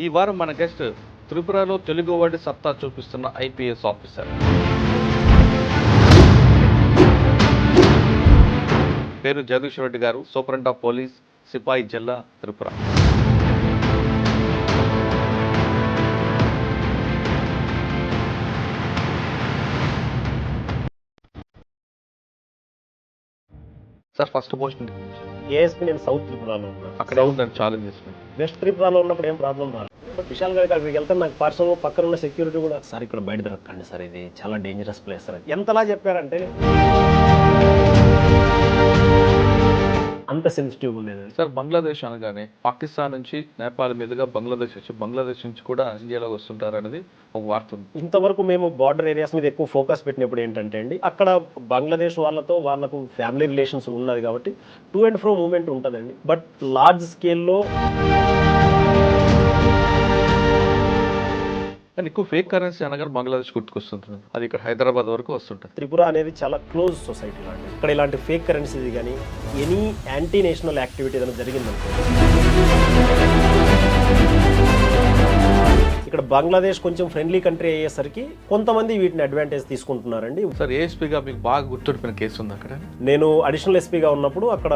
ఈ వారం మన గెస్ట్ త్రిపురలో తెలుగువాడి సత్తా చూపిస్తున్న ఐపీఎస్ ఆఫీసర్. పేరు జగదీశ్వర్ రెడ్డి గారు, సూపరింటెండెంట్ ఆఫ్ పోలీస్, సిపాయి జిల్లా, Tripura. Sir first post ASP నేను సౌత్ త్రిపురాలో ఉన్నాను. అక్కడే ఉందని ఛాలెంజ్ చేస్తున్నాను. వెస్ట్ త్రిపురాలో ఉన్నప్పుడు ఏం ప్రాబ్లం రాదు. బట్ విశాల్ గారికి అక్కడికి వెళ్తే నాకు పర్సనల్ పక్కన ఉన్న సెక్యూరిటీ కూడా సార్ ఇక్కడ బయట దొరకండి సార్, ఇది చాలా డేంజరస్ ప్లేస్ సార్. ఎంతలా చెప్పారంటే అంత సెన్సిటివ్ ఉండేది సార్. బంగ్లాదేశ్ అనగానే పాకిస్తాన్ నుంచి నేపాల్ మీదుగా బంగ్లాదేశ్ వచ్చి బంగ్లాదేశ్ నుంచి కూడా ఇండియాలోకి వస్తుంటారు అనేది ఒక వార్త ఉంది. ఇంతవరకు మేము బార్డర్ ఏరియాస్ మీద ఎక్కువ ఫోకస్ పెట్టినప్పుడు ఏంటంటే అండి, అక్కడ బంగ్లాదేశ్ వాళ్ళతో వాళ్ళకు ఫ్యామిలీ రిలేషన్స్ ఉన్నది కాబట్టి టు అండ్ ఫ్రో మూవ్మెంట్ ఉంటుందండి. బట్ లార్జ్ స్కేల్లో కానీ ఎక్కువ ఫేక్ కరెన్సీ అనగానే బంగ్లాదేశ్ గుర్తుకొస్తుంది. అది ఇక్కడ హైదరాబాద్ వరకు వస్తుంటుంది. త్రిపుర అనేది చాలా క్లోజ్ సొసైటీ లాంటి. ఇక్కడ ఇలాంటి ఫేక్ కరెన్సీ కానీ ఎనీ యాంటీ నేషనల్ యాక్టివిటీ ఏదైనా జరిగిందనుకో, ఇక్కడ బంగ్లాదేశ్ కొంచెం ఫ్రెండ్లీ కంట్రీ అయ్యేసరికి కొంతమంది వీటిని అడ్వాంటేజ్ తీసుకుంటున్నారండి. సార్ ఏఎస్పీగా మీకు బాగా గుర్తుండిపోయిన కేసు ఉంది అక్కడ? నేను అడిషనల్ ఎస్పీగా ఉన్నప్పుడు అక్కడ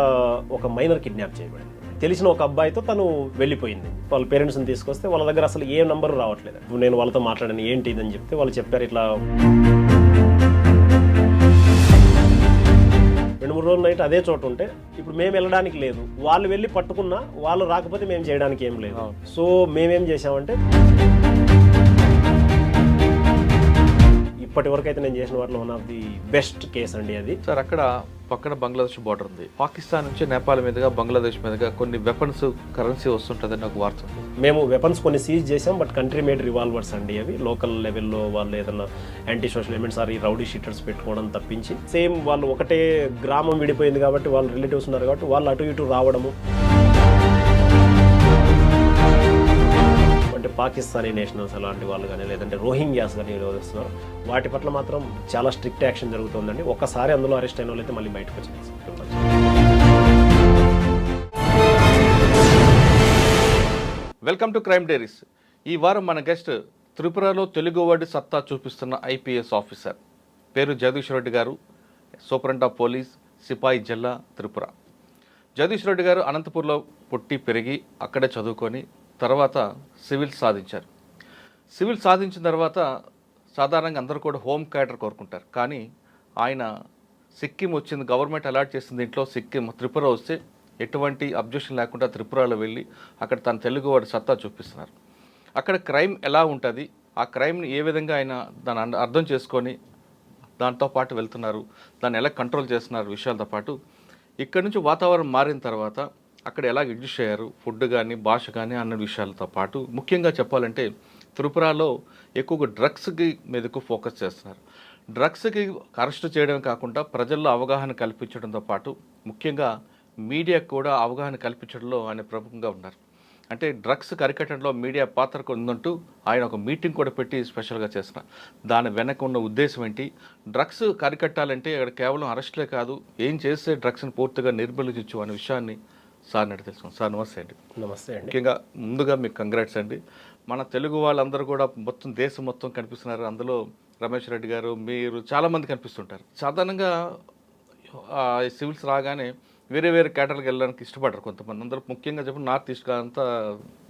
ఒక మైనర్ కిడ్నాప్ చేయబడింది. తెలిసిన ఒక అబ్బాయితో తను వెళ్ళిపోయింది. వాళ్ళ పేరెంట్స్ని తీసుకొస్తే వాళ్ళ దగ్గర అసలు ఏ నంబర్ రావట్లేదు. నేను వాళ్ళతో మాట్లాడాను, ఏంటి ఇదని చెప్తే వాళ్ళు చెప్పారు ఇట్లా 2-3 రోజులు నైట్ అదే చోట ఉంటే ఇప్పుడు మేము వెళ్ళడానికి లేదు, వాళ్ళు వెళ్ళి పట్టుకున్నా వాళ్ళు రాకపోతే మేము చేయడానికి ఏం లేదు. సో మేమేం చేసామంటే ఇప్పటి వరకు అయితే నేను చేసిన వాటిలో one of the best case అండి అది. సార్ అక్కడ పక్కన బంగ్లాదేశ్ బార్డర్ ఉంది. పాకిస్తాన్ నుంచి నేపాల్ మీదుగా బంగ్లాదేశ్ మీదుగా కొన్ని వెపన్స్ కరెన్సీ వస్తుంటుందని ఒక వార్త ఉంది. మేము వెపన్స్ కొన్ని సీజ్ చేసాం, బట్ కంట్రీ మేడ్ రివాల్వర్స్ అండి అవి. లోకల్ లెవెల్లో వాళ్ళు ఏదైనా యాంటీ సోషల్ ఎలిమెంట్స్ ఈ రౌడీ షీటర్స్ పెట్టుకోవడం తప్పించి, సేమ్ వాళ్ళు ఒకటే గ్రామం విడిపోయింది కాబట్టి వాళ్ళు రిలేటివ్స్ ఉన్నారు కాబట్టి వాళ్ళు అటు ఇటు రావడము, అంటే పాకిస్తానీ నేషనల్స్ అలాంటి వాళ్ళు కానీ లేదంటే రోహింగ్యాస్ కానీ వస్తున్నారు, వాటి పట్ల మాత్రం చాలా స్ట్రిక్ట్ యాక్షన్ జరుగుతుందండి. ఒక్కసారి అందులో అరెస్ట్ అయిన వాళ్ళైతే మళ్ళీ బయటకు వచ్చేసి. Welcome to crime diaries. ఈ వారం మన గెస్ట్ త్రిపురలో తెలుగువాడి సత్తా చూపిస్తున్న ఐపీఎస్ ఆఫీసర్. పేరు జగదీశ్వర్ రెడ్డి గారు, సూపరింటెండెంట్ ఆఫ్ పోలీస్, సిపాయి జిల్లా, త్రిపుర. జగదీశ్వర్ రెడ్డి గారు అనంతపూర్లో పుట్టి పెరిగి అక్కడే చదువుకొని తర్వాత సివిల్ సాధించారు. సివిల్ సాధించిన తర్వాత సాధారణంగా అందరూ కూడా హోమ్ క్యాడర్ కోరుకుంటారు. కానీ ఆయన సిక్కిం వచ్చింది, గవర్నమెంట్ అలాట్ చేసింది ఇంట్లో సిక్కిం త్రిపుర వస్తే ఎటువంటి అబ్జెక్షన్ లేకుండా త్రిపురలో వెళ్ళి అక్కడ తన తెలుగువాడి సత్తా చూపిస్తున్నారు. అక్కడ క్రైమ్ ఎలా ఉంటుంది, ఆ క్రైమ్ని ఏ విధంగా ఆయన దాన్ని అర్థం చేసుకొని దాంతో పాటు వెళ్తున్నారు, దాన్ని ఎలా కంట్రోల్ చేస్తున్నారు విషయాలతో పాటు ఇక్కడ నుంచి వాతావరణం మారిన తర్వాత అక్కడ ఎలా అడ్జస్ట్ అయ్యారు, ఫుడ్ కానీ భాష కానీ అన్న విషయాలతో పాటు ముఖ్యంగా చెప్పాలంటే త్రిపురలో ఎక్కువగా డ్రగ్స్కి మీద ఎక్కువ ఫోకస్ చేస్తున్నారు. డ్రగ్స్కి అరెస్ట్ చేయడం కాకుండా ప్రజల్లో అవగాహన కల్పించడంతో పాటు ముఖ్యంగా మీడియాకు కూడా అవగాహన కల్పించడంలో ఆయన ప్రముఖంగా ఉన్నారు. అంటే డ్రగ్స్ అరికట్టడంలో మీడియా పాత్ర ఉందంటూ ఆయన ఒక మీటింగ్ కూడా పెట్టి స్పెషల్గా చేస్తున్నారు. దాని వెనక ఉన్న ఉద్దేశం ఏంటి, డ్రగ్స్ అరికట్టాలంటే అక్కడ కేవలం అరెస్ట్లే కాదు, ఏం చేస్తే డ్రగ్స్ని పూర్తిగా నిర్మూలించు అనే విషయాన్ని సార్ అడిగి తెలుసుకోండి. సార్ నమస్తే అండి. నమస్తే అండి. ముఖ్యంగా ముందుగా మీకు కంగ్రాట్స్ అండి. మన తెలుగు వాళ్ళందరూ కూడా మొత్తం దేశం మొత్తం కనిపిస్తున్నారు. అందులో రమేష్ రెడ్డి గారు, మీరు చాలామంది కనిపిస్తుంటారు. సాధారణంగా సివిల్స్ రాగానే వేరే వేరే కేటర్కి వెళ్ళడానికి ఇష్టపడరు కొంతమంది. అందరూ ముఖ్యంగా చెప్పి నార్త్ ఈస్ట్ అంతా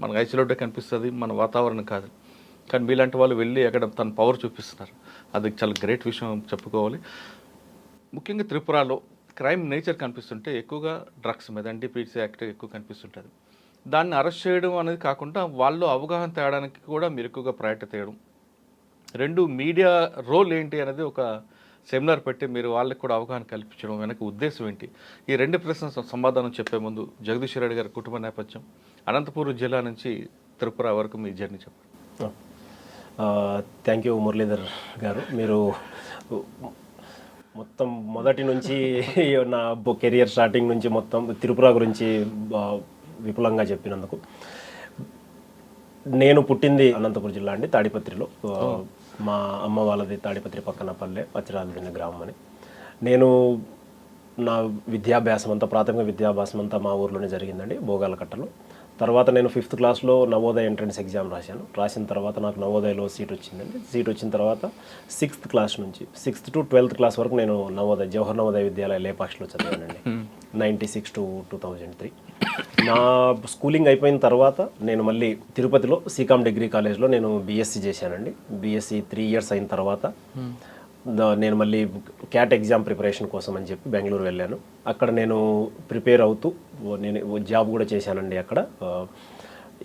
మనకు ఐసోలేట్గా కనిపిస్తుంది, మన వాతావరణం కాదు. కానీ మీలాంటి వాళ్ళు వెళ్ళి అక్కడ తన పవర్ చూపిస్తున్నారు. అది చాలా గ్రేట్ విషయం చెప్పుకోవాలి. ముఖ్యంగా త్రిపురలో క్రైమ్ నేచర్ కనిపిస్తుంటే ఎక్కువగా డ్రగ్స్ మీద ఎన్డీపీసీ యాక్ట్ ఎక్కువ కనిపిస్తుంటుంది. దాన్ని అరెస్ట్ చేయడం అనేది కాకుండా వాళ్ళు అవగాహన తేయడానికి కూడా మీరు ఎక్కువగా ప్రయారిటీ తీయడం, రెండు మీడియా రోల్ ఏంటి అనేది ఒక సెమినార్ పెట్టి మీరు వాళ్ళకి కూడా అవగాహన కల్పించడం వెనక ఉద్దేశం ఏంటి? ఈ రెండు ప్రశ్నల సమాధానం చెప్పే ముందు జగదీశ్వర్ రెడ్డి గారి కుటుంబ నేపథ్యం, అనంతపురం జిల్లా నుంచి త్రిపుర వరకు మీ జర్నీ చెప్పండి. థ్యాంక్ యూ మురళీధర్ గారు. మీరు మొత్తం మొదటి నుంచి నా కెరియర్ స్టార్టింగ్ నుంచి మొత్తం త్రిపుర గురించి విపులంగా చెప్పినందుకు. నేను పుట్టింది అనంతపురం జిల్లా అండి, తాడిపత్రిలో. మా అమ్మ వాళ్ళది తాడిపత్రి పక్కన పల్లె పచ్చిరాజు గ్రామం అని. నేను నా విద్యాభ్యాసం అంతా, ప్రాథమిక విద్యాభ్యాసం అంతా మా ఊర్లోనే జరిగిందండి, భోగాలకట్టలో. తర్వాత నేను 5th క్లాస్లో నవోదయ ఎంట్రన్స్ ఎగ్జామ్ రాసిన తర్వాత నాకు నవోదయలో సీట్ వచ్చిందండి. సీట్ వచ్చిన తర్వాత 6th క్లాస్ నుంచి 6th to 12th క్లాస్ వరకు నేను జవహర్ నవోదయ విద్యాలయ లేపాక్షిలో చదివానండి. 96 to 2003. నా స్కూలింగ్ అయిపోయిన తర్వాత నేను మళ్ళీ తిరుపతిలో సీకామ్ డిగ్రీ కాలేజ్లో నేను బీఎస్సీ చేశానండి. బీఎస్సీ 3 years అయిన తర్వాత నేను మళ్ళీ క్యాట్ ఎగ్జామ్ ప్రిపరేషన్ కోసం అని చెప్పి బెంగళూరు వెళ్ళాను. అక్కడ నేను ప్రిపేర్ అవుతూ నేను జాబ్ కూడా చేశానండి. అక్కడ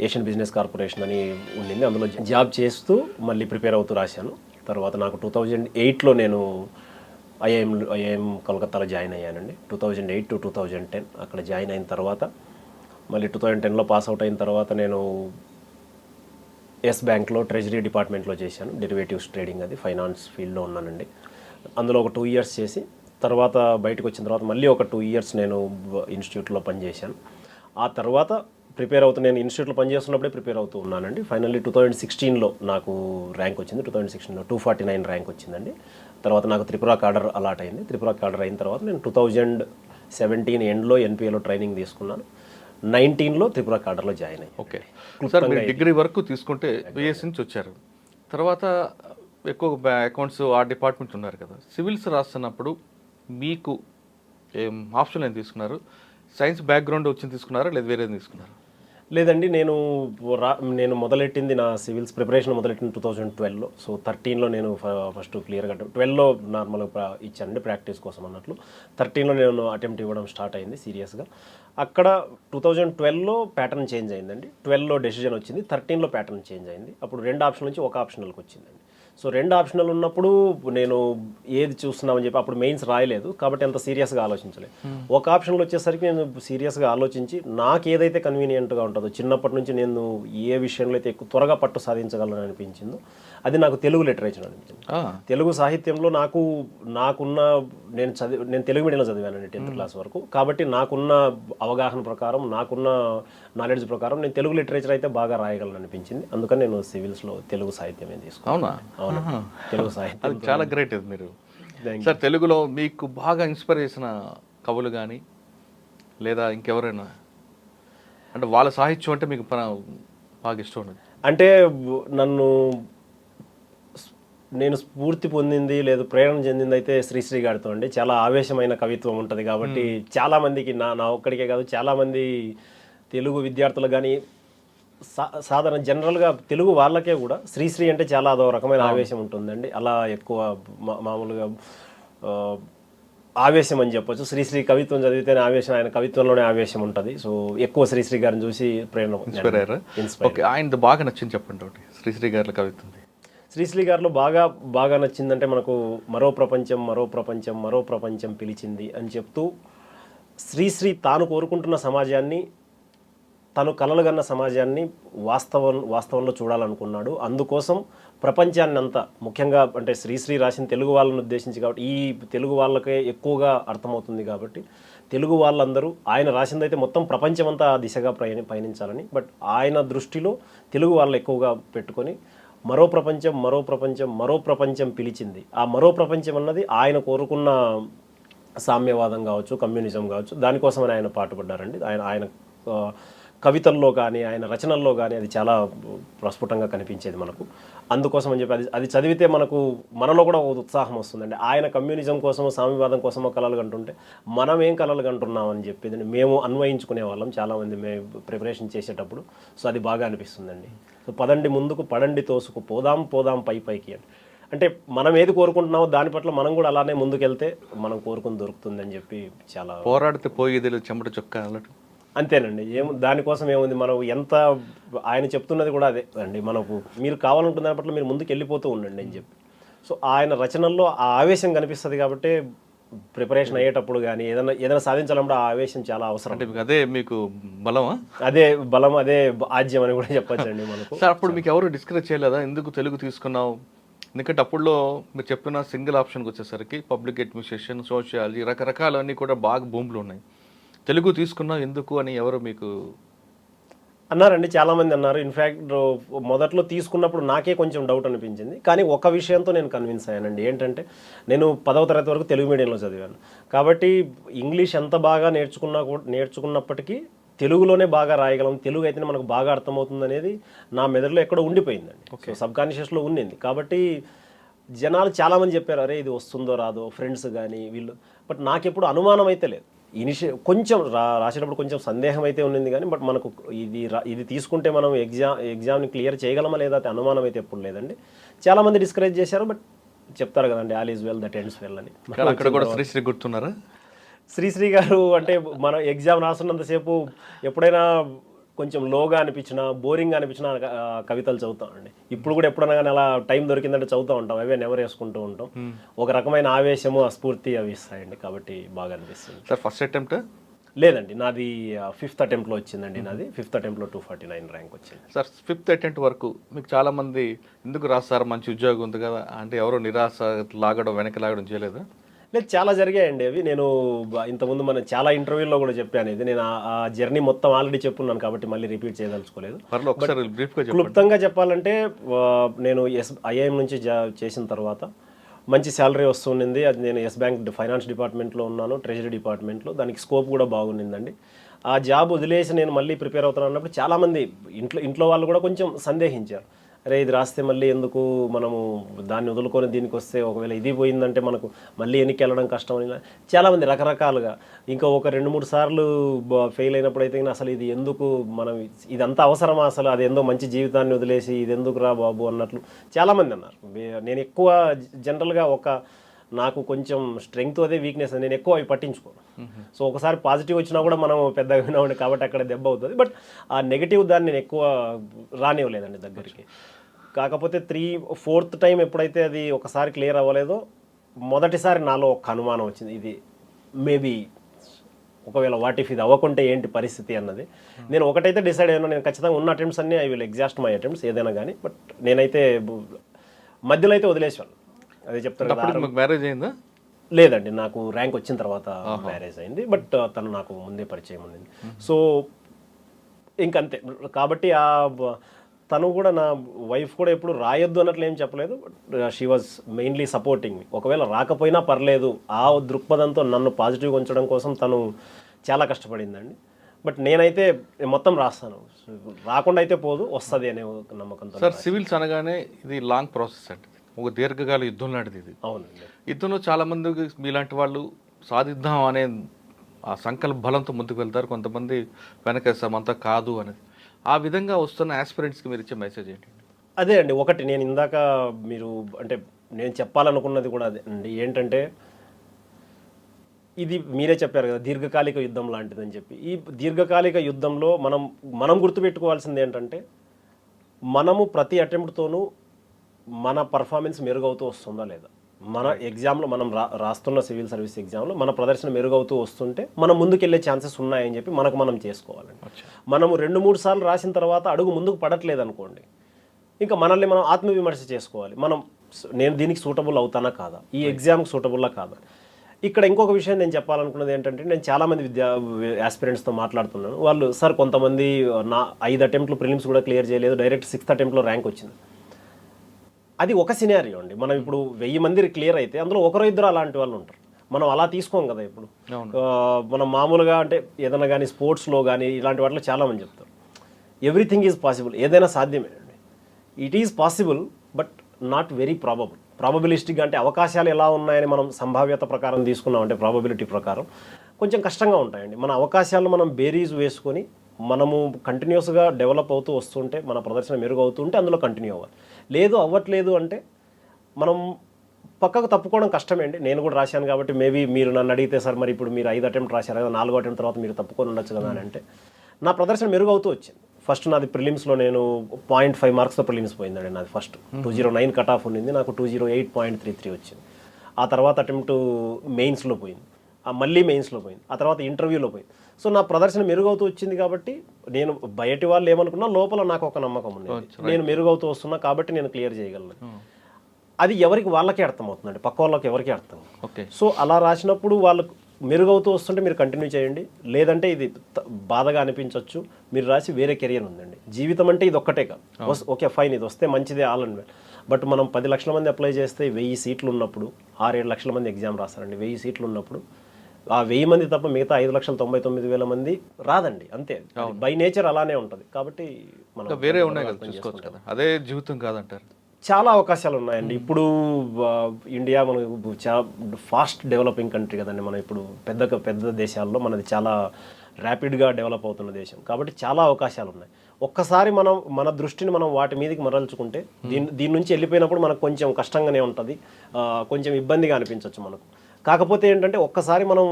ఏషియన్ బిజినెస్ కార్పొరేషన్ అని ఉండింది, అందులో జాబ్ చేస్తూ మళ్ళీ ప్రిపేర్ అవుతూ రాశాను. తర్వాత నాకు 2008లో నేను ఐఐఎం కోల్కతాలో జాయిన్ అయ్యానండి. 2008 to 2010 అక్కడ జాయిన్ అయిన తర్వాత మళ్ళీ 2010లో పాస్ అవుట్ అయిన తర్వాత నేను ఎస్ బ్యాంక్లో ట్రెజరీ డిపార్ట్మెంట్లో చేశాను. డెరివేటివ్స్ ట్రేడింగ్, అది ఫైనాన్స్ ఫీల్డ్లో ఉన్నానండి. అందులో ఒక 2 years చేసి తర్వాత బయటకు వచ్చిన తర్వాత మళ్ళీ ఒక 2 years నేను ఇన్స్టిట్యూట్లో పనిచేశాను. ఆ తర్వాత నేను ఇన్స్టిట్యూట్లో పనిచేస్తున్నప్పుడే ప్రిపేర్ అవుతూ ఉన్నానండి. ఫైనల్లీ 2016లో నాకు ర్యాంక్ వచ్చింది. 2016లో 249 ర్యాంక్ వచ్చిందండి. తర్వాత నాకు త్రిపుర కాడర్ అలాట్ అయింది. త్రిపుర కాడర్ అయిన తర్వాత నేను 2017 ఎండ్లో ఎన్పిఏలో ట్రైనింగ్ తీసుకున్నాను. 19లో త్రిపుర కాడర్లో జాయిన్ అయ్యాను. ఓకే సార్, మీరు డిగ్రీ వరకు తీసుకుంటే బిఎస్సీ నుంచి వచ్చారు. తర్వాత ఎక్కువ అకౌంట్స్ ఆ డిపార్ట్మెంట్ ఉన్నారు కదా, సివిల్స్ రాస్తున్నప్పుడు మీకు ఆప్షన్ ఏం తీసుకున్నారు? సైన్స్ బ్యాక్గ్రౌండ్ వచ్చి తీసుకున్నారా లేదా వేరేది తీసుకున్నారా? లేదండి, నేను మొదలెట్టింది నా సివిల్స్ ప్రిపరేషన్ మొదలెట్టింది 2012లో. సో 13లో నేను ఫస్ట్ క్లియర్గా 12లో నార్మల్గా ఇచ్చానండి ప్రాక్టీస్ కోసం అన్నట్లు. 13లో నేను అటెంప్ట్ ఇవ్వడం స్టార్ట్ అయింది సీరియస్గా. అక్కడ 2012లో ప్యాటర్న్ చేంజ్ అయిందండి. 12లో డెసిజన్ వచ్చింది, 13లో ప్యాటర్న్ చేంజ్ అయింది. అప్పుడు 2 ఆప్షన్ నుంచి 1 ఆప్షనల్కి వచ్చిందండి. సో 2 ఆప్షనల్ ఉన్నప్పుడు నేను ఏది చూస్తున్నామని చెప్పి అప్పుడు మెయిన్స్ రాయలేదు కాబట్టి అంత సీరియస్గా ఆలోచించలేదు. ఒక ఆప్షన్లో వచ్చేసరికి నేను సీరియస్గా ఆలోచించి నాకు ఏదైతే కన్వీనియంట్గా ఉంటుందో, చిన్నప్పటి నుంచి నేను ఏ విషయంలో అయితే ఎక్కువ త్వరగా పట్టు సాధించగలను అనిపించిందో అది నాకు తెలుగు లిటరేచర్ అనిపించింది. తెలుగు సాహిత్యంలో నేను తెలుగు మీడియంలో చదివానండి 10th క్లాస్ వరకు. కాబట్టి నాకున్న అవగాహన ప్రకారం, నాకున్న నాలెడ్జ్ ప్రకారం నేను తెలుగు లిటరేచర్ అయితే బాగా రాయగలను అనిపించింది. అందుకని నేను సివిల్స్లో తెలుగు సాహిత్యం తీసుకున్నాను. అవునా? తెలుగు సాహిత్యం అది చాలా గ్రేట్. మీరు సార్ తెలుగులో మీకు బాగా ఇన్స్పైర్ చేసిన కవులు కానీ లేదా ఇంకెవరైనా, అంటే వాళ్ళ సాహిత్యం అంటే మీకు బాగా ఇష్టం ఉన్నది? అంటే నేను స్ఫూర్తి పొందింది లేదు ప్రేరణ చెందింది అయితే శ్రీశ్రీ గారితో అండి. చాలా ఆవేశమైన కవిత్వం ఉంటుంది కాబట్టి చాలామందికి నా ఒక్కడికే కాదు చాలామంది తెలుగు విద్యార్థులు కానీ సాధారణ జనరల్గా తెలుగు వాళ్ళకే కూడా శ్రీశ్రీ అంటే చాలా అదో రకమైన ఆవేశం ఉంటుందండి. అలా ఎక్కువ మామూలుగా ఆవేశం అని చెప్పొచ్చు. శ్రీశ్రీ కవిత్వం చదివితేనే ఆవేశం, ఆయన కవిత్వంలోనే ఆవేశం ఉంటుంది. సో ఎక్కువ శ్రీశ్రీ గారిని చూసి ప్రేరణ ఓకే, ఆయనది బాగా నచ్చింది చెప్పండి ఒకటి శ్రీశ్రీ గారి కవిత్వం. శ్రీశ్రీ గారిలో బాగా నచ్చిందంటే మనకు మరో ప్రపంచం పిలిచింది అని చెప్తూ శ్రీశ్రీ తాను కోరుకుంటున్న సమాజాన్ని, తను కలలుగన్న సమాజాన్ని వాస్తవంలో చూడాలనుకున్నాడు. అందుకోసం ప్రపంచాన్ని అంతా, ముఖ్యంగా అంటే శ్రీశ్రీ రాసిన తెలుగు వాళ్ళని ఉద్దేశించి కాబట్టి ఈ తెలుగు వాళ్ళకే ఎక్కువగా అర్థమవుతుంది కాబట్టి తెలుగు వాళ్ళందరూ ఆయన రాసిందైతే మొత్తం ప్రపంచమంతా ఆ దిశగా పయనించాలని, బట్ ఆయన దృష్టిలో తెలుగు వాళ్ళు ఎక్కువగా పెట్టుకొని మరో ప్రపంచం పిలిచింది. ఆ మరో ప్రపంచం అన్నది ఆయన కోరుకున్న సామ్యవాదం కావచ్చు, కమ్యూనిజం కావచ్చు, దానికోసమని ఆయన పాటుపడ్డారండి. ఆయన కవితల్లో కానీ ఆయన రచనల్లో కానీ అది చాలా ప్రస్ఫుటంగా కనిపించేది మనకు. అందుకోసం అని చెప్పి అది చదివితే మనలో కూడా ఒక ఉత్సాహం వస్తుందండి. ఆయన కమ్యూనిజం కోసమో సామ్యవాదం కోసమో కలలు కంటుంటే మనం ఏం కలలు కంటున్నాం అని చెప్పేది మేము అన్వయించుకునే వాళ్ళం చాలామంది మేము ప్రిపరేషన్ చేసేటప్పుడు. సో అది బాగా అనిపిస్తుందండి. సో పదండి ముందుకు, పడండి తోసుకు, పోదాం పైకి అంటే మనం ఏది కోరుకుంటున్నామో దాని పట్ల మనం కూడా అలానే ముందుకెళ్తే మనం కోరుకుని దొరుకుతుంది అని చెప్పి చాలా పోరాడితే పోయేది చెమట చొక్క అన్నట్టు అంతేనండి. దానికోసం ఏముంది, మనం ఎంత ఆయన చెప్తున్నది కూడా అదే అండి. మనకు మీరు కావాలంటున్న దాని పట్ల మీరు ముందుకు వెళ్ళిపోతూ ఉండండి అని చెప్పి. సో ఆయన రచనల్లో ఆ ఆవేశం కనిపిస్తుంది కాబట్టి ప్రిపరేషన్ అయ్యేటప్పుడు కానీ ఏదైనా సాధించాలంటే ఆ ఆవేశం చాలా అవసరం. అంటే అదే మీకు బలమా? అదే బలం, అదే ఆజ్యం అని కూడా చెప్పొచ్చండి మనకు. సార్ అప్పుడు మీకు ఎవరు డిస్కరేజ్ చేయలేదా ఎందుకు తెలుగు తీసుకున్నావు? ఎందుకంటే అప్పుడులో మీరు చెప్పిన సింగిల్ ఆప్షన్కి వచ్చేసరికి పబ్లిక్ అడ్మినిస్ట్రేషన్, సోషియాలజీ రకరకాలన్నీ కూడా బాగా భూములు ఉన్నాయి. తెలుగు తీసుకున్నావు ఎందుకు అని ఎవరు మీకు అన్నారండి? చాలామంది అన్నారు. ఇన్ఫ్యాక్ట్ మొదట్లో తీసుకున్నప్పుడు నాకే కొంచెం డౌట్ అనిపించింది. కానీ ఒక విషయంతో నేను కన్విన్స్ అయ్యానండి. ఏంటంటే నేను 10వ తరగతి వరకు తెలుగు మీడియంలో చదివాను కాబట్టి ఇంగ్లీష్ ఎంత బాగా నేర్చుకున్నప్పటికీ తెలుగులోనే బాగా రాయగలం, తెలుగు అయితేనే మనకు బాగా అర్థమవుతుంది అనేది నా మెదడులో ఎక్కడో ఉండిపోయిందండి. సో సబ్ కాన్షియస్లో ఉండింది. కాబట్టి జనాలు చాలామంది చెప్పారు, అరే ఇది వస్తుందో రాదో, ఫ్రెండ్స్ కానీ వీళ్ళు. బట్ నాకెప్పుడు అనుమానం అయితే లేదు. కొంచెం రాసేటప్పుడు కొంచెం సందేహం అయితే ఉండింది కానీ, బట్ మనకు ఇది తీసుకుంటే మనం ఎగ్జామ్ని క్లియర్ చేయగలమా లేదా అయితే అనుమానం అయితే ఎప్పుడు లేదండి. చాలామంది డిస్కరేజ్ చేశారు, బట్ చెప్తారు కదండి, all is well that ends well అని. అక్కడ కూడా శ్రీశ్రీ గుర్తున్నారా? శ్రీశ్రీ గారు అంటే మనం ఎగ్జామ్ రాస్తున్నంతసేపు ఎప్పుడైనా కొంచెం లోగా అనిపించినా, బోరింగ్ అనిపించినా కవితలు చదువుతామండి. ఇప్పుడు కూడా ఎప్పుడైనా కానీ అలా టైం దొరికిందంటే చదువుతూ ఉంటాం, అవే నెవర్ వేసుకుంటూ ఉంటాం. ఒక రకమైన ఆవేశము, స్ఫూర్తి అవి ఇస్తాయండి. కాబట్టి బాగా అనిపిస్తుంది. సార్ ఫస్ట్ అటెంప్ట్ లేదండి, నాది 5th అటెంప్ట్లో వచ్చిందండి. నాది 5th అటెంప్ట్లో 249 ర్యాంక్ వచ్చింది. సార్ 5th అటెంప్ట్ వరకు మీకు చాలామంది ఎందుకు రాస్తారు, మంచి ఉద్యోగం ఉంది కదా అంటే ఎవరో నిరాశ లాగడం, వెనక్కి లాగడం చేయలేదా? లేదు, చాలా జరిగాయండి అవి. నేను ఇంతకుముందు మనం చాలా ఇంటర్వ్యూల్లో కూడా చెప్పాను ఇది. నేను ఆ జర్నీ మొత్తం ఆల్రెడీ చెప్పున్నాను కాబట్టి మళ్ళీ రిపీట్ చేయదలుచుకోలేదు. క్లుప్తంగా చెప్పాలంటే నేను ఐఐఎం నుంచి చేసిన తర్వాత మంచి శాలరీ వస్తుండింది. అది నేను ఎస్ బ్యాంక్ ఫైనాన్స్ డిపార్ట్మెంట్లో ఉన్నాను, ట్రెజరీ డిపార్ట్మెంట్లో. దానికి స్కోప్ కూడా బాగుండిందండి. ఆ జాబ్ వదిలేసి నేను మళ్ళీ ప్రిపేర్ అవుతున్నాను అన్నప్పుడు చాలామంది ఇంట్లో వాళ్ళు కూడా కొంచెం సందేహించారు. అరే ఇది రాస్తే మళ్ళీ ఎందుకు మనము దాన్ని వదులుకొని దీనికి వస్తే, ఒకవేళ ఇది పోయిందంటే మనకు మళ్ళీ ఎన్నికి వెళ్ళడం కష్టం అని చాలామంది రకరకాలుగా. ఇంకా ఒక 2-3 సార్లు ఫెయిల్ అయినప్పుడు అయితే అసలు ఇది ఎందుకు, మనం ఇదంతా అవసరమా, అసలు అది ఎందో మంచి జీవితాన్ని వదిలేసి ఇది ఎందుకు రా బాబు అన్నట్లు చాలామంది అన్నారు. నేను ఎక్కువ జనరల్గా నాకు కొంచెం స్ట్రెంగ్త్ అదే వీక్నెస్, నేను ఎక్కువ అవి పట్టించుకోను. సో ఒకసారి పాజిటివ్ వచ్చినా కూడా మనం పెద్దగా వినవండి కాబట్టి అక్కడ దెబ్బ అవుతుంది. బట్ ఆ నెగిటివ్ దాన్ని నేను ఎక్కువ రానివ్వలేదండి దగ్గరికి. కాకపోతే 4th టైం ఎప్పుడైతే అది ఒకసారి క్లియర్ అవ్వలేదో, మొదటిసారి నాలో ఒక అనుమానం వచ్చింది, ఇది మేబీ ఒకవేళ వాట్ ఇఫ్ ఇది అవ్వకుంటే ఏంటి పరిస్థితి అన్నది. నేను ఒకటైతే డిసైడ్ అయ్యాను, నేను ఖచ్చితంగా ఉన్న అటెంప్ట్స్ అన్నీ I will exhaust my attempts ఏదైనా కానీ. బట్ నేనైతే మధ్యలో అయితే వదిలేసాను. అదే చెప్తాను. మ్యారేజ్ అయిందా? లేదండి, నాకు ర్యాంక్ వచ్చిన తర్వాత మ్యారేజ్ అయింది. బట్ తను నాకు ముందే పరిచయం ఉండింది. సో ఇంకంతే. కాబట్టి తను కూడా, నా వైఫ్ కూడా ఎప్పుడు రాయొద్దు అన్నట్లు ఏం చెప్పలేదు. షీ వాజ్ మెయిన్లీ సపోర్టింగ్ మీ. ఒకవేళ రాకపోయినా పర్లేదు, ఆ దృక్పథంతో నన్ను పాజిటివ్గా ఉంచడం కోసం తను చాలా కష్టపడిందండి. బట్ నేనైతే మొత్తం రాస్తాను, రాకుండా అయితే పోదు, వస్తుంది అనే నమ్మకంతో. సార్ సివిల్స్ అనగానే ఇది లాంగ్ ప్రాసెస్ అండి, ఒక దీర్ఘకాల యుద్ధం లాంటిది ఇది. అవునండి. యుద్ధంలో చాలామంది మీలాంటి వాళ్ళు సాధిద్దాం అనే ఆ సంకల్ప బలంతో ముందుకు వెళ్తారు, కొంతమంది వెనకేస్తామంతా కాదు అనేది. ఆ విధంగా వస్తున్న ఆస్పిరెంట్స్కి మీరు ఇచ్చే మెసేజ్ ఏంటి? అదే అండి, ఒకటి నేను ఇందాక మీరు అంటే నేను చెప్పాలనుకున్నది కూడా అదే అండి. ఏంటంటే ఇది మీరే చెప్పారు కదా, దీర్ఘకాలిక యుద్ధం లాంటిదని చెప్పి. ఈ దీర్ఘకాలిక యుద్ధంలో మనం గుర్తుపెట్టుకోవాల్సింది ఏంటంటే, మనము ప్రతి అటెంప్ట్తోనూ మన పర్ఫార్మెన్స్ మెరుగవుతూ వస్తుందా లేదా, మన ఎగ్జామ్లో మనం రాస్తున్న సివిల్ సర్వీస్ ఎగ్జామ్లో మన ప్రదర్శన మెరుగవుతూ వస్తుంటే మనం ముందుకెళ్ళే ఛాన్సెస్ ఉన్నాయని చెప్పి మనం చేసుకోవాలండి. మనము 2-3 సార్లు రాసిన తర్వాత అడుగు ముందుకు పడట్లేదు అనుకోండి, ఇంకా మనల్ని మనం ఆత్మవిమర్శ చేసుకోవాలి. నేను దీనికి సూటబుల్ అవుతానా కాదా, ఈ ఎగ్జామ్కి సూటబుల్లా కాదా. ఇక్కడ ఇంకొక విషయం నేను చెప్పాలనుకున్నది ఏంటంటే, నేను చాలామంది ఆస్పిరెంట్స్తో మాట్లాడుతున్నాను. వాళ్ళు సార్ కొంతమంది 5 అటెంప్ట్లు ప్రిలిమ్స్ కూడా క్లియర్ చేయలేదు, డైరెక్ట్ 6th అటెంప్ట్లో ర్యాంక్ వచ్చింది. అది ఒక సినారియో అండి. మనం ఇప్పుడు 1000 మంది క్లియర్ అయితే అందులో 1-2 అలాంటి వాళ్ళు ఉంటారు. మనం అలా తీసుకోం కదా. ఇప్పుడు మనం మామూలుగా అంటే ఏదైనా కానీ స్పోర్ట్స్లో కానీ ఇలాంటి వాటిలో చాలామంది చెప్తారు ఎవ్రీథింగ్ ఈజ్ పాసిబుల్, ఏదైనా సాధ్యమే అండి. It is possible but not very probable. Probabilistic అంటే అవకాశాలు ఎలా ఉన్నాయని మనం సంభావ్యత ప్రకారం తీసుకున్నాం అంటే, ప్రాబబిలిటీ ప్రకారం కొంచెం కష్టంగా ఉంటాయండి. మన అవకాశాలను మనం బేరీజ్ వేసుకొని మనము కంటిన్యూస్గా డెవలప్ అవుతూ వస్తుంటే, మన ప్రదర్శన మెరుగవుతుంటే అందులో కంటిన్యూ అవ్వాలి. లేదు అవ్వట్లేదు అంటే మనం పక్కకు తప్పుకోవడం కష్టమే అండి. నేను కూడా రాశాను కాబట్టి మేబీ మీరు నన్ను అడిగితే సార్ మరి ఇప్పుడు మీరు 5 అటెంప్ట్ రాశారు కదా, 4వ అటెంప్ట్ తర్వాత మీరు తప్పుకొని ఉండొచ్చు కదా అని అంటే, నా ప్రదర్శన మెరుగవుతూ వచ్చింది. ఫస్ట్ నాది ప్రిలిమ్స్లో నేను 0.5 మార్క్స్తో ప్రిలిమ్స్ పోయిందండి. నాది ఫస్ట్ 209 కట్ ఆఫ్ ఉండింది, నాకు 208.33 వచ్చింది. ఆ తర్వాత అటెంప్ట్ మెయిన్స్లో పోయింది, మళ్ళీ మెయిన్స్లో పోయింది, ఆ తర్వాత ఇంటర్వ్యూలో పోయింది. సో నా ప్రదర్శన మెరుగవుతూ వచ్చింది కాబట్టి, నేను బయటి వాళ్ళు ఏమనుకున్నా లోపల నాకు ఒక నమ్మకం ఉంది, నేను మెరుగవుతూ వస్తున్నా కాబట్టి నేను క్లియర్ చేయగలను. అది ఎవరికి వాళ్ళకే అర్థమవుతుందండి, పక్క వాళ్ళకి ఎవరికి అర్థం. సో అలా రాసినప్పుడు వాళ్ళకు మెరుగవుతూ వస్తుంటే మీరు కంటిన్యూ చేయండి. లేదంటే ఇది బాధగా అనిపించవచ్చు, మీరు రాసి వేరే కెరియర్ ఉందండి. జీవితం అంటే ఇది ఒక్కటే కాదు. ఓకే ఫైన్, ఇది వస్తే మంచిదే ఆల్ అండ్ వెల్. బట్ మనం 10 లక్షల మంది అప్లై చేస్తే 1000 సీట్లు ఉన్నప్పుడు 6-7 లక్షల మంది ఎగ్జామ్ రాస్తారండి. 1000 సీట్లు ఉన్నప్పుడు ఆ 1000 మంది తప్ప మిగతా 5,99,000 మంది రాదండి, అంతే. బై నేచర్ అలానే ఉంటుంది. కాబట్టి మనం వేరే ఉన్నాయి కదా, చూసుకోవచ్చు కదా, అదే జీవితం కాదంటారు. చాలా అవకాశాలు ఉన్నాయండి. ఇప్పుడు ఇండియా మనకు చాలా ఫాస్ట్ డెవలపింగ్ కంట్రీ కదండి. మనం ఇప్పుడు పెద్ద దేశాల్లో మనది చాలా ర్యాపిడ్గా డెవలప్ అవుతున్న దేశం. కాబట్టి చాలా అవకాశాలు ఉన్నాయి. ఒక్కసారి మనం మన దృష్టిని మనం వాటి మీదకి మరల్చుకుంటే దీని నుంచి వెళ్ళిపోయినప్పుడు మనకు కొంచెం కష్టంగానే ఉంటుంది, కొంచెం ఇబ్బందిగా అనిపించవచ్చు మనకు. కాకపోతే ఏంటంటే ఒక్కసారి మనం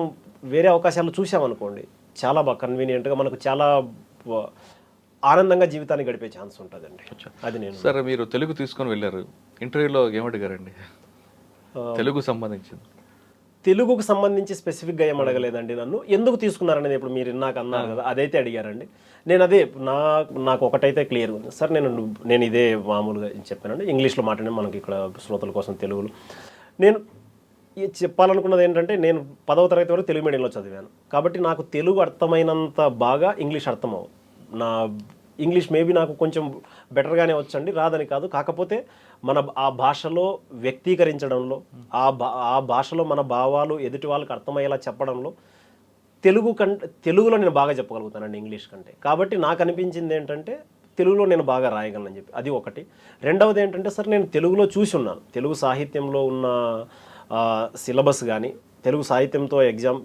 వేరే అవకాశాలు చూసామనుకోండి, చాలా బాగా కన్వీనియంట్గా మనకు చాలా ఆనందంగా జీవితాన్ని గడిపే ఛాన్స్ ఉంటుందండి. అది నేను సరే, మీరు తెలుగు తీసుకొని వెళ్ళారు, ఇంటర్వ్యూలో ఏమడిగారండి తెలుగు సంబంధించింది? తెలుగుకు సంబంధించి స్పెసిఫిక్గా ఏం అడగలేదండి నన్ను. ఎందుకు తీసుకున్నారనేది ఇప్పుడు మీరు నాకు అన్నారు కదా, అదైతే అడిగారండి. నేను అదే నాకు ఒకటైతే క్లియర్ ఉంది సార్, నేను ఇదే మామూలుగా చెప్పానండి, ఇంగ్లీష్లో మాట్లాడే మనకి ఇక్కడ శ్రోతల కోసం తెలుగులో. నేను చెప్పాలనుకున్నది ఏంటంటే, నేను 10వ తరగతి వరకు తెలుగు మీడియంలో చదివాను. కాబట్టి నాకు తెలుగు అర్థమైనంత బాగా ఇంగ్లీష్ అర్థమవు. నా ఇంగ్లీష్ మేబీ నాకు కొంచెం బెటర్గానే వచ్చండి, రాదని కాదు. కాకపోతే ఆ భాషలో వ్యక్తీకరించడంలో, ఆ భాషలో మన భావాలు ఎదుటి వాళ్ళకి అర్థమయ్యేలా చెప్పడంలో తెలుగులో నేను బాగా చెప్పగలుగుతానండి ఇంగ్లీష్ కంటే. కాబట్టి నాకు అనిపించింది ఏంటంటే తెలుగులో నేను బాగా రాయగలనని చెప్పి, అది ఒకటి. రెండవది ఏంటంటే సార్, నేను తెలుగులో చూసి ఉన్నాను. తెలుగు సాహిత్యంలో ఉన్న సిలబస్ కానీ, తెలుగు సాహిత్యంతో ఎగ్జామ్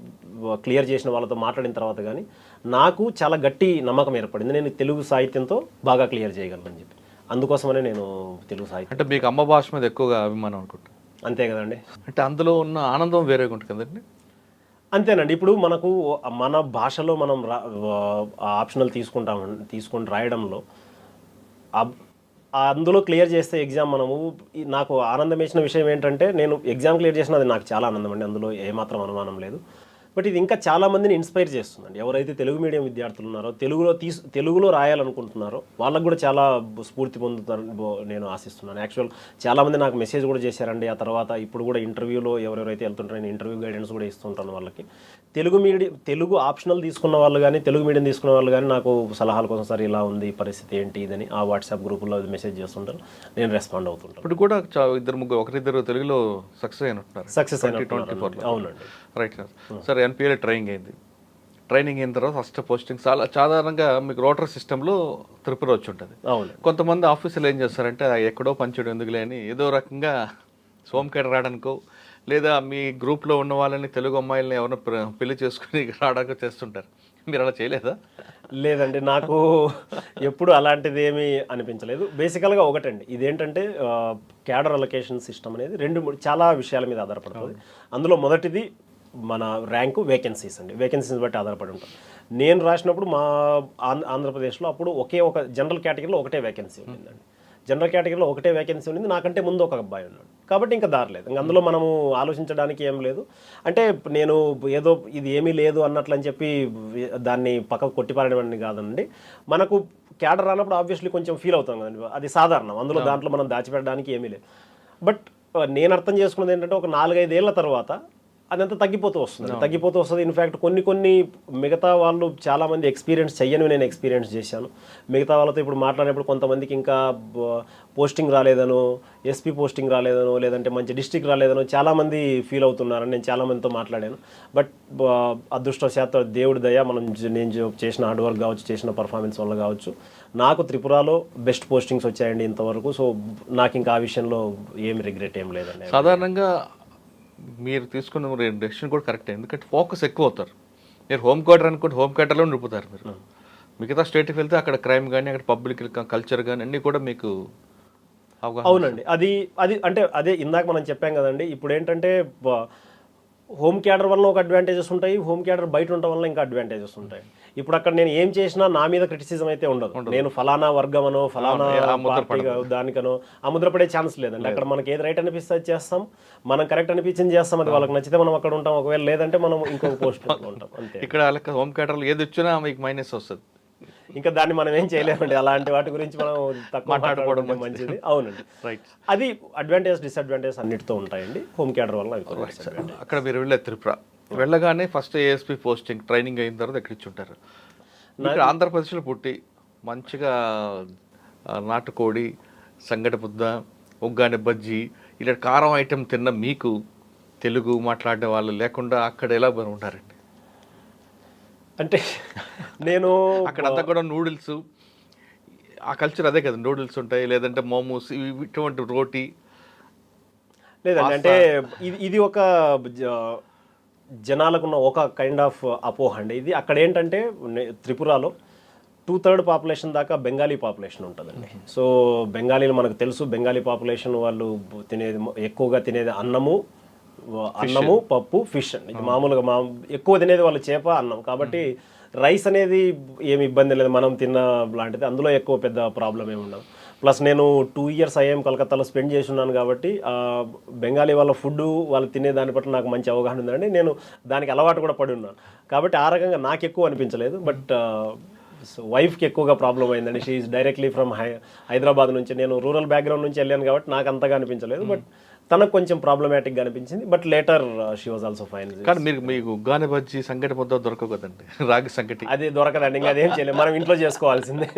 క్లియర్ చేసిన వాళ్ళతో మాట్లాడిన తర్వాత కానీ నాకు చాలా గట్టి నమ్మకం ఏర్పడింది, నేను తెలుగు సాహిత్యంతో బాగా క్లియర్ చేయగలను చెప్పి. అందుకోసమనే నేను తెలుగు సాహిత్యం. అంటే మీకు అమ్మ భాష మీద ఎక్కువగా అభిమానం అనుకుంటా. అంతే కదండి. అంటే అందులో ఉన్న ఆనందం వేరేగా ఉంటుంది కదండి. అంతేనండి. ఇప్పుడు మనకు మన భాషలో మనం ఆప్షనల్ తీసుకొని రాయడంలో అందులో క్లియర్ చేస్తే ఎగ్జామ్ నాకు ఆనందం వేసిన విషయం ఏంటంటే, నేను ఎగ్జామ్ క్లియర్ చేసిన అది నాకు చాలా ఆనందం అండి, అందులో ఏమాత్రం అనుమానం లేదు. బట్ ఇది ఇంకా చాలామందిని ఇన్స్పైర్ చేస్తుందండి. ఎవరైతే తెలుగు మీడియం విద్యార్థులు ఉన్నారో, తెలుగులో రాయాలనుకుంటున్నారో వాళ్ళకు కూడా చాలా స్ఫూర్తి పొందుతారు నేను ఆశిస్తున్నాను. యాక్చువల్ చాలామంది నాకు మెసేజ్ కూడా చేశారండి. ఆ తర్వాత ఇప్పుడు కూడా ఇంటర్వ్యూలో ఎవరెవరైతే వెళ్తుంటారో నేను ఇంటర్వ్యూ గైడెన్స్ కూడా ఇస్తుంటాను వాళ్ళకి. తెలుగు ఆప్షనల్ తీసుకున్న వాళ్ళు కానీ, తెలుగు మీడియం తీసుకున్న వాళ్ళు కానీ నాకు సలహాల కోసం సార్ ఇలా ఉంది పరిస్థితి ఏంటి ఇదని ఆ వాట్సాప్ గ్రూపుల్లో మెసేజ్ చేస్తుంటారు, నేను రెస్పాండ్ అవుతుంటాను. ఇప్పుడు కూడా ఒకరిద్దరు తెలుగులో సక్సెస్ అయినట్టున్నారు. సక్సెస్ అయినట్టు. అవునండి. Right sir. సరే, ఎన్పిఎల్ ట్రైనింగ్ అయిన తర్వాత ఫస్ట్ పోస్టింగ్ సాధారణంగా మీకు రోటరీ సిస్టంలో త్రిపుర వచ్చి ఉంటుంది. అవును. కొంతమంది ఆఫీసులు ఏం చేస్తారంటే ఎక్కడో పంచడం ఎందుకులే అని ఏదో రకంగా సోమకేట రావడానికో, లేదా మీ గ్రూప్లో ఉన్న వాళ్ళని తెలుగు అమ్మాయిలని ఎవరినో పెళ్లి చేసుకుని రావడానికి చేస్తుంటారు. మీరు అలా చేయలేదా? లేదండి, నాకు ఎప్పుడు అలాంటిది ఏమీ అనిపించలేదు. బేసికల్గా ఒకటండి, ఇదేంటంటే క్యాడర్ అలొకేషన్ సిస్టమ్ అనేది చాలా విషయాల మీద ఆధారపడుతుంది. అందులో మొదటిది మన ర్యాంకు, వేకెన్సీస్ అండి. వేకెన్సీస్ బట్టి ఆధారపడి ఉంటాం. నేను రాసినప్పుడు మా ఆంధ్రప్రదేశ్లో అప్పుడు ఒక జనరల్ కేటగిరీలో ఒకటే వేకెన్సీ ఉండిందండి. జనరల్ కేటగిరీలో ఒకటే వేకెన్సీ ఉండింది. నాకంటే ముందు ఒక అబ్బాయి ఉన్నాడు. కాబట్టి ఇంకా దారలేదు, ఇంకా అందులో మనము ఆలోచించడానికి ఏం లేదు. అంటే నేను ఏదో ఇది ఏమీ లేదు అన్నట్లు అని చెప్పి దాన్ని పక్కకు కొట్టిపారడం కాదండి. మనకు క్యాడర్ రానప్పుడు ఆబ్వియస్లీ కొంచెం ఫీల్ అవుతాం కదండి, అది సాధారణం. దాంట్లో మనం దాచిపెట్టడానికి ఏమీ లేదు. బట్ నేను అర్థం చేసుకున్నది ఏంటంటే, ఒక 4-5 ఏళ్ల తర్వాత అదంతా తగ్గిపోతూ వస్తుంది. ఇన్ఫ్యాక్ట్ కొన్ని మిగతా వాళ్ళు చాలామంది ఎక్స్పీరియన్స్ చెయ్యనివి నేను ఎక్స్పీరియన్స్ చేశాను. మిగతా వాళ్ళతో ఇప్పుడు మాట్లాడినప్పుడు కొంతమందికి ఇంకా పోస్టింగ్ రాలేదనో, ఎస్పీ పోస్టింగ్ రాలేదనో, లేదంటే మంచి డిస్ట్రిక్ట్ రాలేదనో చాలామంది ఫీల్ అవుతున్నారని నేను చాలామందితో మాట్లాడాను. బట్ అదృష్టవశాత్తు దేవుడి దయ, నేను చేసిన హార్డ్ వర్క్ కావచ్చు, చేసిన పర్ఫార్మెన్స్ వల్ల కావచ్చు, నాకు త్రిపురలో బెస్ట్ పోస్టింగ్స్ వచ్చాయండి ఇంతవరకు. సో నాకు ఇంకా ఆ విషయంలో ఏమి రిగ్రెట్ ఏం లేదండి. సాధారణంగా మీరు తీసుకున్న డెసిషన్ కూడా కరెక్టే, ఎందుకంటే ఫోకస్ ఎక్కువ అవుతారు. మీరు హోమ్ క్వార్టర్ అనుకుంటే హోమ్ క్వార్టర్లో నిలుపుతారు. మీరు మిగతా స్టేట్కి వెళ్తే అక్కడ క్రైమ్ కానీ, అక్కడ పబ్లిక్ కల్చర్ కానీ అన్నీ కూడా మీకు అవగాహన. అవునండి, అది అంటే అదే ఇందాక మనం చెప్పాం కదండి. ఇప్పుడు ఏంటంటే హోమ్ క్యాడర్ వల్ల ఒక అడ్వాంటేజెస్ ఉంటాయి, హోమ్ క్యాడర్ బయట ఉండడం వల్ల ఇంకా అడ్వాంటేజెస్ ఉంటాయి. ఇప్పుడు అక్కడ నేను ఏం చేసినా నా మీద క్రిటిసిజం అయితే ఉండదు. నేను ఫలానా వర్గమనో, ఫలానా దానికనో ఆ ముద్ర పడే ఛాన్స్ లేదండి. అక్కడ మనకి ఏది రైట్ అనిపిస్తే అది చేస్తాం, మనం కరెక్ట్ అనిపించింది చేస్తాం. అది వాళ్ళకి నచ్చితే మనం అక్కడ ఉంటాం, ఒకవేళ లేదంటే మనం ఇంకొక పోస్ట్ ఉంటాం అంతే. ఇక్కడ హోమ్ క్యాడర్లో ఏది వచ్చినా మీకు మైనస్ వస్తుంది, ఇంకా దాన్ని మనం ఏం చేయలేమండి. అలాంటి వాటి గురించి మనం తక్కువ మాట్లాడుకోవడం మంచిది. అవునండి, రైట్. అది అడ్వాంటేజ్ డిసడ్వాంటేజ్ అన్నిటితో ఉంటాయండి హోమ్ క్యాడర్ వల్ల. అక్కడ మీరు వెళ్ళే త్రిపుర వెళ్ళగానే ఫస్ట్ ఏఎస్పీ పోస్టింగ్ ట్రైనింగ్ అయిన తర్వాత ఎక్కడ ఇచ్చి ఉంటారు. ఇక్కడ ఆంధ్రప్రదేశ్లో పుట్టి మంచిగా నాటుకోడి, సంగటి ముద్ద, ఉగ్గాని బజ్జీ ఇలా కారం ఐటెం తిన్న మీకు తెలుగు మాట్లాడే వాళ్ళు లేకుండా అక్కడ ఎలా ఉంటారండి? అంటే నేను అక్కడంతా కూడా నూడిల్స్, ఆ కల్చర్ అదే కదా, నూడిల్స్ ఉంటాయి, లేదంటే మోమోస్, ఇటువంటి రోటీ. లేదండి, అంటే ఇది ఒక జనాలకున్న ఒక కైండ్ ఆఫ్ అపోహ అండి ఇది. అక్కడ ఏంటంటే త్రిపురలో 2/3 పాపులేషన్ దాకా బెంగాలీ పాపులేషన్ ఉంటుందండి. సో బెంగాలీలు మనకు తెలుసు, బెంగాలీ పాపులేషన్ వాళ్ళు ఎక్కువగా తినేది అన్నము, పప్పు, ఫిష్ అండి. ఇది మామూలుగా ఎక్కువ తినేది వాళ్ళు చేప, అన్నం. కాబట్టి రైస్ అనేది ఏమి ఇబ్బంది లేదు, మనం తిన్న లాంటిది. అందులో ఎక్కువ పెద్ద ప్రాబ్లం ఏమి ఉండదు. ప్లస్ నేను 2 years ఐఎం కలకత్తాలో స్పెండ్ చేసి ఉన్నాను కాబట్టి బెంగాలీ వాళ్ళ ఫుడ్, వాళ్ళు తినే దాని పట్ల నాకు మంచి అవగాహన ఉందండి. నేను దానికి అలవాటు కూడా పడి ఉన్నాను కాబట్టి ఆ రకంగా నాకు ఎక్కువ అనిపించలేదు. బట్ వైఫ్కి ఎక్కువగా ప్రాబ్లం అయిందండి. She is directly from Hyderabad నుంచి. నేను రూరల్ బ్యాక్గ్రౌండ్ నుంచి వెళ్ళాను కాబట్టి నాకు అంతగా అనిపించలేదు. బట్ తనకు కొంచెం ప్రాబ్లమాటిక్గా అనిపించింది. But later she was also fine. కానీ మీకు ఉగ్గాని బజ్జీ, సంగటి ముద్ద దొరకవు కదండి, రాగి సంగటి అది దొరకదండి, ఇంకా అదేం చేయలేదు, మనం ఇంట్లో చేసుకోవాల్సిందే.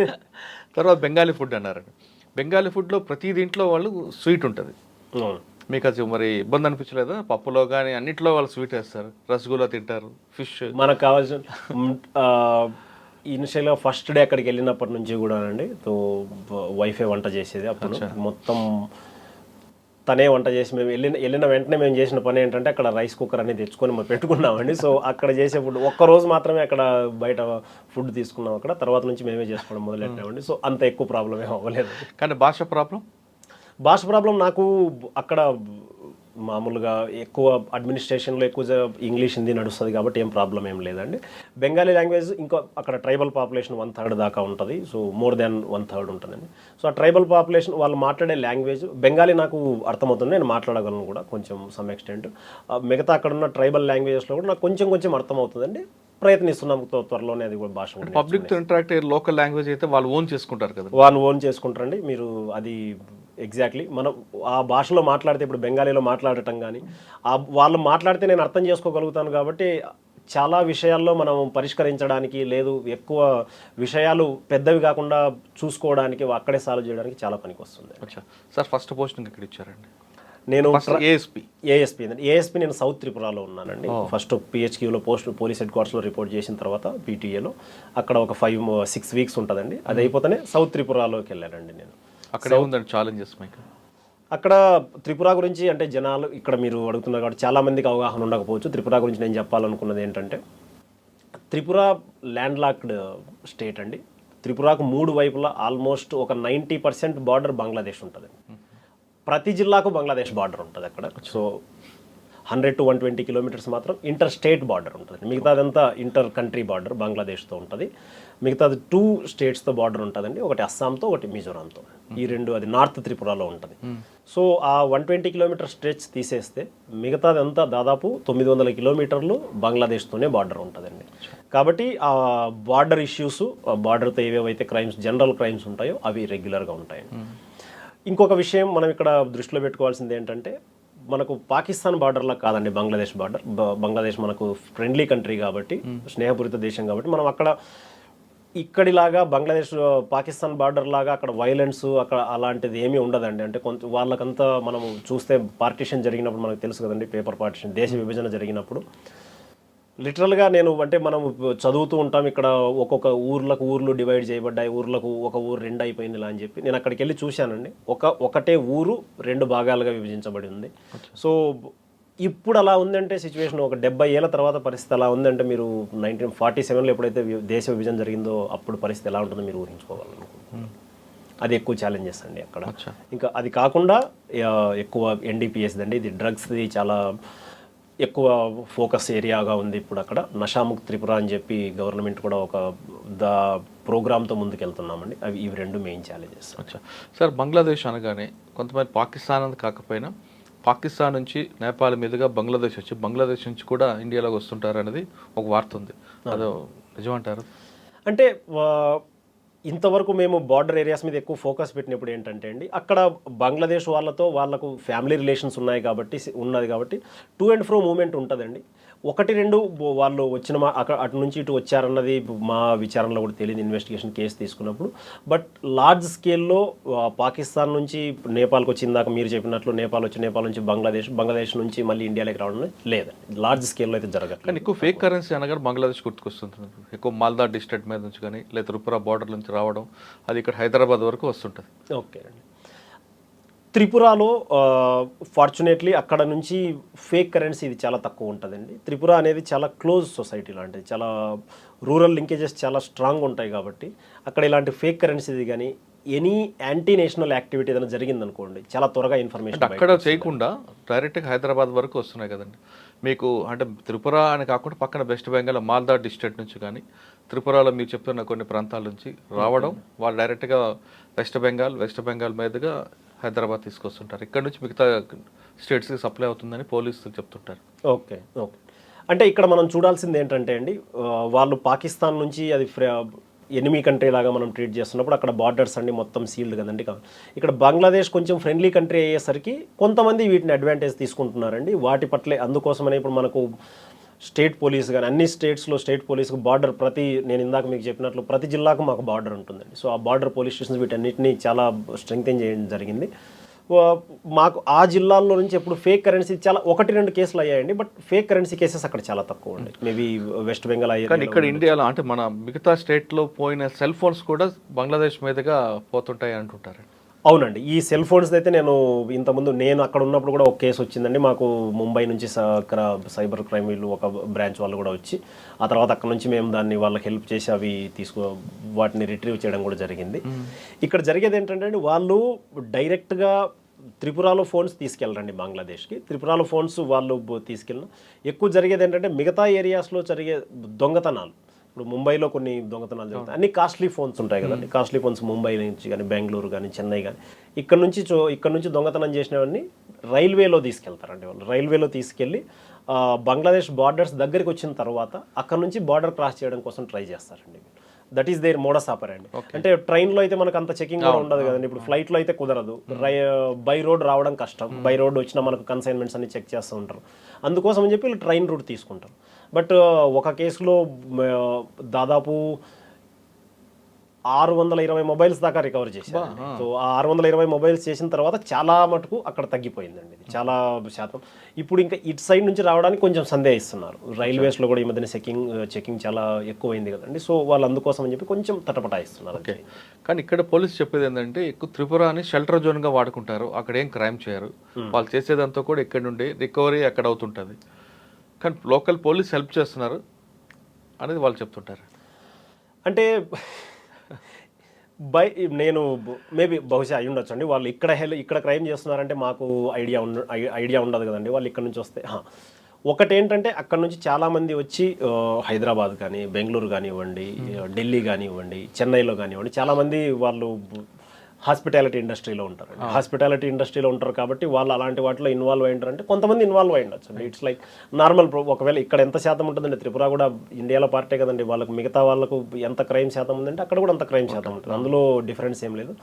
తర్వాత బెంగాలీ ఫుడ్ అన్నారండి. బెంగాలీ ఫుడ్లో ప్రతి దీంట్లో వాళ్ళు స్వీట్ ఉంటుంది. మీకు అది మరి ఇబ్బంది అనిపించలేదా? పప్పులో కానీ అన్నింటిలో వాళ్ళు స్వీట్ వేస్తారు, రసగుల్లా తింటారు, ఫిష్. మనకు కావాల్సిన ఇనిషియల్గా ఫస్ట్ డే అక్కడికి వెళ్ళినప్పటి నుంచి కూడా అండి, వైఫే వంట చేసేది. అప్పుడు మొత్తం తనే వంట చేసి, మేము వెళ్ళిన వెంటనే మేము చేసిన పని ఏంటంటే అక్కడ రైస్ కుక్కర్ అనేది తెచ్చుకొని మేము పెట్టుకున్నామండి. సో అక్కడ చేసే ఫుడ్ ఒక్కరోజు మాత్రమే అక్కడ బయట ఫుడ్ తీసుకున్నాం. అక్కడ తర్వాత నుంచి మేమే చేసుకోవడం మొదలెట్టామండి. సో అంత ఎక్కువ ప్రాబ్లం ఏం అవ్వలేదు. కానీ భాష ప్రాబ్లం నాకు అక్కడ మామూలుగా ఎక్కువ అడ్మినిస్ట్రేషన్లో ఎక్కువ ఇంగ్లీష్, హిందీ నడుస్తుంది కాబట్టి ఏం ప్రాబ్లం ఏం లేదండి. బెంగాలీ లాంగ్వేజ్ ఇంకా అక్కడ ట్రైబల్ పాపులేషన్ 1/3 దాకా ఉంటుంది. సో మోర్ దాన్ 1/3 ఉంటుందండి. సో ఆ ట్రైబల్ పాపులేషన్ వాళ్ళు మాట్లాడే లాంగ్వేజ్ బెంగాలీ నాకు అర్థమవుతుంది, నేను మాట్లాడగలను కూడా కొంచెం సమ్ ఎక్స్టెంట్. మిగతా అక్కడ ఉన్న ట్రైబల్ లాంగ్వేజెస్లో కూడా నాకు కొంచెం అర్థమవుతుందండి. ప్రయత్నిస్తున్నాం త్వరలోనే అది కూడా భాష. పబ్లిక్ తో ఇంటరాక్ట్ లోకల్ లాంగ్వేజ్ అయితే వాళ్ళు ఓన్ చేసుకుంటారు కదా, వాళ్ళు ఓన్ చేసుకుంటారండి. మీరు అది ఎగ్జాక్ట్లీ మనం ఆ భాషలో మాట్లాడితే, ఇప్పుడు బెంగాలీలో మాట్లాడటం కానీ వాళ్ళు మాట్లాడితే నేను అర్థం చేసుకోగలుగుతాను కాబట్టి చాలా విషయాల్లో మనం పరిష్కరించడానికి, లేదు ఎక్కువ విషయాలు పెద్దవి కాకుండా చూసుకోవడానికి, అక్కడే సాల్వ్ చేయడానికి చాలా పనికి వస్తుంది. సార్ ఫస్ట్ పోస్టింగ్ ఎక్కడ ఇచ్చారండి? నేను ఏఎస్పీ నేను సౌత్ త్రిపురలో ఉన్నానండి. ఫస్ట్ పిహెచ్క్యూలో పోలీస్ హెడ్ క్వార్టర్స్లో రిపోర్ట్ చేసిన తర్వాత పీటీఏలో అక్కడ ఒక 5-6 weeks ఉంటుందండి. అది అయిపోతేనే సౌత్ త్రిపురలోకి వెళ్ళానండి నేను. అక్కడ ఏముందండి ఛాలెంజెస్ మీకు? అక్కడ త్రిపుర గురించి అంటే జనాలు ఇక్కడ మీరు అడుగుతున్నారు కాబట్టి చాలామందికి అవగాహన ఉండకపోవచ్చు. త్రిపుర గురించి నేను చెప్పాలనుకున్నది ఏంటంటే, త్రిపుర ల్యాండ్ లాక్డ్ స్టేట్ అండి. త్రిపురకు 3 వైపులా ఆల్మోస్ట్ ఒక 90% బార్డర్ బంగ్లాదేశ్ ఉంటుంది. ప్రతి జిల్లాకు బంగ్లాదేశ్ బార్డర్ ఉంటుంది అక్కడ. సో 100 to 120 kilometers మాత్రం ఇంటర్ స్టేట్ బార్డర్ ఉంటుంది. మిగతాదంతా ఇంటర్ కంట్రీ బార్డర్ బంగ్లాదేశ్తో ఉంటుంది. మిగతాది 2 states బార్డర్ ఉంటుందండి, ఒకటి అస్సాంతో, ఒకటి మిజోరాంతో. ఈ 2 అది నార్త్ త్రిపురలో ఉంటుంది. సో ఆ 120 kilometer స్ట్రెచ్ తీసేస్తే మిగతాదంతా దాదాపు 900 kilometers బంగ్లాదేశ్తోనే బార్డర్ ఉంటుందండి. కాబట్టి ఆ బార్డర్ ఇష్యూస్, బార్డర్తో ఏవేవైతే క్రైమ్స్, జనరల్ క్రైమ్స్ ఉంటాయో అవి రెగ్యులర్గా ఉంటాయండి. ఇంకొక విషయం మనం ఇక్కడ దృష్టిలో పెట్టుకోవాల్సింది ఏంటంటే, మనకు పాకిస్తాన్ బార్డర్లా కాదండి బంగ్లాదేశ్ బార్డర్. బంగ్లాదేశ్ మనకు ఫ్రెండ్లీ కంట్రీ కాబట్టి, స్నేహపూరిత దేశం కాబట్టి, మనం అక్కడ ఇక్కడిలాగా బంగ్లాదేశ్ పాకిస్తాన్ బార్డర్ లాగా అక్కడ వైలెన్స్ అక్కడ అలాంటిది ఏమీ ఉండదండి. అంటే కొంత వాళ్ళకంతా మనం చూస్తే పార్టీషన్ జరిగినప్పుడు మనకు తెలుసు కదండి, పేపర్ పార్టీషన్, దేశ విభజన జరిగినప్పుడు లిటరల్గా నేను అంటే మనం చదువుతూ ఉంటాం ఇక్కడ ఒక్కొక్క ఊర్లు డివైడ్ చేయబడ్డాయి, ఒక ఊరు 2 అయిపోయింది ఇలా అని చెప్పి. నేను అక్కడికి వెళ్ళి చూశానండి, ఒకటే ఊరు 2 భాగాలుగా విభజించబడి ఉంది. సో ఇప్పుడు అలా ఉందంటే సిచ్యువేషన్ ఒక 70 ఏళ్ళ తర్వాత పరిస్థితి అలా ఉందంటే, మీరు 1947లో ఎప్పుడైతే దేశ విభజన జరిగిందో అప్పుడు పరిస్థితి ఎలా ఉంటుందో మీరు ఊహించుకోవాలనుకుంటున్నాను. అది ఎక్కువ ఛాలెంజెస్ అండి అక్కడ. ఇంకా అది కాకుండా ఎక్కువ ఎన్డీపీఎస్ అండి, ఇది డ్రగ్స్ది చాలా ఎక్కువ ఫోకస్ ఏరియాగా ఉంది ఇప్పుడు అక్కడ. నషాముక్త్ త్రిపుర అని చెప్పి గవర్నమెంట్ కూడా ఒక ప్రోగ్రామ్తో ముందుకెళ్తున్నామండి. ఇవి 2 మెయిన్ ఛాలెంజెస్. సార్ బంగ్లాదేశ్ అనగానే కొంతమంది పాకిస్తాన్ అని కాకపోయినా పాకిస్తాన్ నుంచి నేపాల్ మీదుగా బంగ్లాదేశ్ వచ్చి, బంగ్లాదేశ్ నుంచి కూడా ఇండియాలోకి వస్తుంటారు అనేది ఒక వార్త ఉంది, అది నిజమంటారు? అంటే ఇంతవరకు మేము బార్డర్ ఏరియాస్ మీద ఎక్కువ ఫోకస్ పెట్టినప్పుడు ఏంటంటే అండి, అక్కడ బంగ్లాదేశ్ వాళ్ళకు ఫ్యామిలీ రిలేషన్స్ ఉన్నది కాబట్టి 2 and fro మూవ్మెంట్ ఉంటుందండి. ఒకటి రెండు వాళ్ళు వచ్చిన అటు నుంచి ఇటు వచ్చారన్నది మా విచారణలో కూడా తెలియదు, ఇన్వెస్టిగేషన్ కేసు తీసుకున్నప్పుడు. బట్ లార్జ్ స్కేల్లో పాకిస్తాన్ నుంచి నేపాల్కి వచ్చిందాక మీరు చెప్పినట్లు నేపాల్ నుంచి బంగ్లాదేశ్ నుంచి మళ్ళీ ఇండియాలోకి రావడం లేదండి, లార్జ్ స్కేల్లో అయితే జరగదు. కానీ ఎక్కువ ఫేక్ కరెన్సీ అనగా బంగ్లాదేశ్ గుర్తుకొస్తుంది. ఎక్కువ మాల్దా డిస్ట్రిక్ట్ మీద నుంచి కానీ లేదా త్రిపుర బార్డర్ నుంచి రావడం, అది ఇక్కడ హైదరాబాద్ వరకు వస్తుంటుంది. ఓకే అండి. త్రిపురలో ఫార్చునేట్లీ అక్కడ నుంచి ఫేక్ కరెన్సీ ఇది చాలా తక్కువ ఉంటుందండి. త్రిపుర అనేది చాలా క్లోజ్ సొసైటీ లాంటిది, చాలా రూరల్ లింకేజెస్ చాలా స్ట్రాంగ్ ఉంటాయి కాబట్టి అక్కడ ఇలాంటి ఫేక్ కరెన్సీది కానీ ఎనీ యాంటీ నేషనల్ యాక్టివిటీ ఏదైనా జరిగిందనుకోండి చాలా త్వరగా ఇన్ఫర్మేషన్ అక్కడ చేయకుండా డైరెక్ట్గా హైదరాబాద్ వరకు వస్తున్నాయి కదండి మీకు. అంటే త్రిపుర అని కాకుండా పక్కన వెస్ట్ బెంగాల్ మాల్దా డిస్ట్రిక్ట్ నుంచి కానీ త్రిపురలో మీరు చెప్తున్న కొన్ని ప్రాంతాల నుంచి రావడం, వాళ్ళు డైరెక్ట్గా వెస్ట్ బెంగాల్ మీదుగా హైదరాబాద్ తీసుకొస్తుంటారు. ఇక్కడ నుంచి మిగతా స్టేట్స్కి సప్లై అవుతుందని పోలీసులు చెప్తుంటారు. ఓకే. అంటే ఇక్కడ మనం చూడాల్సింది ఏంటంటే అండి, వాళ్ళు పాకిస్తాన్ నుంచి అది ఎనిమీ కంట్రీ లాగా మనం ట్రీట్ చేస్తున్నప్పుడు అక్కడ బార్డర్స్ అన్ని మొత్తం సీల్డ్ కదండి. ఇక్కడ బంగ్లాదేశ్ కొంచెం ఫ్రెండ్లీ కంట్రీ అయ్యేసరికి కొంతమంది వీటిని అడ్వాంటేజ్ తీసుకుంటున్నారండి. వాటి పట్లే అందుకోసమనే ఇప్పుడు మనకు స్టేట్ పోలీస్ కానీ అన్ని స్టేట్స్లో స్టేట్ పోలీస్కి బార్డర్ నేను ఇందాక మీకు చెప్పినట్లు ప్రతి జిల్లాకు మాకు బార్డర్ ఉంటుందండి. సో ఆ బార్డర్ పోలీస్ స్టేషన్స్ వీటన్నిటిని చాలా స్ట్రెంగ్తెన్ చేయడం జరిగింది. మాకు ఆ జిల్లాల్లో నుంచి ఎప్పుడు ఫేక్ కరెన్సీ చాలా 1-2 కేసులు అయ్యాయండి. బట్ ఫేక్ కరెన్సీ కేసెస్ అక్కడ చాలా తక్కువ ఉండే, మేబీ వెస్ట్ బెంగాల్ అయ్యాయి. కానీ ఇక్కడ ఇండియాలో అంటే మన మిగతా స్టేట్లో పోయిన సెల్ ఫోన్స్ కూడా బంగ్లాదేశ్ మీదుగా పోతుంటాయి అంటుంటారు. అవునండి, ఈ సెల్ ఫోన్స్ అయితే ఇంతకుముందు నేను అక్కడ ఉన్నప్పుడు కూడా ఒక కేసు వచ్చిందండి. మాకు ముంబై నుంచి సైబర్ క్రైమ్ వీళ్ళు ఒక బ్రాంచ్ వాళ్ళు కూడా వచ్చి ఆ తర్వాత అక్కడ నుంచి మేము దాన్ని వాళ్ళకి హెల్ప్ చేసి అవి వాటిని రిట్రీవ్ చేయడం కూడా జరిగింది. ఇక్కడ జరిగేది ఏంటంటే వాళ్ళు డైరెక్ట్గా త్రిపురలో ఫోన్స్ తీసుకెళ్ళరండి బంగ్లాదేశ్కి. త్రిపురలో ఫోన్స్ వాళ్ళు తీసుకెళ్ళిన ఎక్కువ జరిగేది ఏంటంటే మిగతా ఏరియాస్లో జరిగే దొంగతనాలు. ఇప్పుడు ముంబైలో కొన్ని దొంగతనాలు జరుగుతాయి, అన్ని కాస్ట్లీ ఫోన్స్ ఉంటాయి కదండి. కాస్ట్లీ ఫోన్స్ ముంబై నుంచి కానీ బెంగళూరు కానీ చెన్నై కానీ ఇక్కడ నుంచి దొంగతనం చేసినవన్నీ రైల్వేలో తీసుకెళ్తారండి. వాళ్ళు రైల్వేలో తీసుకెళ్ళి బంగ్లాదేశ్ బార్డర్స్ దగ్గరికి వచ్చిన తర్వాత అక్కడ నుంచి బార్డర్ క్రాస్ చేయడం కోసం ట్రై చేస్తారండి. దట్ ఈస్ దేర్ మోడస్ ఆపరండి. అంటే ట్రైన్లో అయితే మనకు అంత చెకింగ్ కూడా ఉండదు కదండి. ఇప్పుడు ఫ్లైట్లో అయితే కుదరదు, బై రోడ్ రావడం కష్టం. బై రోడ్ వచ్చినా మనకు కన్సైన్మెంట్స్ అన్ని చెక్ చేస్తూ ఉంటారు. అందుకోసం అని చెప్పి వీళ్ళు ట్రైన్ రూట్ తీసుకుంటారు. బట్ ఒక కేసులో దాదాపు 620 మొబైల్స్ దాకా రికవర్ చేశారు. సో ఆ 620 మొబైల్స్ చేసిన తర్వాత చాలా మటుకు అక్కడ తగ్గిపోయిందండి, ఇది చాలా శాతం. ఇప్పుడు ఇంకా ఇటు సైడ్ నుంచి రావడానికి కొంచెం సందేహిస్తున్నారు. రైల్వేస్లో కూడా ఈ మధ్యన చెకింగ్ చాలా ఎక్కువైంది కదండి. సో వాళ్ళు అందుకోసం అని చెప్పి కొంచెం తటపటాయిస్తున్నారు. ఓకే. కానీ ఇక్కడ పోలీసు చెప్పేది ఏంటంటే ఎక్కువ త్రిపురని షెల్టర్ జోన్గా వాడుకుంటారు, అక్కడ ఏం క్రైమ్ చేయరు. వాళ్ళు చేసేదంతా కూడా ఇక్కడ నుండి రికవరీ అక్కడ అవుతుంటుంది. కానీ లోకల్ పోలీస్ హెల్ప్ చేస్తున్నారు అనేది వాళ్ళు చెప్తుంటారు. అంటే నేను మేబీ బహుశా అయి ఉండొచ్చు అండి. వాళ్ళు ఇక్కడ క్రైమ్ చేస్తున్నారంటే మాకు ఐడియా ఉండదు కదండి. వాళ్ళు ఇక్కడ నుంచి వస్తే ఒకటేంటంటే అక్కడ నుంచి చాలామంది వచ్చి హైదరాబాద్ కానీ బెంగళూరు కానివ్వండి, ఢిల్లీ కానివ్వండి, చెన్నైలో కానివ్వండి, చాలామంది వాళ్ళు హాస్పిటాలిటీ ఇండస్ట్రీలో ఉంటారు కాబట్టి వాళ్ళు అలాంటి వాటిలో ఇన్వాల్వ్ అయి ఉంటారంటే కొంతమంది ఇన్వాల్వ్ అయి ఉండొచ్చు అండి. It's like normal. ఒకవేళ ఇక్కడ ఎంత శాతం ఉంటుందండి, త్రిపుర కూడా ఇండియాలో పార్టే కదండి. వాళ్ళకు మిగతా వాళ్ళకు ఎంత క్రైమ్ శాతం ఉందంటే అక్కడ కూడా అంత క్రైమ్ శాతం ఉంటుంది. అందులో డిఫరెన్స్ ఏం లేదు.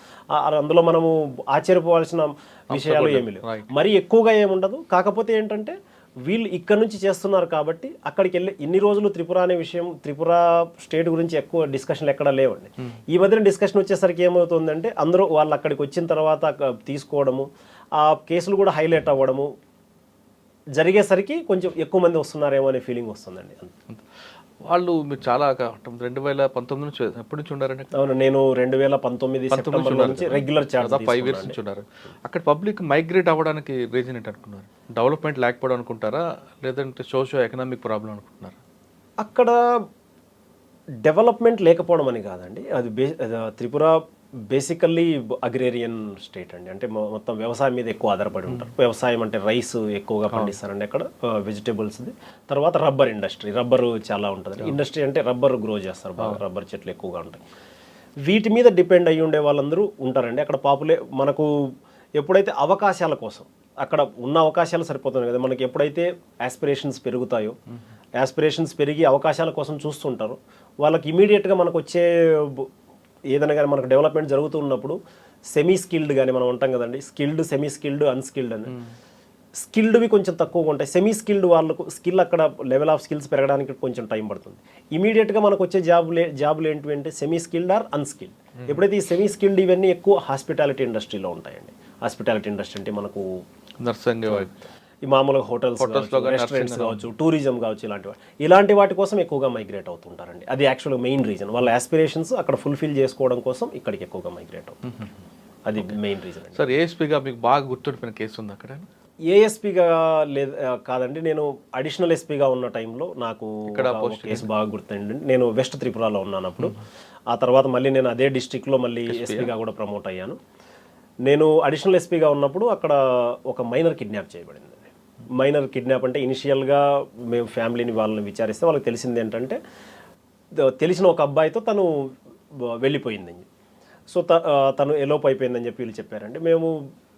అందులో మనము ఆశ్చర్యపోవాల్సిన విషయాలు ఏమీ లేవు, మరీ ఎక్కువగా ఏముండదు. కాకపోతే ఏంటంటే వీళ్ళు ఇక్కడ నుంచి చేస్తున్నారు కాబట్టి అక్కడికి వెళ్ళి ఇన్ని రోజులు త్రిపుర స్టేట్ గురించి ఎక్కువ డిస్కషన్లు ఎక్కడా లేవండి. ఈ మధ్యన డిస్కషన్ వచ్చేసరికి ఏమవుతుందంటే అందరూ వాళ్ళు అక్కడికి వచ్చిన తర్వాత తీసుకోవడము, ఆ కేసులు కూడా హైలైట్ అవ్వడము జరిగేసరికి కొంచెం ఎక్కువ మంది వస్తున్నారేమో అనే ఫీలింగ్ వస్తుందండి. వాళ్ళు మీరు చాలా 2019 నుంచి ఎప్పటి నుంచి ఉన్నారండి? అవును, నేను 2019 నుంచి రెగ్యులర్ చార్జ్ 5 years నుంచి ఉన్నారు. అక్కడ పబ్లిక్ మైగ్రేట్ అవ్వడానికి రీజన్ ఏంటి అనుకున్నారు? డెవలప్మెంట్ లేకపోవడం అనుకుంటారా, లేదంటే సోషో ఎకనామిక్ ప్రాబ్లం అనుకుంటున్నారా? అక్కడ డెవలప్మెంట్ లేకపోవడం అని కాదండి, అది త్రిపుర బేసికల్లీ అగ్రేరియన్ స్టేట్ అండి. అంటే మొత్తం వ్యవసాయం మీద ఎక్కువ ఆధారపడి ఉంటారు. వ్యవసాయం అంటే రైస్ ఎక్కువగా పండిస్తారండి అక్కడ, వెజిటేబుల్స్ది. తర్వాత రబ్బర్ ఇండస్ట్రీ, రబ్బరు చాలా ఉంటుంది. ఇండస్ట్రీ అంటే రబ్బర్ గ్రో చేస్తారు బాగా, రబ్బర్ చెట్లు ఎక్కువగా ఉంటాయి. వీటి మీద డిపెండ్ అయ్యి ఉండే వాళ్ళందరూ ఉంటారండి అక్కడ. మనకు ఎప్పుడైతే అవకాశాల కోసం అక్కడ ఉన్న అవకాశాలు సరిపోతున్నాయి కదా, మనకి ఎప్పుడైతే యాస్పిరేషన్స్ పెరుగుతాయో, యాస్పిరేషన్స్ పెరిగి అవకాశాల కోసం చూస్తుంటారో వాళ్ళకి ఇమీడియట్గా మనకు వచ్చే ఏదైనా కానీ మనకు డెవలప్మెంట్ జరుగుతూ ఉన్నప్పుడు సెమీ స్కిల్డ్ కానీ మనం ఉంటాం కదండి, స్కిల్డ్, సెమీ స్కిల్డ్, అన్స్కిల్డ్ అని. స్కిల్డ్వి కొంచెం తక్కువగా ఉంటాయి. సెమీ స్కిల్డ్ వాళ్ళకు స్కిల్ అక్కడ లెవెల్ ఆఫ్ స్కిల్స్ పెరగడానికి కొంచెం టైం పడుతుంది. ఇమీడియట్గా మనకు వచ్చే జాబులు ఏంటి అంటే సెమీ స్కిల్డ్ ఆర్ అన్స్కిల్డ్. ఎప్పుడైతే ఈ సెమీ స్కిల్డ్ ఇవన్నీ ఎక్కువ హాస్పిటాలిటీ ఇండస్ట్రీలో ఉంటాయండి. హాస్పిటాలిటీ ఇండస్ట్రీ అంటే మనకు నర్సింగ్, ఈ మామూలుగా హోటల్స్, రెస్టారెంట్స్ కావచ్చు, టూరిజం కావచ్చు, ఇలాంటి వాటి కోసం ఎక్కువగా మైగ్రేట్ అవుతుంటారండి. అది యాక్చువల్గా మెయిన్ రీజన్. వాళ్ళ ఆస్పిరేషన్స్ అక్కడ ఫుల్ఫిల్ చేసుకోవడం కోసం ఇక్కడికి ఎక్కువగా మైగ్రేట్ అవుతుంది. అది మెయిన్ రీజన్ అండి. సార్ ఏఎస్పీగా మీకు బాగా గుర్తుండిపోయిన కేసు ఉంది అక్కడ? ఏఎస్పీగా లేదు కాదండి, నేను అడిషనల్ ఎస్పీగా ఉన్న టైంలో నాకు ఒక కేసు బాగా గుర్తుండి. నేను వెస్ట్ త్రిపురలో ఉన్నాను అప్పుడు. ఆ తర్వాత మళ్ళీ నేను అదే డిస్టిక్లో మళ్ళీ ఎస్పీగా కూడా ప్రమోట్ అయ్యాను. నేను అడిషనల్ ఎస్పీగా ఉన్నప్పుడు అక్కడ ఒక మైనర్ కిడ్నాప్ చేయబడింది. మైనర్ కిడ్నాప్ అంటే ఇనిషియల్గా మేము ఫ్యామిలీని వాళ్ళని విచారిస్తే వాళ్ళకి తెలిసింది ఏంటంటే తెలిసిన ఒక అబ్బాయితో తను వెళ్ళిపోయిందండి. సో తను ఎలోప్ అయిపోయిందని చెప్పి వీళ్ళు చెప్పారండి. మేము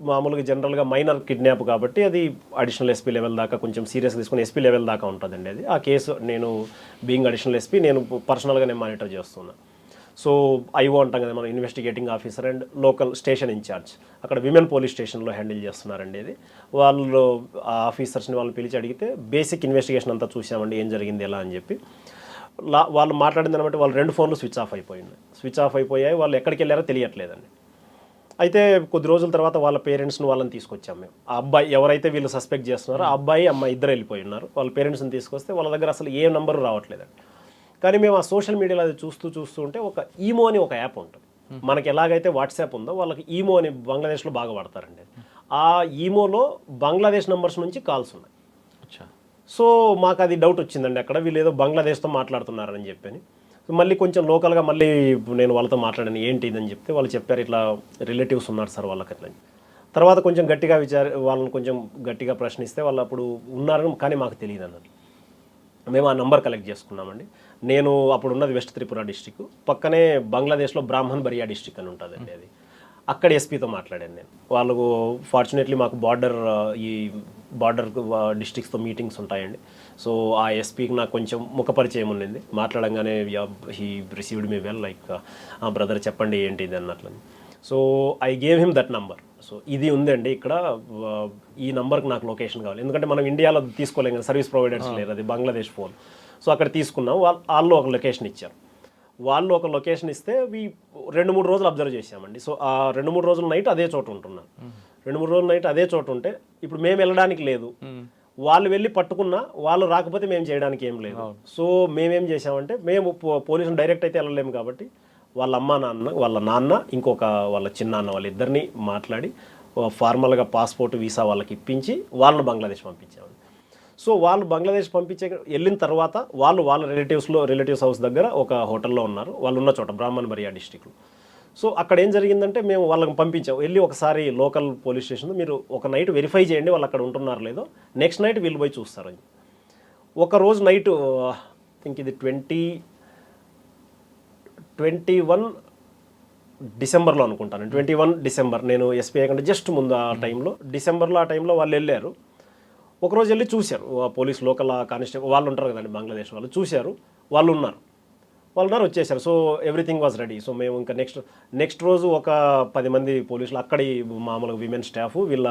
మామూలుగా జనరల్గా మైనర్ కిడ్నాప్ కాబట్టి అది అడిషనల్ ఎస్పీ లెవెల్ దాకా కొంచెం సీరియస్ తీసుకుని ఎస్పీ లెవెల్ దాకా ఉంటుందండి అది. ఆ కేసు నేను బీయింగ్ అడిషనల్ ఎస్పీ నేను పర్సనల్గా నేను మానిటర్ చేస్తున్నాను. సో ఐఓ అంటాం కదా మనం, investigating officer and local station incharge అక్కడ విమెన్ పోలీస్ స్టేషన్లో హ్యాండిల్ చేస్తున్నారండి ఇది. వాళ్ళు ఆ ఆఫీసర్స్ని వాళ్ళని పిలిచి అడిగితే బేసిక్ ఇన్వెస్టిగేషన్ అంతా చూసామండి, ఏం జరిగింది ఎలా అని చెప్పి. వాళ్ళు మాట్లాడిన దాన్ని బట్టి వాళ్ళు 2 ఫోన్లు స్విచ్ ఆఫ్ అయిపోయాయి. వాళ్ళు ఎక్కడికి వెళ్ళారో తెలియట్లేదండి. అయితే కొద్ది రోజుల తర్వాత వాళ్ళ పేరెంట్స్ని వాళ్ళని తీసుకొచ్చాం మేము. ఆ అబ్బాయి ఎవరైతే వీళ్ళు సస్పెక్ట్ చేస్తున్నారో ఆ అబ్బాయి అమ్మాయి ఇద్దరు వెళ్ళిపోయి ఉన్నారు. వాళ్ళ పేరెంట్స్ని తీసుకొస్తే వాళ్ళ దగ్గర అసలు ఏ నెంబర్ రావట్లేదండి. కానీ మేము ఆ సోషల్ మీడియాలో అది చూస్తూ ఉంటే ఒక ఈమో అని ఒక యాప్ ఉంటుంది. మనకి ఎలాగైతే వాట్సాప్ ఉందో వాళ్ళకి ఈమో అని బంగ్లాదేశ్లో బాగా వాడతారండి. ఆ ఈమోలో బంగ్లాదేశ్ నెంబర్స్ నుంచి కాల్స్ ఉన్నాయి. సో మాకు అది డౌట్ వచ్చిందండి, అక్కడ వీళ్ళు ఏదో బంగ్లాదేశ్తో మాట్లాడుతున్నారని చెప్పని. మళ్ళీ కొంచెం లోకల్గా మళ్ళీ నేను వాళ్ళతో మాట్లాడాను, ఏంటి ఇదని చెప్తే వాళ్ళు చెప్పారు ఇట్లా రిలేటివ్స్ ఉన్నారు సార్ వాళ్ళకి అట్లా. తర్వాత కొంచెం గట్టిగా వాళ్ళని కొంచెం గట్టిగా ప్రశ్నిస్తే వాళ్ళు అప్పుడు ఉన్నారని కానీ మాకు తెలియదు అన్నారు. మేము ఆ నంబర్ కలెక్ట్ చేసుకున్నామండి. నేను అప్పుడు ఉన్నది వెస్ట్ త్రిపుర డిస్టిక్, పక్కనే బంగ్లాదేశ్లో బ్రాహ్మణ్ బరియా డిస్టిక్ అని ఉంటుందండి అది. అక్కడ ఎస్పీతో మాట్లాడాను నేను. వాళ్ళకు ఫార్చునేట్లీ మాకు ఈ బార్డర్ డిస్ట్రిక్ట్స్తో మీటింగ్స్ ఉంటాయండి. సో ఆ ఎస్పీకి నాకు కొంచెం ముఖపరిచయం ఉండింది. మాట్లాడంగానే he received me well, like brother చెప్పండి ఏంటి ఇది అన్నట్లు. So I gave him that number. So ఇది ఉందండి ఇక్కడ, ఈ నెంబర్కి నాకు లొకేషన్ కావాలి, ఎందుకంటే మనం ఇండియాలో తీసుకోలేం కదా, సర్వీస్ ప్రొవైడర్స్ లేరు, అది బంగ్లాదేశ్ ఫోన్. సో అక్కడ తీసుకున్నాం. వాళ్ళు ఒక లొకేషన్ ఇచ్చారు. వాళ్ళు ఒక లొకేషన్ ఇస్తే 2-3 రోజులు అబ్జర్వ్ చేసామండి. సో ఆ 2-3 రోజులు నైట్ అదే చోట ఉంటున్నాను. 2-3 రోజులు నైట్ అదే చోట ఉంటే ఇప్పుడు మేము వెళ్ళడానికి లేదు, వాళ్ళు వెళ్ళి పట్టుకున్నా వాళ్ళు రాకపోతే మేము చేయడానికి ఏం లేదు. సో మేమేం చేసామంటే మేము పోలీసులు డైరెక్ట్ అయితే వెళ్ళలేము కాబట్టి వాళ్ళ వాళ్ళ నాన్న ఇంకొక వాళ్ళ చిన్నాన్న వాళ్ళిద్దరిని మాట్లాడి ఫార్మల్గా పాస్పోర్ట్ వీసా వాళ్ళకి ఇప్పించి వాళ్ళని బంగ్లాదేశ్ పంపించామండి. సో వాళ్ళు బంగ్లాదేశ్ వెళ్ళిన తర్వాత వాళ్ళ రిలేటివ్స్ హౌస్ దగ్గర ఒక హోటల్లో ఉన్నారు. వాళ్ళు ఉన్న చోట బ్రాహ్మణ్ బరియా డిస్టిక్లో. సో అక్కడ ఏం జరిగిందంటే మేము వాళ్ళకి పంపించాం, వెళ్ళి ఒకసారి లోకల్ పోలీస్ స్టేషన్ మీరు ఒక నైట్ వెరిఫై చేయండి వాళ్ళు అక్కడ ఉంటున్నారు లేదో, నెక్స్ట్ నైట్ వీళ్ళు పోయి చూస్తారు. ఒక రోజు నైట్ ఇంక ఇది 21 డిసెంబర్లో అనుకుంటాను, 21 డిసెంబర్ నేను ఎస్పీఐ కంటే జస్ట్ ముందు ఆ టైంలో వాళ్ళు వెళ్ళారు. ఒకరోజు వెళ్ళి చూశారు, పోలీస్ లోకల్ కానిస్టేబుల్ వాళ్ళు ఉంటారు కదండి బంగ్లాదేశ్ వాళ్ళు, చూశారు వాళ్ళు ఉన్నారు వచ్చేసారు. So everything was ready. So మేము ఇంకా నెక్స్ట్ రోజు ఒక 10 మంది పోలీసులు అక్కడి మామూలుగా విమెన్ స్టాఫ్ వీళ్ళ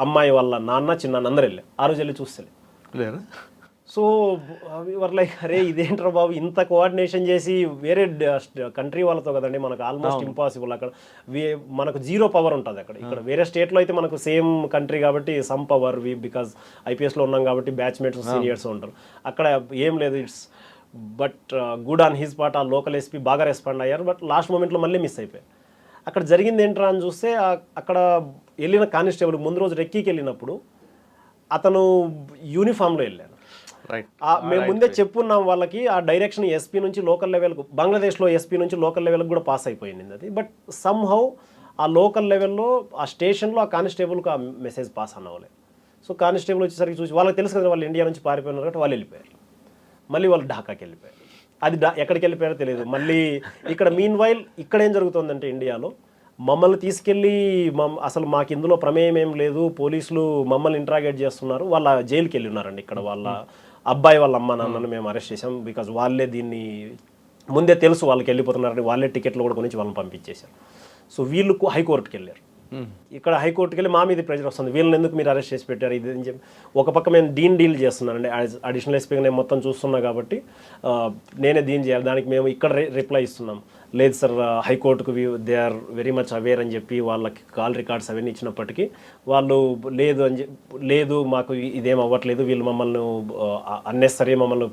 అమ్మాయి వాళ్ళ నాన్న చిన్న అందరు వెళ్ళారు. ఆ రోజు వెళ్ళి చూస్తే లేదు. సో వర్ లైక్ అరే ఇదేంట్రా బాబు, ఇంత కోఆర్డినేషన్ చేసి వేరే కంట్రీ వాళ్ళతో కదండి మనకు ఆల్మోస్ట్ ఇంపాసిబుల్. అక్కడ మనకు 0 పవర్ ఉంటుంది అక్కడ. ఇక్కడ వేరే స్టేట్లో అయితే మనకు సేమ్ కంట్రీ కాబట్టి సమ్ పవర్, బికాజ్ ఐపీఎస్లో ఉన్నాం కాబట్టి బ్యాచ్మేట్స్ సీనియర్స్ ఉంటారు. అక్కడ ఏం లేదు. It's but good on his part. ఆ లోకల్ ఎస్పీ బాగా రెస్పాండ్ అయ్యారు. బట్ లాస్ట్ మూమెంట్లో మళ్ళీ మిస్ అయిపోయారు. అక్కడ జరిగింది ఏంట్రా అని చూస్తే అక్కడ వెళ్ళిన కానిస్టేబుల్ ముందు రోజు రెక్కీకి వెళ్ళినప్పుడు అతను యూనిఫామ్లో వెళ్ళాను. మేము ముందే చెప్పున్నాం వాళ్ళకి, ఆ డైరెక్షన్ ఎస్పీ నుంచి లోకల్ లెవెల్కు, బంగ్లాదేశ్లో ఎస్పీ నుంచి లోకల్ లెవెల్కి కూడా పాస్ అయిపోయింది అది. బట్ సమ్హౌ ఆ లోకల్ లెవెల్లో ఆ స్టేషన్లో ఆ కానిస్టేబుల్కి ఆ మెసేజ్ పాస్ అన్నవాళ్ళే. సో కానిస్టేబుల్ వచ్చేసరికి చూసి వాళ్ళకి తెలుసు కదా వాళ్ళు ఇండియా నుంచి పారిపోయినారు కాబట్టి వాళ్ళు వెళ్ళిపోయారు. మళ్ళీ వాళ్ళు ఢాకాకి వెళ్ళిపోయారు. అది ఎక్కడికి వెళ్ళిపోయారో తెలియదు. మళ్ళీ ఇక్కడ మీన్ వైల్ ఇక్కడ ఏం జరుగుతుందంటే ఇండియాలో మమ్మల్ని తీసుకెళ్ళి అసలు మాకు ఇందులో ప్రమేయం ఏం లేదు, పోలీసులు మమ్మల్ని ఇంట్రాగేట్ చేస్తున్నారు, వాళ్ళ జైలుకి వెళ్ళి ఉన్నారండి. ఇక్కడ వాళ్ళ అబ్బాయి వాళ్ళ అమ్మ నాన్నను మేము అరెస్ట్ చేసాం. బికాజ్ వాళ్ళే దీన్ని ముందే తెలుసు వాళ్ళకి వెళ్ళిపోతున్నారని, వాళ్ళే టికెట్లు కూడా కొనిచ్చి వాళ్ళని పంపించేశారు. సో వీళ్ళు హైకోర్టుకి వెళ్ళారు. ఇక్కడ హైకోర్టుకి వెళ్ళి మా మీద ప్రెజర్ వస్తుంది, వీళ్ళని ఎందుకు మీరు అరెస్ట్ చేసి పెట్టారు ఇది అని చెప్పి. ఒక పక్క మేము డీల్ చేస్తున్నానండి, అడిషనల్ ఎస్పీగా నేను మొత్తం చూస్తున్నా కాబట్టి నేనే దీని చేయాలి. దానికి మేము ఇక్కడ రిప్లై ఇస్తున్నాం, లేదు సార్ హైకోర్టుకు they are very much aware అని చెప్పి వాళ్ళకి కాల్ రికార్డ్స్ అవన్నీ ఇచ్చినప్పటికీ వాళ్ళు లేదు మాకు ఇదేం అవ్వట్లేదు, వీళ్ళు మమ్మల్ని అన్నెసరీ మమ్మల్ని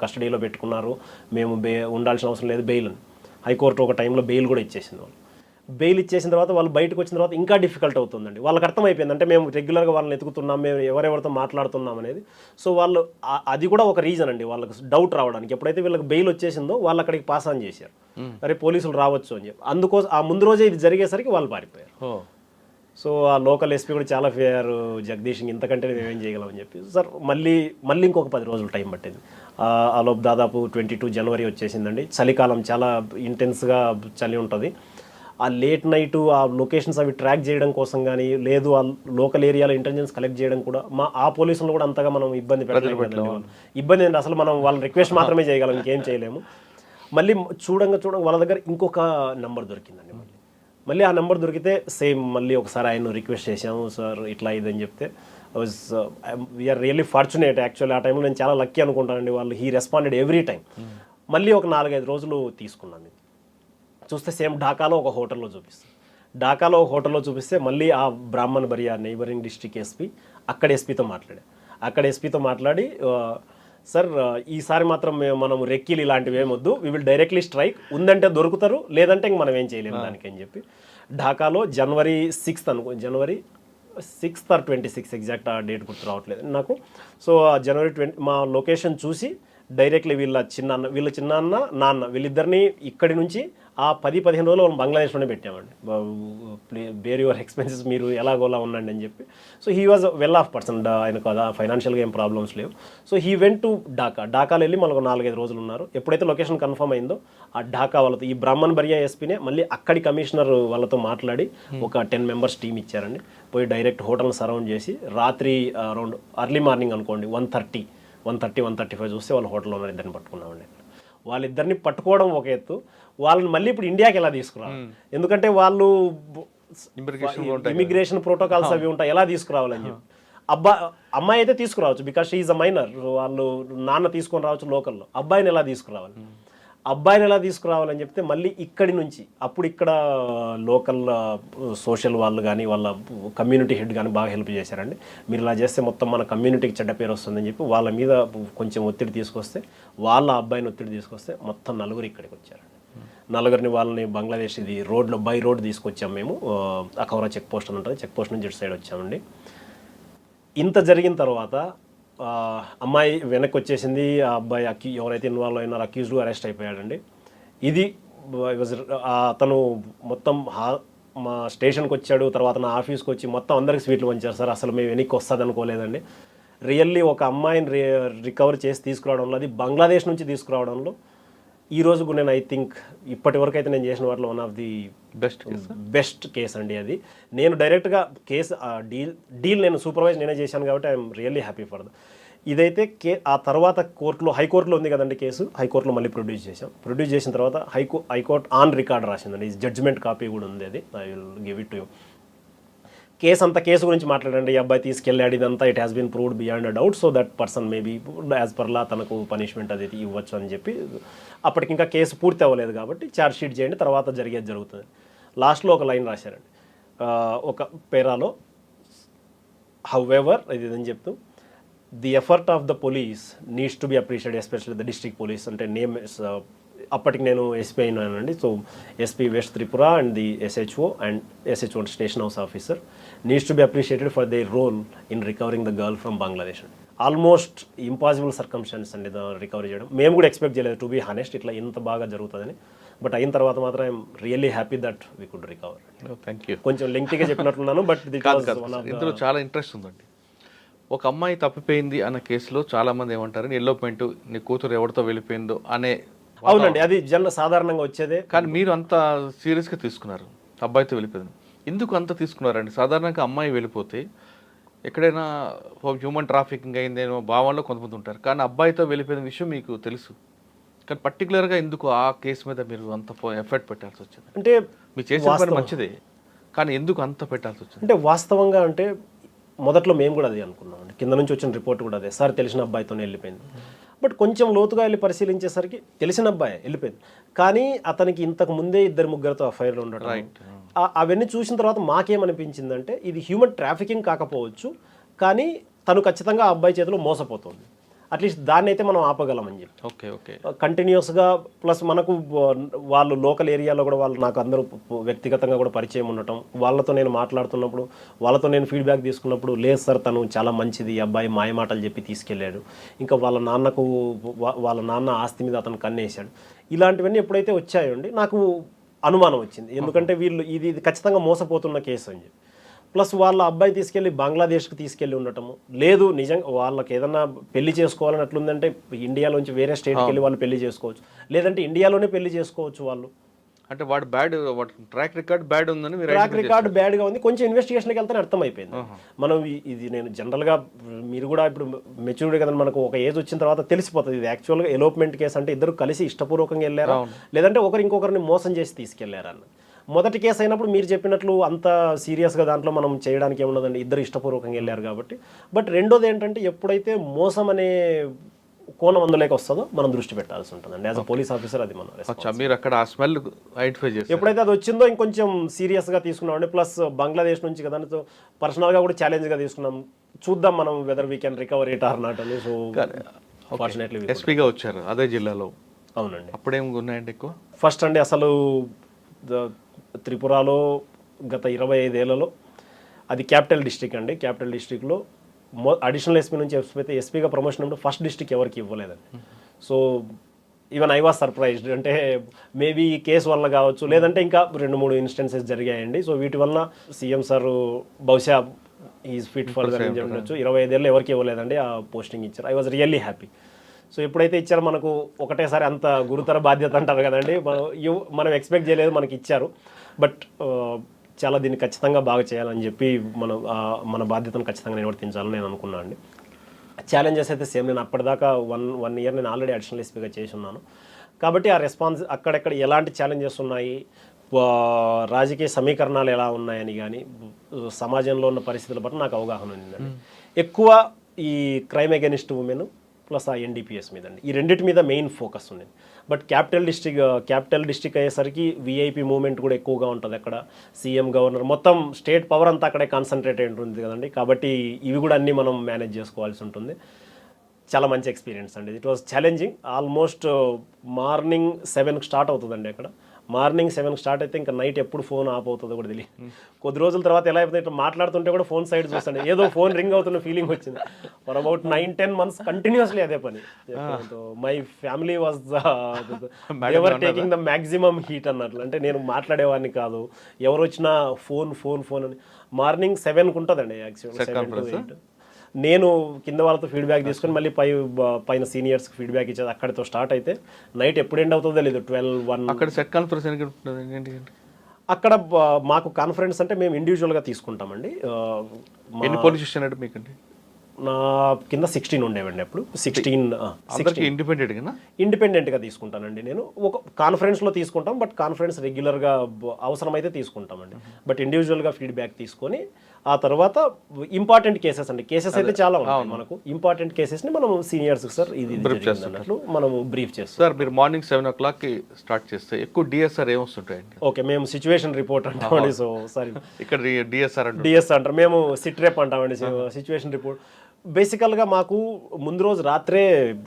కస్టడీలో పెట్టుకున్నారు, మేము ఉండాల్సిన అవసరం లేదు బెయిల్ అని. హైకోర్టు ఒక టైంలో బెయిల్ కూడా ఇచ్చేసింది. వాళ్ళు బెయిల్ ఇచ్చేసిన తర్వాత వాళ్ళు బయటకు వచ్చిన తర్వాత ఇంకా డిఫికల్ట్ అవుతుందండి. వాళ్ళకి అర్థమైపోయింది అంటే మేము రెగ్యులర్గా వాళ్ళని ఎతుకుతున్నాం, మేము ఎవరెవరితో మాట్లాడుతున్నాం అనేది. సో వాళ్ళు అది కూడా ఒక రీజన్ అండి వాళ్ళకి డౌట్ రావడానికి. ఎప్పుడైతే వీళ్ళకి బెయిల్ వచ్చేసిందో వాళ్ళు అక్కడికి పాస్ ఆన్ చేశారు, అరే పోలీసులు రావచ్చు అని చెప్పి. అందుకోసం ఆ ముందు రోజే ఇది జరిగేసరికి వాళ్ళు పారిపోయారు. సో ఆ లోకల్ ఎస్పీ కూడా చాలా ఫేర్, జగదీష్ ఇంతకంటే మేమేం చేయగలమని చెప్పి. సార్ మళ్ళీ ఇంకొక 10 రోజులు టైం పట్టింది. ఆలోపు దాదాపు 22 జనవరి వచ్చేసిందండి. చలికాలం చాలా ఇంటెన్స్గా చలి ఉంటుంది. ఆ లేట్ నైట్ ఆ లొకేషన్స్ అవి ట్రాక్ చేయడం కోసం కానీ, లేదు ఆ లోకల్ ఏరియాలో ఇంటెలిజెన్స్ కలెక్ట్ చేయడం కూడా ఆ పోలీసులు కూడా అంతగా మనం ఇబ్బంది పెట్టలేము. ఇబ్బంది ఏంటి అసలు, మనం వాళ్ళ రిక్వెస్ట్ మాత్రమే చేయగలం, ఇంకేం చేయలేము. మళ్ళీ చూడంగా వాళ్ళ దగ్గర ఇంకొక నెంబర్ దొరికిందండి. మళ్ళీ ఆ నెంబర్ దొరికితే సేమ్ మళ్ళీ ఒకసారి ఆయన రిక్వెస్ట్ చేశాము, సార్ ఇట్లా ఇదని చెప్తే వీఆర్ రియల్లీ ఫార్చునేట్. యాక్చువల్లీ ఆ టైంలో నేను చాలా లక్కీ అనుకుంటానండి. వాళ్ళు హీ రెస్పాండెడ్ ఎవ్రీ టైం. మళ్ళీ ఒక 4-5 రోజులు తీసుకున్నాను. చూస్తే సేమ్ ఢాకాలో ఒక హోటల్లో చూపిస్తే మళ్ళీ ఆ బ్రాహ్మణ్ బరియా నైబరింగ్ డిస్ట్రిక్ట్ ఎస్పీ అక్కడ ఎస్పీతో మాట్లాడి సార్ ఈసారి మాత్రం మనం రెక్కీలు ఇలాంటివి ఏమొద్దు, వి విల్ డైరెక్ట్లీ స్ట్రైక్, ఉందంటే దొరుకుతారు లేదంటే ఇంక మనం ఏం చేయలేము దానికి అని చెప్పి. ఢాకాలో జనవరి 6th January 6th or 26 exact ఆ డేట్ గుర్తు రావట్లేదు నాకు. సో జనవరి 20 మా లొకేషన్ చూసి డైరెక్ట్లీ వీళ్ళ చిన్నాన్న నాన్న వీళ్ళిద్దరిని ఇక్కడి నుంచి ఆ 10-15 రోజులు వాళ్ళు బంగ్లాదేశ్లోనే పెట్టామండి. బేర్ యువర్ ఎక్స్పెన్సెస్, మీరు ఎలాగోలా ఉండండి అని చెప్పి. So he was well of person, ఆయనకు అదా ఫైనాన్షియల్గా ఏం ప్రాబ్లమ్స్ లేవు. సో హీ వెంట్ టు ఢాకాలో వెళ్ళి మనకు 4-5 రోజులు ఉన్నారు. ఎప్పుడైతే లొకేషన్ కన్ఫర్మ్ అయిందో ఆ ఢాకా వాళ్ళతో ఈ బ్రాహ్మణ్ బరియా ఎస్పీనే మళ్ళీ అక్కడి కమిషనర్ వాళ్ళతో మాట్లాడి ఒక 10 members టీం ఇచ్చారండి. పోయి డైరెక్ట్ హోటల్ని సరౌండ్ చేసి రాత్రి అరౌండ్ అర్లీ మార్నింగ్ అనుకోండి 1:30-1:35 చూస్తే వాళ్ళ హోటల్లో ఉన్న ఇద్దరిని పట్టుకున్నామండి. వాళ్ళిద్దరిని పట్టుకోవడం ఒక ఎత్తు, వాళ్ళని మళ్ళీ ఇప్పుడు ఇండియాకి ఎలా తీసుకురావాలి, ఎందుకంటే వాళ్ళు ఇమిగ్రేషన్ ప్రోటోకాల్స్ అవి ఉంటాయి, ఎలా తీసుకురావాలని చెప్పి. అమ్మాయి అయితే తీసుకురావచ్చు because she is a minor, వాళ్ళు నాన్న తీసుకొని రావచ్చు లోకల్లో. అబ్బాయిని ఎలా తీసుకురావాలని చెప్తే మళ్ళీ ఇక్కడి నుంచి అప్పుడు ఇక్కడ లోకల్ సోషల్ వాళ్ళు కానీ వాళ్ళ కమ్యూనిటీ హెడ్ కానీ బాగా హెల్ప్ చేశారండి. మీరు ఇలా చేస్తే మొత్తం మన కమ్యూనిటీకి చెడ్డ పేరు వస్తుందని చెప్పి వాళ్ళ మీద కొంచెం ఒత్తిడి తీసుకొస్తే, వాళ్ళ అబ్బాయిని ఒత్తిడి తీసుకొస్తే మొత్తం 4 ఇక్కడికి వచ్చారండి. 4 వాళ్ళని బంగ్లాదేశ్ ఇది బై రోడ్ తీసుకొచ్చాము మేము. అఖౌరా చెక్ పోస్ట్ అని ఉంటుంది, చెక్ పోస్ట్ నుంచి ఇటు సైడ్ వచ్చామండి. ఇంత జరిగిన తర్వాత అమ్మాయి వెనక్కి వచ్చేసింది, ఆ అబ్బాయి ఎవరైతే ఇన్వాల్వ్ అయినారో అక్యూజ్డ్ అరెస్ట్ అయిపోయాడండి. ఇది అతను మొత్తం మా స్టేషన్కి వచ్చాడు, తర్వాత నా ఆఫీస్కి వచ్చి మొత్తం అందరికి స్వీట్లు పంచారు. సార్ అసలు మేము వెనక్కి వస్తుంది అనుకోలేదండి. రియల్లీ ఒక అమ్మాయిని రికవర్ చేసి తీసుకురావడంలో, అది బంగ్లాదేశ్ నుంచి తీసుకురావడంలో ఈ రోజుకు నేను ఐ థింక్ ఇప్పటి వరకు అయితే నేను చేసిన వాటిలో one of the best case అండి అది. నేను డైరెక్ట్గా కేసు డీల్ నేను సూపర్వైజ్ నేనే చేశాను కాబట్టి I'm really happy for that. ఇదైతే ఆ తర్వాత హైకోర్టులో ఉంది కదండి కేసు, హైకోర్టులో మళ్ళీ ప్రొడ్యూస్ చేసిన తర్వాత హైకోర్టు ఆన్ రికార్డ్ రాసిందండి. జడ్జిమెంట్ కాపీ కూడా ఉంది, అది I will give it to you. Case గురించి మాట్లాడండి, ఈ అబ్బాయి తీసుకెళ్ళాడు ఇదంతా, it has been proved beyond a doubt, so that person maybe as per law తనకు పనిష్మెంట్ అది ఇవ్వచ్చు అని చెప్పి. అప్పటికి ఇంకా కేసు పూర్తి అవ్వలేదు కాబట్టి ఛార్జ్ షీట్ చేయండి, తర్వాత జరుగుతుంది. లాస్ట్లో ఒక లైన్ రాశారండి ఒక పేరాలో, హౌఎవర్ ఇది అని చెప్తూ, the effort of the police needs to be appreciate, especially the district police, అంటే నేమ్ అప్పటికి నేను ఎస్పీ అయినానండి. So SP west Tripura and the SHO station house officer needs to be appreciated for their role in recovering the girl from Bangladesh. Almost impossible circumstances అండి recovery చేయడం. మేము కూడా expect చేయలేదు, to be honest, ఇట్లా ఇంత బాగా జరుగుతుందని. బట్ అయిన తర్వాత మాత్రం I'm really happy that we could recover. Thank you. కొంచెం లెంగ్తీగా చెప్పినట్లున్నాను, బట్ ఇందులో చాలా ఇంట్రెస్ట్ ఉందండి. ఒక అమ్మాయి తప్పిపోయింది అన్న కేసులో చాలా మంది ఏమంటారు, ఎల్లోపెంట్ నీ కూతురు ఎవరితో వెళ్ళిపోయిందో అనే. అవునండి, అది సాధారణంగా వచ్చేదే. కానీ మీరు అంత సీరియస్గా తీసుకున్నారు, అబ్బాయితో వెళ్ళిపోయింది. ఎందుకు అంత తీసుకున్నారండి? సాధారణంగా అమ్మాయి వెళ్ళిపోతే ఎక్కడైనా హ్యూమన్ ట్రాఫికింగ్ అయిందేమో భావనలో కొంతమంది ఉంటారు, కానీ అబ్బాయితో వెళ్ళిపోయిన విషయం మీకు తెలుసు. కానీ పర్టికులర్గా ఎందుకు ఆ కేసు మీద మీరు అంత ఎఫర్ట్ పెట్టాల్సి వచ్చింది? అంటే మీరు చేసిన పని మంచిదే, కానీ ఎందుకు అంత పెట్టాల్సి వచ్చింది? అంటే వాస్తవంగా అంటే మొదట్లో మేము కూడా అదే అనుకున్నాం అండి, కింద నుంచి వచ్చిన రిపోర్ట్ కూడా అదే, సార్ తెలిసిన అబ్బాయితోనే వెళ్ళిపోయింది. బట్ కొంచెం లోతుగా వెళ్ళి పరిశీలించేసరికి తెలిసిన అబ్బాయి వెళ్ళిపోయింది, కానీ అతనికి ఇంతకు ముందే 2-3 అఫైర్లు ఉండడం, అవన్నీ చూసిన తర్వాత మాకేమనిపించిందంటే ఇది హ్యూమన్ ట్రాఫికింగ్ కాకపోవచ్చు, కానీ తను ఖచ్చితంగా ఆ అబ్బాయి చేతిలో మోసపోతుంది, అట్లీస్ట్ దాన్ని అయితే మనం ఆపగలమని చెప్పి. Okay okay. కంటిన్యూస్గా ప్లస్ మనకు వాళ్ళు లోకల్ ఏరియాలో కూడా వాళ్ళు నాకు అందరూ వ్యక్తిగతంగా కూడా పరిచయం ఉండటం, వాళ్ళతో నేను మాట్లాడుతున్నప్పుడు వాళ్ళతో నేను ఫీడ్బ్యాక్ తీసుకున్నప్పుడు, లేదు సార్ తను చాలా మంచిది, ఈ అబ్బాయి మాయమాటలు చెప్పి తీసుకెళ్ళాడు, ఇంకా వాళ్ళ నాన్న ఆస్తి మీద అతను కన్నేసాడు, ఇలాంటివన్నీ ఎప్పుడైతే వచ్చాయండి నాకు అనుమానం వచ్చింది. ఎందుకంటే వీళ్ళు ఇది ఖచ్చితంగా మోసపోతున్న కేసు అని చెప్పి. ప్లస్ వాళ్ళ అబ్బాయి తీసుకెళ్ళి బంగ్లాదేశ్కి తీసుకెళ్ళి ఉండటము, లేదు నిజంగా వాళ్ళకి ఏదన్నా పెళ్లి చేసుకోవాలని అట్లుందంటే ఇండియాలోంచి వేరే స్టేట్కి వెళ్ళి వాళ్ళు పెళ్లి చేసుకోవచ్చు, లేదంటే ఇండియాలోనే పెళ్లి చేసుకోవచ్చు వాళ్ళు. అంటే వాడు బ్యాడ్, ట్రాక్ రికార్డ్ బ్యాడ్ ఉందని ట్రాక్ రికార్డ్ బ్యాడ్గా ఉంది. కొంచెం ఇన్వెస్టిగేషన్కి వెళ్తే అర్థమైపోయింది. మనం ఇది నేను జనరల్గా మీరు కూడా ఇప్పుడు మెచ్యూరిటీ కదా, మనకు ఒక ఏజ్ వచ్చిన తర్వాత తెలిసిపోతుంది ఇది యాక్చువల్గా ఎలోప్మెంట్ కేసు అంటే ఇద్దరు కలిసి ఇష్టపూర్వకంగా వెళ్ళారా, లేదంటే ఒకరు ఇంకొకరిని మోసం చేసి తీసుకెళ్లారా అన్న. మొదటి కేసు అయినప్పుడు మీరు చెప్పినట్లు అంత సీరియస్గా దాంట్లో మనం చేయడానికి ఏమున్నదండి, ఇద్దరు ఇష్టపూర్వకంగా వెళ్ళారు కాబట్టి. బట్ రెండోది ఏంటంటే ఎప్పుడైతే మోసం అనే కోణం అందులోకి వస్తుందో మనం దృష్టి పెట్టాల్సి ఉంటుందండి యాజ్ అ పోలీస్ ఆఫీసర్. అది మనం మీరు అక్కడ ఆ స్మెల్ ఐడెంటిఫై చేసి ఎప్పుడైతే అది వచ్చిందో ఇంకొంచెం సీరియస్గా తీసుకున్నామండి. ప్లస్ బంగ్లాదేశ్ నుంచి కదా, సో పర్సనల్గా కూడా ఛాలెంజ్గా తీసుకున్నాం, చూద్దాం మనం whether we can recover it or not అని. సో ఫార్చునేట్లీ ఎస్పీగా వచ్చారు అదే జిల్లాలో. అవునండి. అప్పుడేం ఉన్నాయండి ఎక్కువ? ఫస్ట్ అండి అసలు త్రిపురలో గత 25 ఏళ్లలో అది క్యాపిటల్ డిస్ట్రిక్ట్ అండి. క్యాపిటల్ డిస్ట్రిక్ట్లో అడిషనల్ ఎస్పీ నుంచి ఎస్పీగా ప్రమోషన్ అంటే ఫస్ట్ డిస్ట్రిక్ట్ ఎవరికి ఇవ్వలేదండి. So even I was surprised. అంటే మేబీ ఈ కేసు వల్ల కావచ్చు, లేదంటే ఇంకా 2-3 ఇన్స్టెన్సెస్ జరిగాయండి. సో వీటి వల్ల సీఎం సార్ బహుశా ఈజ్ ఫిట్ ఫర్ దట్ అని ఉండొచ్చు. 25 ఏళ్ళు ఎవరికి ఇవ్వలేదండి ఆ పోస్టింగ్ ఇచ్చారు. I was really happy. So ఎప్పుడైతే ఇచ్చారో మనకు ఒకటేసారి అంత గురుతర బాధ్యత అంటారు కదండి, మనం ఎక్స్పెక్ట్ చేయలేదు, మనకి ఇచ్చారు. బట్ చాలా దీన్ని ఖచ్చితంగా బాగా చేయాలని చెప్పి మన బాధ్యతను ఖచ్చితంగా నిర్వర్తించాలని నేను అనుకున్నాను అండి. ఛాలెంజెస్ అయితే సేమ్, నేను అప్పటిదాకా వన్ ఇయర్ నేను ఆల్రెడీ అడిషనల్ ఎస్పీగా చేసి ఉన్నాను కాబట్టి ఆ రెస్పాన్స్ అక్కడెక్కడ ఎలాంటి ఛాలెంజెస్ ఉన్నాయి, రాజకీయ సమీకరణాలు ఎలా ఉన్నాయని కానీ సమాజంలో ఉన్న పరిస్థితుల పట్ల నాకు అవగాహన ఉందండి. ఎక్కువ ఈ క్రైమ్ అగెనిస్ట్ ఉమెన్ ప్లస్ ఆ ఎన్డీపీఎస్ మీద అండి, ఈ రెండింటి మీద మెయిన్ ఫోకస్ ఉంది. బట్ క్యాపిటల్ డిస్ట్రిక్ట్ అయ్యేసరికి వీఐపీ మూవ్మెంట్ కూడా ఎక్కువగా ఉంటుంది అక్కడ. సీఎం, గవర్నర్, మొత్తం స్టేట్ పవర్ అంతా అక్కడే కాన్సన్ట్రేట్ అయి ఉంటుంది కదండి. కాబట్టి ఇవి కూడా అన్నీ మనం మేనేజ్ చేసుకోవాల్సి ఉంటుంది. చాలా మంచి ఎక్స్పీరియన్స్ అండి. It was challenging. Almost morning 7కి స్టార్ట్ అవుతుందండి అక్కడ. మార్నింగ్ 7కి స్టార్ట్ అయితే ఇంకా నైట్ ఎప్పుడు ఫోన్ ఆఫ్ అవుతుందో కూడా తెలియదు. కొద్ది రోజుల తర్వాత ఎలా అయిపోతుంది, ఇట్లా మాట్లాడుతుంటే కూడా ఫోన్ సైడ్ చూస్తాను, ఏదో ఫోన్ రింగ్ అవుతున్న ఫీలింగ్ వచ్చింది. ఫర్ అబౌట్ 9-10 months కంటిన్యూస్లీ అదే పని. My family was ever taking the maximum heat అన్నట్లు. అంటే నేను మాట్లాడేవాడిని కాదు, ఎవరు వచ్చినా ఫోన్ అని. మార్నింగ్ 7కి ఉంటుందండి యాక్చువల్గా, 7 to 8. నేను కింద వాళ్ళతో ఫీడ్బ్యాక్ తీసుకొని మళ్ళీ పైన సీనియర్స్కి ఫీడ్బ్యాక్ ఇచ్చేది. అక్కడితో స్టార్ట్ అయితే నైట్ ఎప్పుడు ఎండ్ అవుతుందో లేదు, 12-1. అక్కడ సెట్ కాన్ఫరెన్స్ అక్కడ మాకు కాన్ఫరెన్స్ అంటే మేము ఇండివిజువల్గా తీసుకుంటామండి. ఎన్ని పోలీస్ స్టేషన్ అంటే మీకండి? నా కింద 16 ఉండేవండి అప్పుడు. 16 ఇండిపెండెంట్గా తీసుకుంటానండి నేను. ఒక కాన్ఫరెన్స్లో తీసుకుంటాం, బట్ కాన్ఫరెన్స్ రెగ్యులర్గా అవసరమైతే తీసుకుంటామండి. బట్ ఇండివిజువల్గా ఫీడ్బ్యాక్ తీసుకొని ఆ తర్వాత ఇంపార్టెంట్ కేసెస్ అండి, కేసెస్ అయితే చాలా ఉన్నాయి మనకు. ఇంపార్టెంట్ కేసెస్ని మనం సీనియర్స్ సార్ ఇది అన్నట్లు మనం బ్రీఫ్ చేస్తాం. సార్ మీరు మార్నింగ్ 7 o'clockకి స్టార్ట్ చేస్తే ఎక్కువ డిఎస్ఆర్ ఏమొస్తుంటాయండి? ఓకే, మేము సిచ్యువేషన్ రిపోర్ట్ అంటామండి. సో సారీ, ఇక్కడ డిఎస్ఆర్ అంటారు, మేము సిట్రేప్ అంటామండి, సిచ్యువేషన్ రిపోర్ట్. బేసికల్గా మాకు ముందు రోజు రాత్రే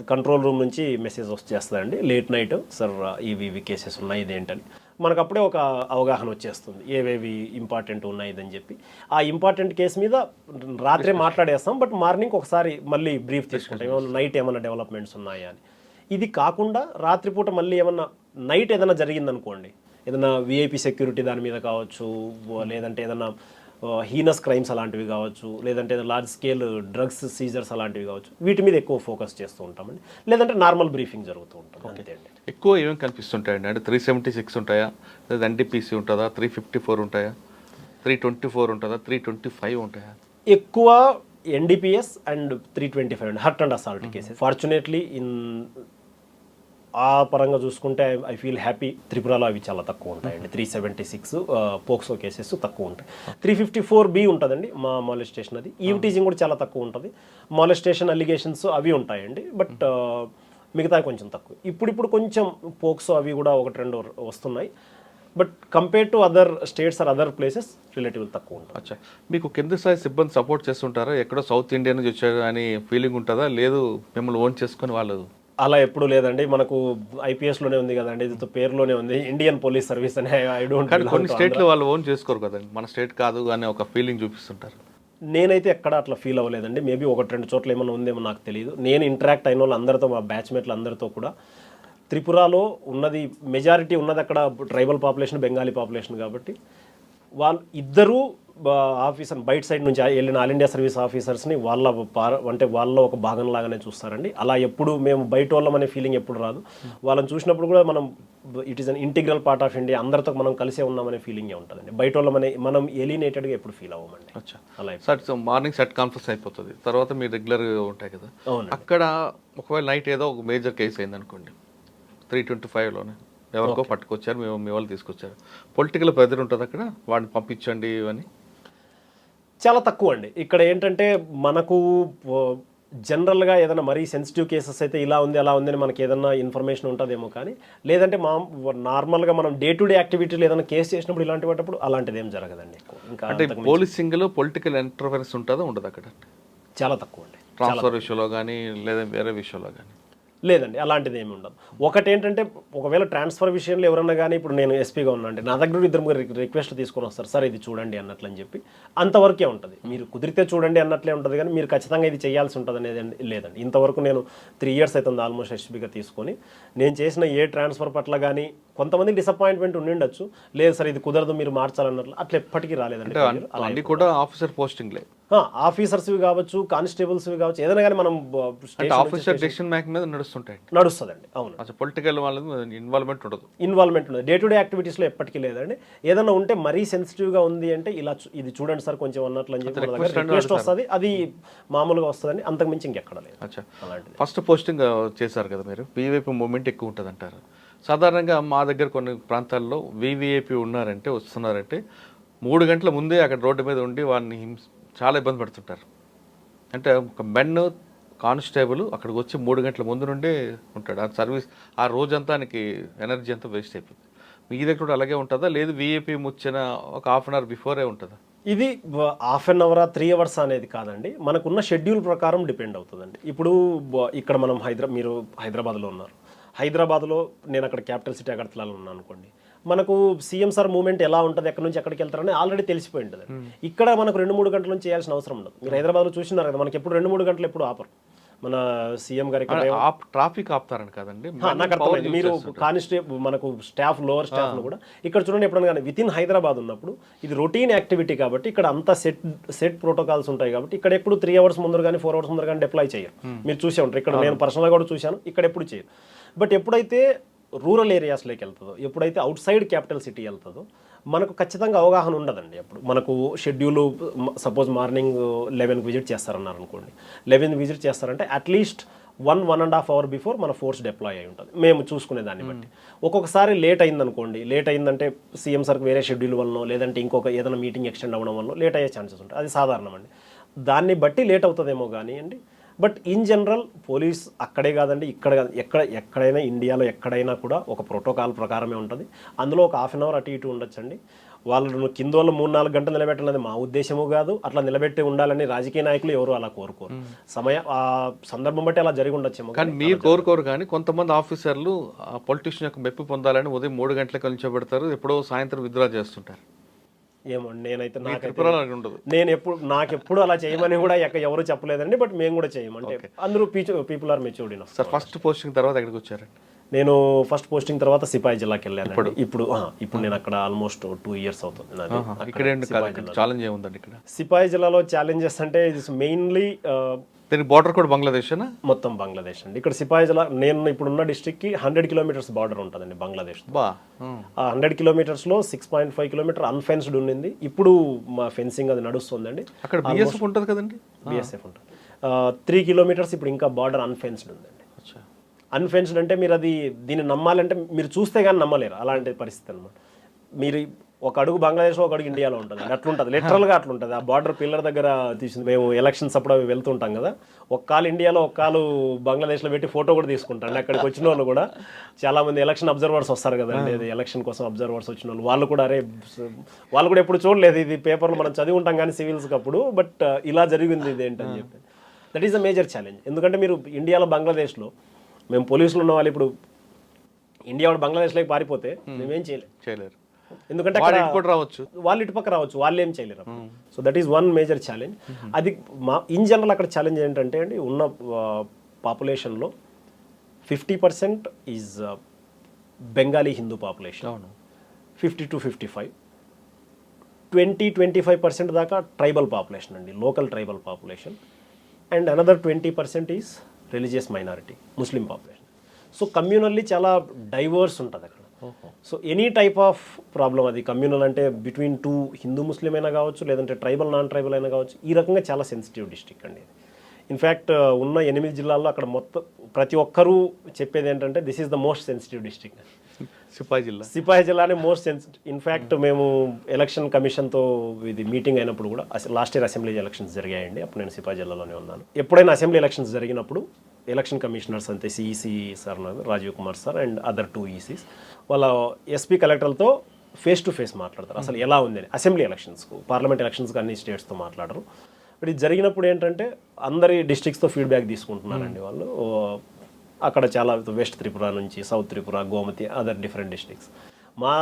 కంట్రోల్ రూమ్ నుంచి మెసేజ్ వచ్చేస్తుందండి, లేట్ నైట్ సార్ ఇవి కేసెస్ ఉన్నాయి ఇదేంటని. మనకు అప్పుడే ఒక అవగాహన వచ్చేస్తుంది ఏవేవి ఇంపార్టెంట్ ఉన్నాయి ఇదని చెప్పి. ఆ ఇంపార్టెంట్ కేసు మీద రాత్రే మాట్లాడేస్తాం, బట్ మార్నింగ్ ఒకసారి మళ్ళీ బ్రీఫ్ తీసుకుంటాం, ఏమన్నా నైట్ ఏమైనా డెవలప్మెంట్స్ ఉన్నాయా అని. ఇది కాకుండా రాత్రిపూట మళ్ళీ ఏమన్నా నైట్ ఏదైనా జరిగిందనుకోండి, ఏదైనా విఐపి సెక్యూరిటీ దాని మీద కావచ్చు, లేదంటే ఏదైనా హీనస్ క్రైమ్స్ అలాంటివి కావచ్చు, లేదంటే లార్జ్ స్కేల్ డ్రగ్స్ సీజర్స్ అలాంటివి కావచ్చు, వీటి మీద ఎక్కువ ఫోకస్ చేస్తూ ఉంటామండి. లేదంటే నార్మల్ బ్రీఫింగ్ జరుగుతూ ఉంటుంది అంతే అండి. ఎక్కువ ఏమేమి కనిపిస్తుంటాయండి? అంటే 376 ఉంటాయా, లేదా ఎన్డీపీసీ ఉంటుందా, 354 ఉంటాయా, 324 ఉంటుందా, 325 ఉంటాయా? ఎక్కువ ఎన్డీపీఎస్ అండ్ 325 అండి, hurt and assault cases. Fortunately in ఆ పరంగా చూసుకుంటే ఐ ఫీల్ హ్యాపీ. త్రిపురలో అవి చాలా తక్కువ ఉంటాయండి. 376 పోక్సో కేసెస్ తక్కువ ఉంటాయి. 354B ఉంటుందండి మా మాలెస్టేషన్, అది ఈవ్ టీజింగ్ కూడా చాలా తక్కువ ఉంటుంది. మాలెస్టేషన్ అలిగేషన్స్ అవి ఉంటాయండి, బట్ మిగతా కొంచెం తక్కువ. ఇప్పుడు కొంచెం పోక్సో అవి కూడా 1-2 వస్తున్నాయి, but compare to other states or other places relative తక్కువ ఉంటుంది. అచ్చా, మీకు కింద స్థాయి సిబ్బంది సపోర్ట్ చేస్తుంటారా? ఎక్కడో సౌత్ ఇండియా నుంచి వచ్చారు అని ఫీలింగ్ ఉంటుందా? లేదు మిమ్మల్ని ఓన్ చేసుకొని వాళ్ళు? అలా ఎప్పుడూ లేదండి. మనకు ఐపీఎస్లోనే ఉంది కదండి, ఇది పేరులోనే ఉంది ఇండియన్ పోలీస్ సర్వీస్ అని. I don't. కానీ కొన్ని స్టేట్లో వాళ్ళు ఓన్ చేసుకోరు కదండి, మన స్టేట్ కాదు అనే ఒక ఫీలింగ్ చూపిస్తుంటారు. నేనైతే ఎక్కడ అట్లా ఫీల్ అవ్వలేదండి. మేబీ 1-2 చోట్ల ఏమైనా ఉందేమో నాకు తెలియదు. నేను ఇంటరాక్ట్ అయిన వాళ్ళు అందరితో, మా బ్యాచ్మేట్లు అందరితో కూడా, త్రిపురలో ఉన్నది మెజారిటీ ఉన్నది అక్కడ ట్రైబల్ పాపులేషన్, బెంగాలీ పాపులేషన్ కాబట్టి వాళ్ళు ఇద్దరూ ఆఫీసర్ బయట సైడ్ నుంచి వెళ్ళిన ఆల్ ఇండియా సర్వీస్ ఆఫీసర్స్ని అంటే వాళ్ళ ఒక భాగం లాగానే చూస్తారండి. అలా ఎప్పుడు మేము బయట వాళ్ళం అనే ఫీలింగ్ ఎప్పుడు రాదు. వాళ్ళని చూసినప్పుడు కూడా మనం it is an integral part of India, అందరితో మనం కలిసే ఉన్నామనే ఫీలింగే ఉంటుందండి. బయట వాళ్ళమనే మనం ఎలినేటెడ్గా ఎప్పుడు ఫీల్ అవ్వమండి. అచ్చా, అలా సార్ మార్నింగ్ సెట్ కాన్ఫరెన్స్ అయిపోతుంది, తర్వాత మీరు రెగ్యులర్ ఉంటాయి కదా. అవును. అక్కడ ఒకవేళ నైట్ ఏదో ఒక మేజర్ కేసు అయింది అనుకోండి, 325లోనే ఎవరికో పట్టుకొచ్చారు, మేము మీ వాళ్ళు తీసుకొచ్చారు, పొలిటికల్ ప్రెజర్ ఉంటుంది అక్కడ, వాడిని పంపించండి అని? చాలా తక్కువ అండి. ఇక్కడ ఏంటంటే మనకు జనరల్గా ఏదైనా మరీ సెన్సిటివ్ కేసెస్ అయితే ఇలా ఉంది అలా ఉంది అని మనకి ఏదైనా ఇన్ఫర్మేషన్ ఉంటుందేమో, కానీ లేదంటే నార్మల్గా మనం డే టు డే యాక్టివిటీలు ఏదైనా కేసు చేసినప్పుడు ఇలాంటి వాటప్పుడు అలాంటిది ఏం జరగదండి. ఇంకా అంటే పోలీసింగ్లో పొలిటికల్ ఇంటర్ఫరెన్స్ ఉంటుందా ఉండదు అక్కడ? చాలా తక్కువ అండి. ట్రాన్స్ఫర్ విషయంలో కానీ లేదా వేరే విషయంలో కానీ? లేదండి, అలాంటిది ఏమి ఉండదు. ఒకటి ఏంటంటే ఒకవేళ ట్రాన్స్ఫర్ విషయంలో ఎవరన్నా కానీ, ఇప్పుడు నేను ఎస్పీగా ఉన్నానండి, నా దగ్గర 2-3 రిక్వెస్ట్ తీసుకొని వస్తారు, సార్ ఇది చూడండి అన్నట్లు అని చెప్పి, అంతవరకే ఉంటుంది. మీరు కుదిరితే చూడండి అన్నట్లే ఉంటుంది, కానీ మీరు ఖచ్చితంగా ఇది చేయాల్సి ఉంటుంది అనేది లేదండి. ఇంతవరకు నేను 3 years అవుతుంది ఆల్మోస్ట్ ఎస్పీగా తీసుకొని. నేను చేసిన ఏ ట్రాన్స్ఫర్ పట్ల కానీ కొంతమంది డిసప్పాయింట్మెంట్ ఉండిండొచ్చు, లేదు సార్ ఇది కుదరదు మీరు మార్చాలన్నట్లు, అట్లా ఎప్పటికీ రాలేదండి. అన్నీ కూడా ఆఫీసర్ పోస్టింగ్లే, ఆఫీసర్స్వి కావచ్చు, కానిస్టేబుల్స్వి కావచ్చు, ఏదైనా కానీ మనం ఆఫీసర్ డెసిషన్ మేకింగ్ మీద నడుస్తుందండి. అవును, అసలు పొలిటికల్ వాళ్ళది ఇన్వాల్వ్మెంట్ ఉండదు. ఇన్వాల్వ్మెంట్ ఉండదు డే టు డే యాక్టివిటీస్లో ఎప్పటికీ లేదండి. ఏదైనా ఉంటే మరీ సెన్సిటివ్గా ఉంది అంటే ఇలా ఇది చూడండి సార్ కొంచెం అన్నట్లు అని చెప్పి రిక్వెస్ట్ వస్తుంది, అది మామూలుగా వస్తుందండి, అంతకుమించి ఇంకెక్కడ లేదు. అలాంటిది ఫస్ట్ పోస్టింగ్ చేశారు కదా మీరు, వీవీఐపీ మూవ్మెంట్ ఎక్కువ ఉంటుంది అంటారు. సాధారణంగా మా దగ్గర కొన్ని ప్రాంతాల్లో వీవీఐపీ ఉన్నారంటే వస్తున్నారంటే 3 గంటల ముందే అక్కడ రోడ్డు మీద ఉండి వాడిని చాలా ఇబ్బంది పడుతుంటారు. అంటే ఒక మెన్ కానిస్టేబుల్ అక్కడికి వచ్చి 3 గంటల ముందు నుండే ఉంటాడు, ఆ సర్వీస్ ఆ రోజంతా ఎనర్జీ అంతా వేస్ట్ అయిపోతుంది. మీ దగ్గర కూడా అలాగే ఉంటుందా, లేదు వీఐపీ ముచ్చిన ఒక 1/2 hour బిఫోరే ఉంటుందా? ఇది 1/2 hour 3 hours అనేది కాదండి, మనకున్న షెడ్యూల్ ప్రకారం డిపెండ్ అవుతుందండి. ఇప్పుడు ఇక్కడ మనం మీరు హైదరాబాద్లో ఉన్నారు, హైదరాబాద్లో నేను అక్కడ క్యాపిటల్ సిటీ అగర్తలాలో ఉన్నాను అనుకోండి, మనకు సీఎం సార్ మూవ్మెంట్ ఎలా ఉంటుంది, ఎక్కడి నుంచి ఎక్కడికి వెళ్తారని ఆల్రెడీ తెలిసిపోయి ఉంటుంది. ఇక్కడ మనకు 2-3 గంటల నుంచి చేయాల్సిన అవసరం ఉండదు. మీరు హైదరాబాద్లో చూసినారు కదా, మనకి ఎప్పుడు 2-3 గంటలు ఎప్పుడు ఆపరు. మన సీఎం గారి ట్రాఫిక్ ఆపుతారని కాదండి, నాకు అర్థమైంది. మీరు కానిస్టేబుల్ మనకు స్టాఫ్ లోవర్ స్టాఫ్ను కూడా ఇక్కడ చూడండి, ఎప్పుడైనా కానీ విత్ ఇన్ హైదరాబాద్ ఉన్నప్పుడు ఇది రొటీన్ యాక్టివిటీ కాబట్టి ఇక్కడ అంతా సెట్ ప్రోటోకాల్స్ ఉంటాయి కాబట్టి ఇక్కడ ఎప్పుడు 3 hours ముందర కానీ 4 hours ముందర కానీ డిప్లాయ్ చేయరు. మీరు చూసే ఉంటారు, ఇక్కడ నేను పర్సనల్గా కూడా చూశాను, ఇక్కడ ఎప్పుడు చేయరు. బట్ ఎప్పుడైతే రూరల్ ఏరియాస్లోకి వెళ్తుందో, ఎప్పుడైతే అవుట్ సైడ్ క్యాపిటల్ సిటీ వెళ్తుందో మనకు ఖచ్చితంగా అవగాహన ఉండదండి. అప్పుడు మనకు షెడ్యూల్ సపోజ్ మార్నింగ్ 11కి విజిట్ చేస్తారన్నారు అనుకోండి, 11కి విజిట్ చేస్తారంటే అట్లీస్ట్ 1.5 hour బిఫోర్ మన ఫోర్స్ డిప్లాయ్ అయి ఉంటుంది మేము చూసుకునే దాన్ని బట్టి. ఒక్కొక్కసారి లేట్ అయిందనుకోండి, లేట్ అయిందంటే సీఎం సార్కి వేరే షెడ్యూల్ వలన లేదంటే ఇంకొక ఏదైనా మీటింగ్ ఎక్స్టెండ్ అవ్వడం వల్ల లేట్ అయ్యే ఛాన్సెస్ ఉంటాయి, అది సాధారణం అండి. దాన్ని బట్టి లేట్ అవుతుందేమో కానీ అండి, బట్ ఇన్ జనరల్ పోలీస్ అక్కడే కాదండి, ఎక్కడైనా ఇండియాలో ఎక్కడైనా కూడా ఒక ప్రోటోకాల్ ప్రకారమే ఉంటుంది. అందులో ఒక 1/2 hour అటు ఇటు ఉండొచ్చండి. వాళ్ళు కింద వాళ్ళు 3-4 గంటలు నిలబెట్టాలనేది మా ఉద్దేశము కాదు, అట్లా నిలబెట్టి ఉండాలని రాజకీయ నాయకులు ఎవరు అలా కోరుకోరు. సందర్భం బట్టి అలా జరిగి ఉండొచ్చేమో, కానీ మీరు కోరుకోరు. కానీ కొంతమంది ఆఫీసర్లు పొలిటీషియన్ యొక్క మెప్పు పొందాలని ఉదయం 3 గంటలకు నిల్చోబెడతారు, ఎప్పుడో సాయంత్రం విత్డ్రా చేస్తుంటారు. ఏమో నేనైతే నాకెప్పుడు అలా చేయమని కూడా ఎవరు చెప్పలేదండి, బట్ మేము కూడా చేయమంటే అందరూ people are matured enough. Sir first posting తర్వాత ఎక్కడికి వచ్చారండి? నేను ఫస్ట్ పోస్టింగ్ తర్వాత సిపాయి జిల్లాకి వెళ్ళాను. ఇప్పుడు నేను అక్కడ ఆల్మోస్ట్ 2 years అవుతుంది. ఛాలెంజ్ ఏముందండి ఇక్కడ సిపాయి జిల్లాలో? ఛాలెంజెస్ అంటే మెయిన్లీ బార్డర్ కూడా బంగ్లాదేశ్, మొత్తం బంగ్లాదేశ్ అండి. ఇక్కడ సిపాయి జిల్లా నేను ఇప్పుడున్న డిస్ట్రిక్ట్కి 100 kilometers బార్డర్ ఉంటుందండి బంగ్లాదేశ్. ఆ 100 kilometersలో 6.5 kilometers అన్ఫెన్స్డ్ ఉండింది. ఇప్పుడు మా ఫెన్సింగ్ అది నడుస్తుందండి. అక్కడ బిఎస్ఎఫ్ ఉంటుంది కదండి? బిఎస్ఎఫ్ ఉంటుంది. 3 kilometers ఇప్పుడు ఇంకా బార్డర్ అన్ఫెన్స్డ్ ఉందండి. అన్ఫెన్స్డ్ అంటే మీరు అది దీన్ని నమ్మాలంటే మీరు చూస్తే కానీ నమ్మలేరు అలాంటి పరిస్థితి అనమాట. మీరు ఒక అడుగు బంగ్లాదేశ్లో ఒక అడుగు ఇండియాలో ఉంటుంది, అట్లుంటుంది లిటరల్గా అట్లుంటుంది. ఆ బార్డర్ పిల్లర్ దగ్గర తీసింది, మేము ఎలక్షన్స్ అప్పుడు అవి వెళ్తుంటాం కదా, ఒక కాలు ఇండియాలో ఒక కాలు బంగ్లాదేశ్లో పెట్టి ఫోటో కూడా తీసుకుంటాం. అక్కడికి వచ్చిన వాళ్ళు కూడా చాలామంది ఎలక్షన్ అబ్జర్వర్స్ వస్తారు కదండి, అది ఎలక్షన్ కోసం అబ్జర్వర్స్ వచ్చిన వాళ్ళు కూడా అరే వాళ్ళు కూడా ఎప్పుడు చూడలేదు ఇది పేపర్లో మనం చదివి ఉంటాం కానీ సివిల్స్కి అప్పుడు, బట్ ఇలా జరిగింది ఇది ఏంటని చెప్పి. That is the major challenge. ఎందుకంటే మీరు ఇండియాలో బంగ్లాదేశ్లో మేము పోలీసులు ఉన్న వాళ్ళు ఇప్పుడు ఇండియా వాడు బంగ్లాదేశ్లోకి పారిపోతే మేమేం చేయలేరు, ఎందుకంటే వాళ్ళు ఇటుపక్క రావచ్చు, వాళ్ళు ఏం చేయలేరు. So that is one major challenge. అది ఇన్ జనరల్ అక్కడ ఛాలెంజ్ ఏంటంటే అండి, ఉన్న పాపులేషన్లో 50% is Bengali Hindu population, 50 to 55, 20-25% దాకా ట్రైబల్ పాపులేషన్ అండి, local tribal population, and another 20% is religious minority, Muslim population. So communally చాలా డైవర్స్ ఉంటుంది అక్కడ. So any type of problem, అది కమ్యూనల్ అంటే బిట్వీన్ టూ హిందూ ముస్లిం అయినా కావచ్చు, లేదంటే ట్రైబల్ నాన్ ట్రైబల్ అయినా కావచ్చు, ఈ రకంగా చాలా సెన్సిటివ్ డిస్ట్రిక్ట్ అండి. ఇన్ఫ్యాక్ట్ ఉన్న 8 జిల్లాల్లో అక్కడ మొత్తం ప్రతి ఒక్కరూ చెప్పేది ఏంటంటే this is the most sensitive district. సిపాయి జిల్లానే మోస్ట్ సెన్సిటివ్. ఇన్ఫ్యాక్ట్ మేము ఎలక్షన్ కమిషన్తో ఇది మీటింగ్ అయినప్పుడు కూడా, లాస్ట్ ఇయర్ అసెంబ్లీ ఎలక్షన్స్ జరిగాయండి, అప్పుడు నేను సిపాయి జిల్లాలోనే ఉన్నాను. ఎప్పుడైనా అసెంబ్లీ ఎలక్షన్స్ జరిగినప్పుడు ఎలక్షన్ కమిషనర్స్ అంతే CEC sir Rajiv Kumar sir and other 2 ECs వాళ్ళ ఎస్పీ కలెక్టర్లతో ఫేస్ టు ఫేస్ మాట్లాడతారు అసలు ఎలా ఉంది అని. అసెంబ్లీ ఎలక్షన్స్కు, పార్లమెంట్ ఎలక్షన్స్కి అన్ని స్టేట్స్తో మాట్లాడరు. బట్ ఇది జరిగినప్పుడు ఏంటంటే అందరి డిస్ట్రిక్ట్స్తో ఫీడ్బ్యాక్ తీసుకుంటున్నారండి వాళ్ళు. అక్కడ చాలా వెస్ట్ త్రిపుర నుంచి, south Tripura, Gomati, other different districts. మా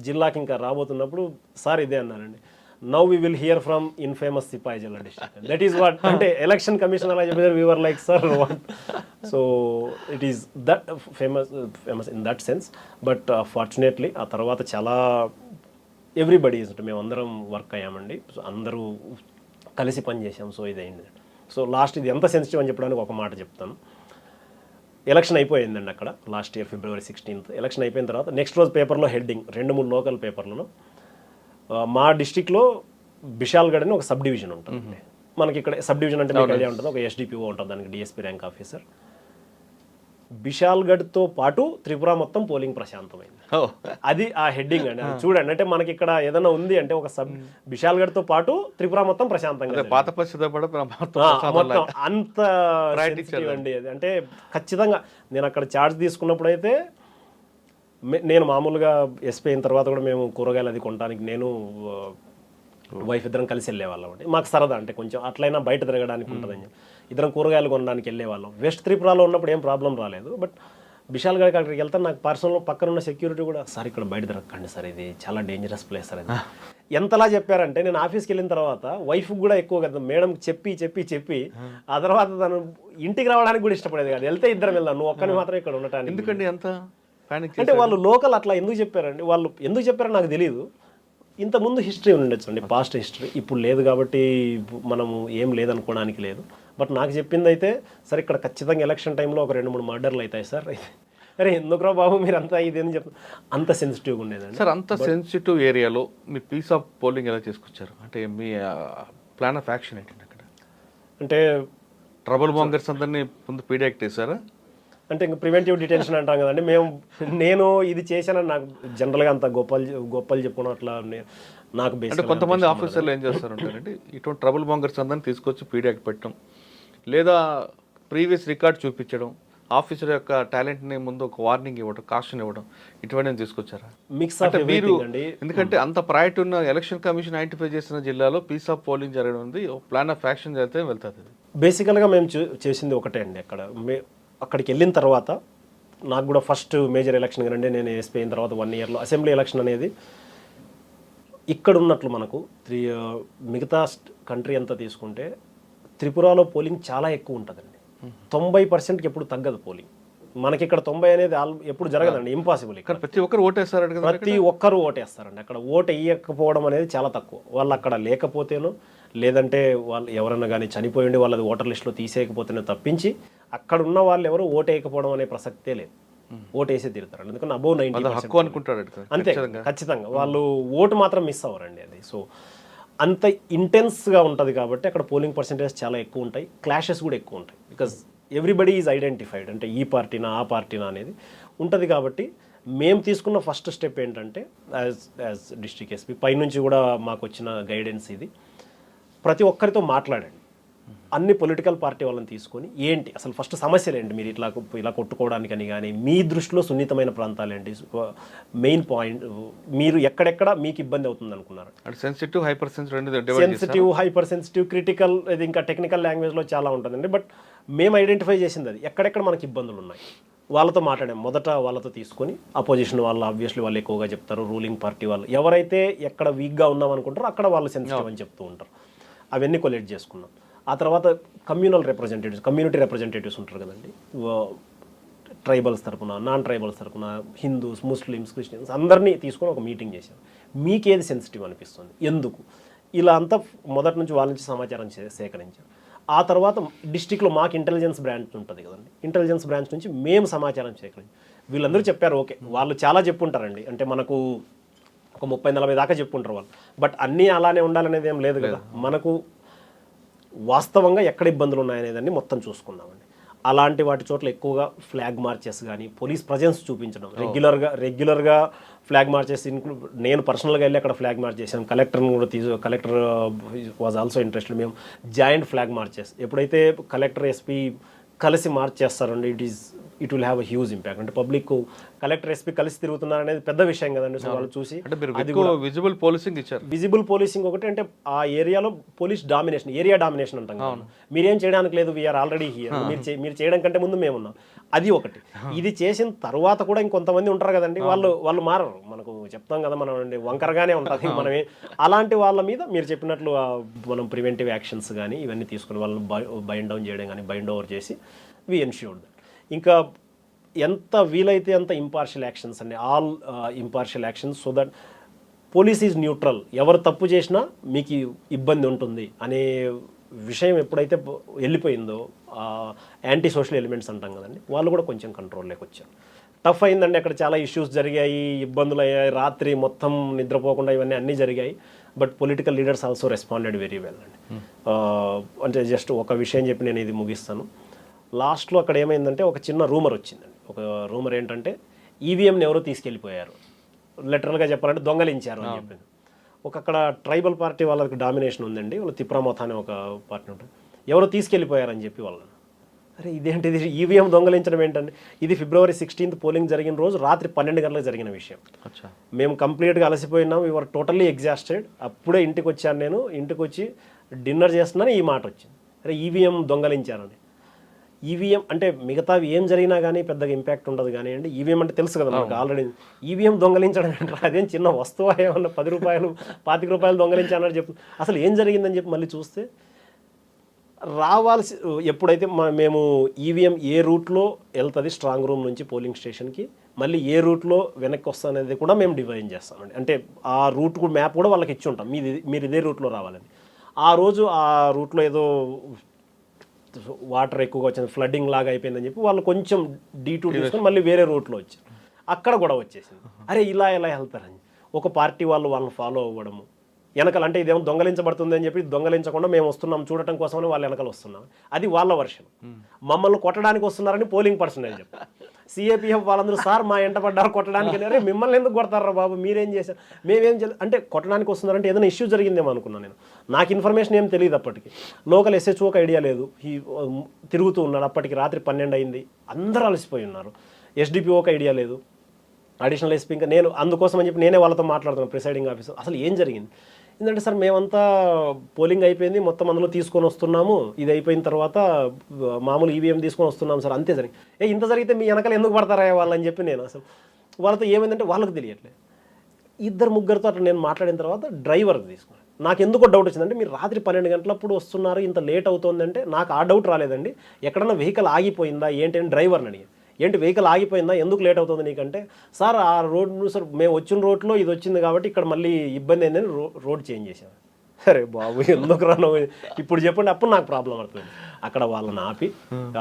జిల్లాకి ఇంకా రాబోతున్నప్పుడు సార్ ఇదే అన్నారండి, now we will hear from infamous Sepahijala district. That is what, అంటే ఎలక్షన్ కమిషన్ అలా చెప్పారు, we were like sir what. So it is that famous in that sense. But fortunately ఆ తర్వాత చాలా ఎవ్రీబడి అంటే మేము అందరం వర్క్ అయ్యామండి, సో అందరూ కలిసి పనిచేసాం. సో ఇదైంది. సో లాస్ట్ ఇది ఎంత సెన్సిటివ్ అని చెప్పడానికి ఒక మాట చెప్తాను. ఎలక్షన్ అయిపోయిందండి అక్కడ last year February 16th. Election అయిపోయిన తర్వాత నెక్స్ట్ రోజు పేపర్లో హెడ్డింగ్ 2-3 లోకల్ పేపర్లలో మా డిస్టిక్లో బిషాల్గఢ్ అని ఒక సబ్ డివిజన్ ఉంటుంది. మనకి ఇక్కడ సబ్ డివిజన్ అంటే మీకు ఐడియా ఉంటుంది, ఒక ఎస్డిపిఓ ఉంటుంది, దానికి డిఎస్పీ ర్యాంక్ ఆఫీసర్. బిషాల్గఢ్తో పాటు త్రిపుర మొత్తం పోలింగ్ ప్రశాంతమైంది. అది ఆ హెడ్డింగ్ అండి. చూడండి, అంటే మనకి ఇక్కడ ఏదైనా ఉంది అంటే ఒక బిషాల్గఢ్తో పాటు త్రిపుర మొత్తం ప్రశాంతంగా, మొత్తం అంత అండి. అది అంటే ఖచ్చితంగా నేను అక్కడ ఛార్జ్ తీసుకున్నప్పుడు అయితే నేను మామూలుగా ఎస్పీ అయిన తర్వాత కూడా మేము కూరగాయలు అది కొనడానికి నేను వైఫ్ ఇద్దరం కలిసి వెళ్ళేవాళ్ళం అండి. మాకు సరదా, అంటే కొంచెం అట్లయినా బయట తిరగడానికి ఉంటుందని ఇద్దరం కూరగాయలు కొనడానికి వెళ్ళేవాళ్ళం. వెస్ట్ త్రిపురలో ఉన్నప్పుడు ఏం ప్రాబ్లం రాలేదు. బట్ బిషాల్గఢ్ అక్కడికి వెళ్తే నాకు పర్సనల్ పక్కన ఉన్న సెక్యూరిటీ కూడా, సార్ ఇక్కడ బయట తిరగకండి సార్, ఇది చాలా డేంజరస్ ప్లేస్ సార్. అది ఎంతలా చెప్పారంటే నేను ఆఫీస్కి వెళ్ళిన తర్వాత వైఫ్ కూడా ఎక్కువ కదా మేడం చెప్పి ఆ తర్వాత తను ఇంటికి రావడానికి కూడా ఇష్టపడేది కాదు. వెళ్తే ఇద్దరం వెళ్దాం, నువ్వు ఒక్కని మాత్రం ఇక్కడ ఉండటానికి. ఎందుకండి అంత అంటే వాళ్ళు లోకల్ అట్లా ఎందుకు చెప్పారండి, వాళ్ళు ఎందుకు చెప్పారో నాకు తెలియదు. ఇంతకుముందు హిస్టరీ ఉండొచ్చు అండి, పాస్ట్ హిస్టరీ. ఇప్పుడు లేదు కాబట్టి మనము ఏం లేదనుకోవడానికి లేదు. బట్ నాకు చెప్పింది అయితే, సార్ ఇక్కడ ఖచ్చితంగా ఎలక్షన్ టైంలో ఒక 2-3 మర్డర్లు అవుతాయి సార్. అరే ఎందుకురా బాబు మీరు అంతా ఇదేని చెప్పి అంత సెన్సిటివ్గా ఉండేదండి సార్. అంత సెన్సిటివ్ ఏరియాలో మీ పీస్ ఆఫ్ పోలింగ్ ఎలా చేసుకొచ్చారు? అంటే మీ ప్లాన్ ఆఫ్ యాక్షన్ ఏంటండి అక్కడ? అంటే ట్రబుల్ మాంగర్స్ అందరినీ ముందు పీడియాక్ట్ చేశారా? అంటే ఇంకా ప్రివెంటివ్ డిటెన్షన్ అంటాం కదండి. నేను ఇది చేశానని నాకు జనరల్గా అంత గొప్పలు చెప్పుకోవడం అట్లా నాకు అంటే కొంతమంది ఆఫీసర్లు ఏం చేస్తారంటారంటే ఇటువంటి ట్రబుల్ మాంగర్స్ అందరినీ తీసుకొచ్చి పీడియాక్ట్ పెట్టడం, లేదా ప్రీవియస్ రికార్డ్ చూపించడం, ఆఫీసర్ యొక్క టాలెంట్ని ముందు ఒక వార్నింగ్ ఇవ్వడం, కాషన్ ఇవ్వడం, ఇటువంటి తీసుకొచ్చారా? మిక్స్ ఆఫ్ మీరు ఎందుకంటే అంత ప్రయారిటీ ఉన్న ఎలక్షన్ కమిషన్ ఐడెంటిఫై చేసిన జిల్లాలో పీస్ ఆఫ్ పోలింగ్ జరగడం ఉంది, ప్లాన్ ఆఫ్ యాక్షన్ జరిగితే వెళ్తుంది. బేసికల్గా మేము చేసింది ఒకటే అండి. అక్కడికి వెళ్ళిన తర్వాత నాకు కూడా ఫస్ట్ మేజర్ ఎలక్షన్ కంటే నేను ఎస్పీ అయిన తర్వాత 1 yearలో అసెంబ్లీ ఎలక్షన్ అనేది ఇక్కడ ఉన్నట్లు మనకు మిగతా కంట్రీ అంతా తీసుకుంటే త్రిపురలో పోలింగ్ చాలా ఎక్కువ ఉంటుందండి. 90%కి ఎప్పుడు తగ్గదు పోలింగ్. మనకి ఇక్కడ 90 అనేది ఎప్పుడు జరగదండి, ఇంపాసిబుల్. ఇక్కడ ప్రతి ఒక్కరు ఓటేస్తారు, ప్రతి ఒక్కరు ఓటేస్తారండి. అక్కడ ఓటు వేయకపోవడం అనేది చాలా తక్కువ. వాళ్ళు అక్కడ లేకపోతేనో లేదంటే వాళ్ళు ఎవరన్నా కానీ చనిపోయి ఉండి వాళ్ళది ఓటర్ లిస్టులో తీసేయకపోతేనే తప్పించి అక్కడ ఉన్న వాళ్ళు ఎవరు ఓటు వేయకపోవడం అనే ప్రసక్తే లేదు. ఓటు వేసే తీరుతారండి, ఎందుకంటే అబౌవ్ 90% అనుకుంటారు. అంతే, ఖచ్చితంగా వాళ్ళు ఓటు మాత్రం మిస్ అవ్వరండి అది. సో అంత ఇంటెన్స్గా ఉంటుంది కాబట్టి అక్కడ పోలింగ్ పర్సెంటేజ్ చాలా ఎక్కువ ఉంటాయి, క్లాషెస్ కూడా ఎక్కువ ఉంటాయి. బికాజ్ ఎవ్రీబడి ఈజ్ ఐడెంటిఫైడ్, అంటే ఈ పార్టీనా ఆ పార్టీనా అనేది ఉంటుంది. కాబట్టి మేము తీసుకున్న ఫస్ట్ స్టెప్ ఏంటంటే యాజ్ డిస్ట్రిక్ట్ ఎస్పీ పైనుంచి కూడా మాకు వచ్చిన గైడెన్స్ ఇది, ప్రతి ఒక్కరితో మాట్లాడండి. అన్ని పొలిటికల్ పార్టీ వాళ్ళని తీసుకొని ఏంటి అసలు ఫస్ట్ సమస్యలు ఏంటి, మీరు ఇలా కొట్టుకోవడానికని కానీ మీ దృష్టిలో సున్నితమైన ప్రాంతాలు ఏంటి, మెయిన్ పాయింట్ మీరు ఎక్కడెక్కడ మీకు ఇబ్బంది అవుతుంది అనుకున్నారు. Sensitive, hyper sensitive, hyper sensitive, critical, ఇది ఇంకా టెక్నికల్ లాంగ్వేజ్లో చాలా ఉంటుందండి. బట్ మేము ఐడెంటిఫై చేసింది అది ఎక్కడెక్కడ మనకి ఇబ్బందులు ఉన్నాయి వాళ్ళతో మాట్లాడాం. మొదట వాళ్ళతో తీసుకొని అపోజిషన్ వాళ్ళు ఆబ్వియస్లీ వాళ్ళు ఎక్కువగా చెప్తారు, రూలింగ్ పార్టీ వాళ్ళు ఎవరైతే ఎక్కడ వీక్గా ఉన్నాం అనుకుంటారో అక్కడ వాళ్ళు సెన్సిటివ్ అని చెప్తూ ఉంటారు. అవన్నీ కొలెక్ట్ చేసుకున్నాం. ఆ తర్వాత కమ్యూనల్ రిప్రజెంటేటివ్స్, కమ్యూనిటీ రిప్రజెంటేటివ్స్ ఉంటారు కదండి, ట్రైబల్స్ తరపున, నాన్ ట్రైబల్స్ తరపున, హిందూస్, ముస్లిమ్స్, క్రిస్టియన్స్ అందరినీ తీసుకొని ఒక మీటింగ్ చేశాం. మీకేది సెన్సిటివ్ అనిపిస్తుంది, ఎందుకు, ఇలా అంతా మొదటి నుంచి వాళ్ళ నుంచి సమాచారం సేకరించాం. ఆ తర్వాత డిస్టిక్లో మాకు ఇంటెలిజెన్స్ బ్రాంచ్ ఉంటుంది కదండి, ఇంటెలిజెన్స్ బ్రాంచ్ నుంచి మేము సమాచారం సేకరించాం. వీళ్ళందరూ చెప్పారు ఓకే, వాళ్ళు చాలా చెప్పుంటారండి, అంటే మనకు ఒక 30-40 దాకా చెప్పుంటారు వాళ్ళు. బట్ అన్నీ అలానే ఉండాలనేది ఏం లేదు కదా, మనకు వాస్తవంగా ఎక్కడ ఇబ్బందులు ఉన్నాయనేదాన్ని మొత్తం చూసుకున్నామండి. అలాంటి వాటి చోట్ల ఎక్కువగా ఫ్లాగ్ మార్చెస్ కానీ పోలీస్ ప్రజెన్స్ చూపించడం, రెగ్యులర్గా ఫ్లాగ్ మార్చెస్ నేను పర్సనల్గా వెళ్ళి అక్కడ ఫ్లాగ్ మార్చ్ చేశాను. కలెక్టర్ని కూడా కలెక్టర్ వాజ్ ఆల్సో ఇంట్రెస్టెడ్. మేము జాయింట్ ఫ్లాగ్ మార్చెస్ ఎప్పుడైతే కలెక్టర్ ఎస్పీ కలిసి మార్చ్ చేస్తారండి, it will have a huge impact. అంటే పబ్లిక్ కలెక్టర్ ఎస్పీ కలిసి తిరుగుతున్నారు అనేది పెద్ద విషయం కదండి. సో వాళ్ళు చూసి విజిబుల్ పోలీసింగ్ ఇచ్చారు. విజిబుల్ పోలీసింగ్ ఒకటి, అంటే ఆ ఏరియాలో పోలీస్ డామినేషన్, ఏరియా డామినేషన్ అంటాం కదా, మీరేం చేయడానికి లేదు, వీఆర్ ఆల్రెడీ హియర్, మీరు చేయడం కంటే ముందు మేము ఉన్నాం, అది ఒకటి. ఇది చేసిన తర్వాత కూడా ఇంకొంతమంది ఉంటారు కదండి, వాళ్ళు మారరు, మనకు చెప్తాం కదా మనం, వంకరగానే ఉంటుంది మనమే. అలాంటి వాళ్ళ మీద మీరు చెప్పినట్లు మనం ప్రివెంటివ్ యాక్షన్స్ కానీ ఇవన్నీ తీసుకుని వాళ్ళని బైండ్ డౌన్ చేయడం కానీ బైండ్ ఓవర్ చేసి వి ఎన్ష్యూర్డ్. ఇంకా ఎంత వీలైతే అంత ఇంపార్షియల్ యాక్షన్స్ అండి, all impartial actions, so that police is neutral, ఎవరు తప్పు చేసినా మీకు ఇబ్బంది ఉంటుంది అనే విషయం ఎప్పుడైతే వెళ్ళిపోయిందో, యాంటీ సోషల్ ఎలిమెంట్స్ అంటాం కదండి, వాళ్ళు కూడా కొంచెం కంట్రోల్లోకి వచ్చారు. టఫ్ అయిందండి, అక్కడ చాలా ఇష్యూస్ జరిగాయి, ఇబ్బందులు అయ్యాయి, రాత్రి మొత్తం నిద్రపోకుండా ఇవన్నీ అన్నీ జరిగాయి. But political leaders also responded very well అండి. అంటే జస్ట్ ఒక విషయం చెప్పి నేను ఇది ముగిస్తాను. లాస్ట్లో అక్కడ ఏమైందంటే ఒక చిన్న రూమర్ వచ్చిందండి. ఒక రూమర్ ఏంటంటే ఈవీఎంని ఎవరో తీసుకెళ్ళిపోయారు, లిటరల్గా చెప్పాలంటే దొంగలించారు అని చెప్పింది. అక్కడ ట్రైబల్ పార్టీ వాళ్ళకి డామినేషన్ ఉందండి, వాళ్ళు తిప్రామోథ అనే ఒక పార్టీ ఉంటుంది, ఎవరో తీసుకెళ్ళిపోయారని చెప్పి వాళ్ళని. అరే ఇదేంటిది, ఈవీఎం దొంగలించడం ఏంటండి, ఇది February 16th పోలింగ్ జరిగిన రోజు రాత్రి 12 గంటలకు జరిగిన విషయం. మేము కంప్లీట్గా అలసిపోయినాం, యువర్ టోటల్లీ ఎగ్జాస్టెడ్. అప్పుడే ఇంటికి వచ్చాను, నేను ఇంటికి వచ్చి డిన్నర్ చేస్తున్నాను, ఈ మాట వచ్చింది, అరే ఈవీఎం దొంగలించారని. ఈవీఎం అంటే మిగతావి ఏం జరిగినా కానీ పెద్దగా ఇంపాక్ట్ ఉండదు కానీ అండి, ఈవీఎం అంటే తెలుసు కదా మనకు ఆల్రెడీ. ఈవీఎం దొంగలించడం అంటే అదేం చిన్న వస్తువు, ఏమన్నా 10 రూపాయలు 25 రూపాయలు దొంగలించానని చెప్పి అసలు ఏం జరిగిందని చెప్పి మళ్ళీ చూస్తే రావాల్సి, ఎప్పుడైతే మేము ఈవీఎం ఏ రూట్లో వెళ్తుంది స్ట్రాంగ్ రూమ్ నుంచి పోలింగ్ స్టేషన్కి, మళ్ళీ ఏ రూట్లో వెనక్కి వస్తానేది కూడా మేము డివైన్ చేస్తామండి. అంటే ఆ రూట్ మ్యాప్ కూడా వాళ్ళకి ఇచ్చి ఉంటాం, మీరు ఇదే రూట్లో రావాలని. ఆ రోజు ఆ రూట్లో ఏదో వాటర్ ఎక్కువగా వచ్చింది, ఫ్లడ్డింగ్ లాగా అయిపోయిందని చెప్పి వాళ్ళు కొంచెం D2 తీసుకొని మళ్ళీ వేరే రూట్లో వచ్చారు. అక్కడ కూడా వచ్చేసింది, అరే ఇలా ఎలా వెళ్తారని ఒక పార్టీ వాళ్ళని ఫాలో అవ్వడము వెనకాల, అంటే ఇదేమో దొంగలించబడుతుంది అని చెప్పి దొంగలించకుండా మేము వస్తున్నాం చూడటం కోసమని వాళ్ళ వెనకాల వస్తున్నాం, అది వాళ్ళ వర్షన్. మమ్మల్ని కొట్టడానికి వస్తున్నారని పోలింగ్ పర్సన్ అని చెప్పి CAPF వాళ్ళందరూ సార్ మా ఎంట పడ్డారు కొట్టడానికి, అరే మిమ్మల్ని ఎందుకు కొడతారా బాబు, మీరేం చేశారు, మేమేం చేయలేదు అంటే కొట్టడానికి వస్తున్నారంటే ఏదైనా ఇష్యూ జరిగిందేమో అనుకున్నాను నేను. నాకు ఇన్ఫర్మేషన్ ఏం తెలియదు అప్పటికి, లోకల్ SHOకి ఐడియా లేదు, తిరుగుతూ ఉన్నాడు. అప్పటికి రాత్రి 12 అయింది, అందరూ అలసిపోయి ఉన్నారు. SDPOకి ఐడియా లేదు, అడిషనల్ ఎస్పీ ఇంకా నేను. అందుకోసం అని చెప్పి నేనే వాళ్ళతో మాట్లాడుతున్నాను, ప్రిసైడింగ్ ఆఫీసర్, అసలు ఏం జరిగింది ఎందుకంటే సార్ మేమంతా పోలింగ్ అయిపోయింది మొత్తం అందులో తీసుకొని వస్తున్నాము, ఇది అయిపోయిన తర్వాత మామూలు ఈవీఎం తీసుకొని వస్తున్నాము సార్, అంతే జరిగింది. ఇంత జరిగితే మీ వెనకాల ఎందుకు పడతారా వాళ్ళని చెప్పి నేను అసలు వాళ్ళతో ఏమైందంటే వాళ్ళకి తెలియట్లేదు. 2-3 అట్లా నేను మాట్లాడిన తర్వాత డ్రైవర్కి తీసుకున్నాను. నాకు ఎందుకో డౌట్ వచ్చిందంటే మీరు రాత్రి 12 గంటలప్పుడు వస్తున్నారు, ఇంత లేట్ అవుతుందంటే నాకు ఆ డౌట్ రాలేదండి. ఎక్కడన్నా వెహికల్ ఆగిపోయిందా ఏంటి అని డ్రైవర్ని అడిగాను. ఏంటి వెహికల్ ఆగిపోయిందా, ఎందుకు లేట్ అవుతుంది నీకంటే, సార్ ఆ రోడ్ సార్ మేము వచ్చిన రోడ్లో ఇది వచ్చింది కాబట్టి ఇక్కడ మళ్ళీ ఇబ్బంది అయిందని రోడ్ చేంజ్ చేశాను. సరే బాబు ఎందుకు రాను ఇప్పుడు చెప్పండి, అప్పుడు నాకు ప్రాబ్లం అవుతుంది. అక్కడ వాళ్ళని ఆపి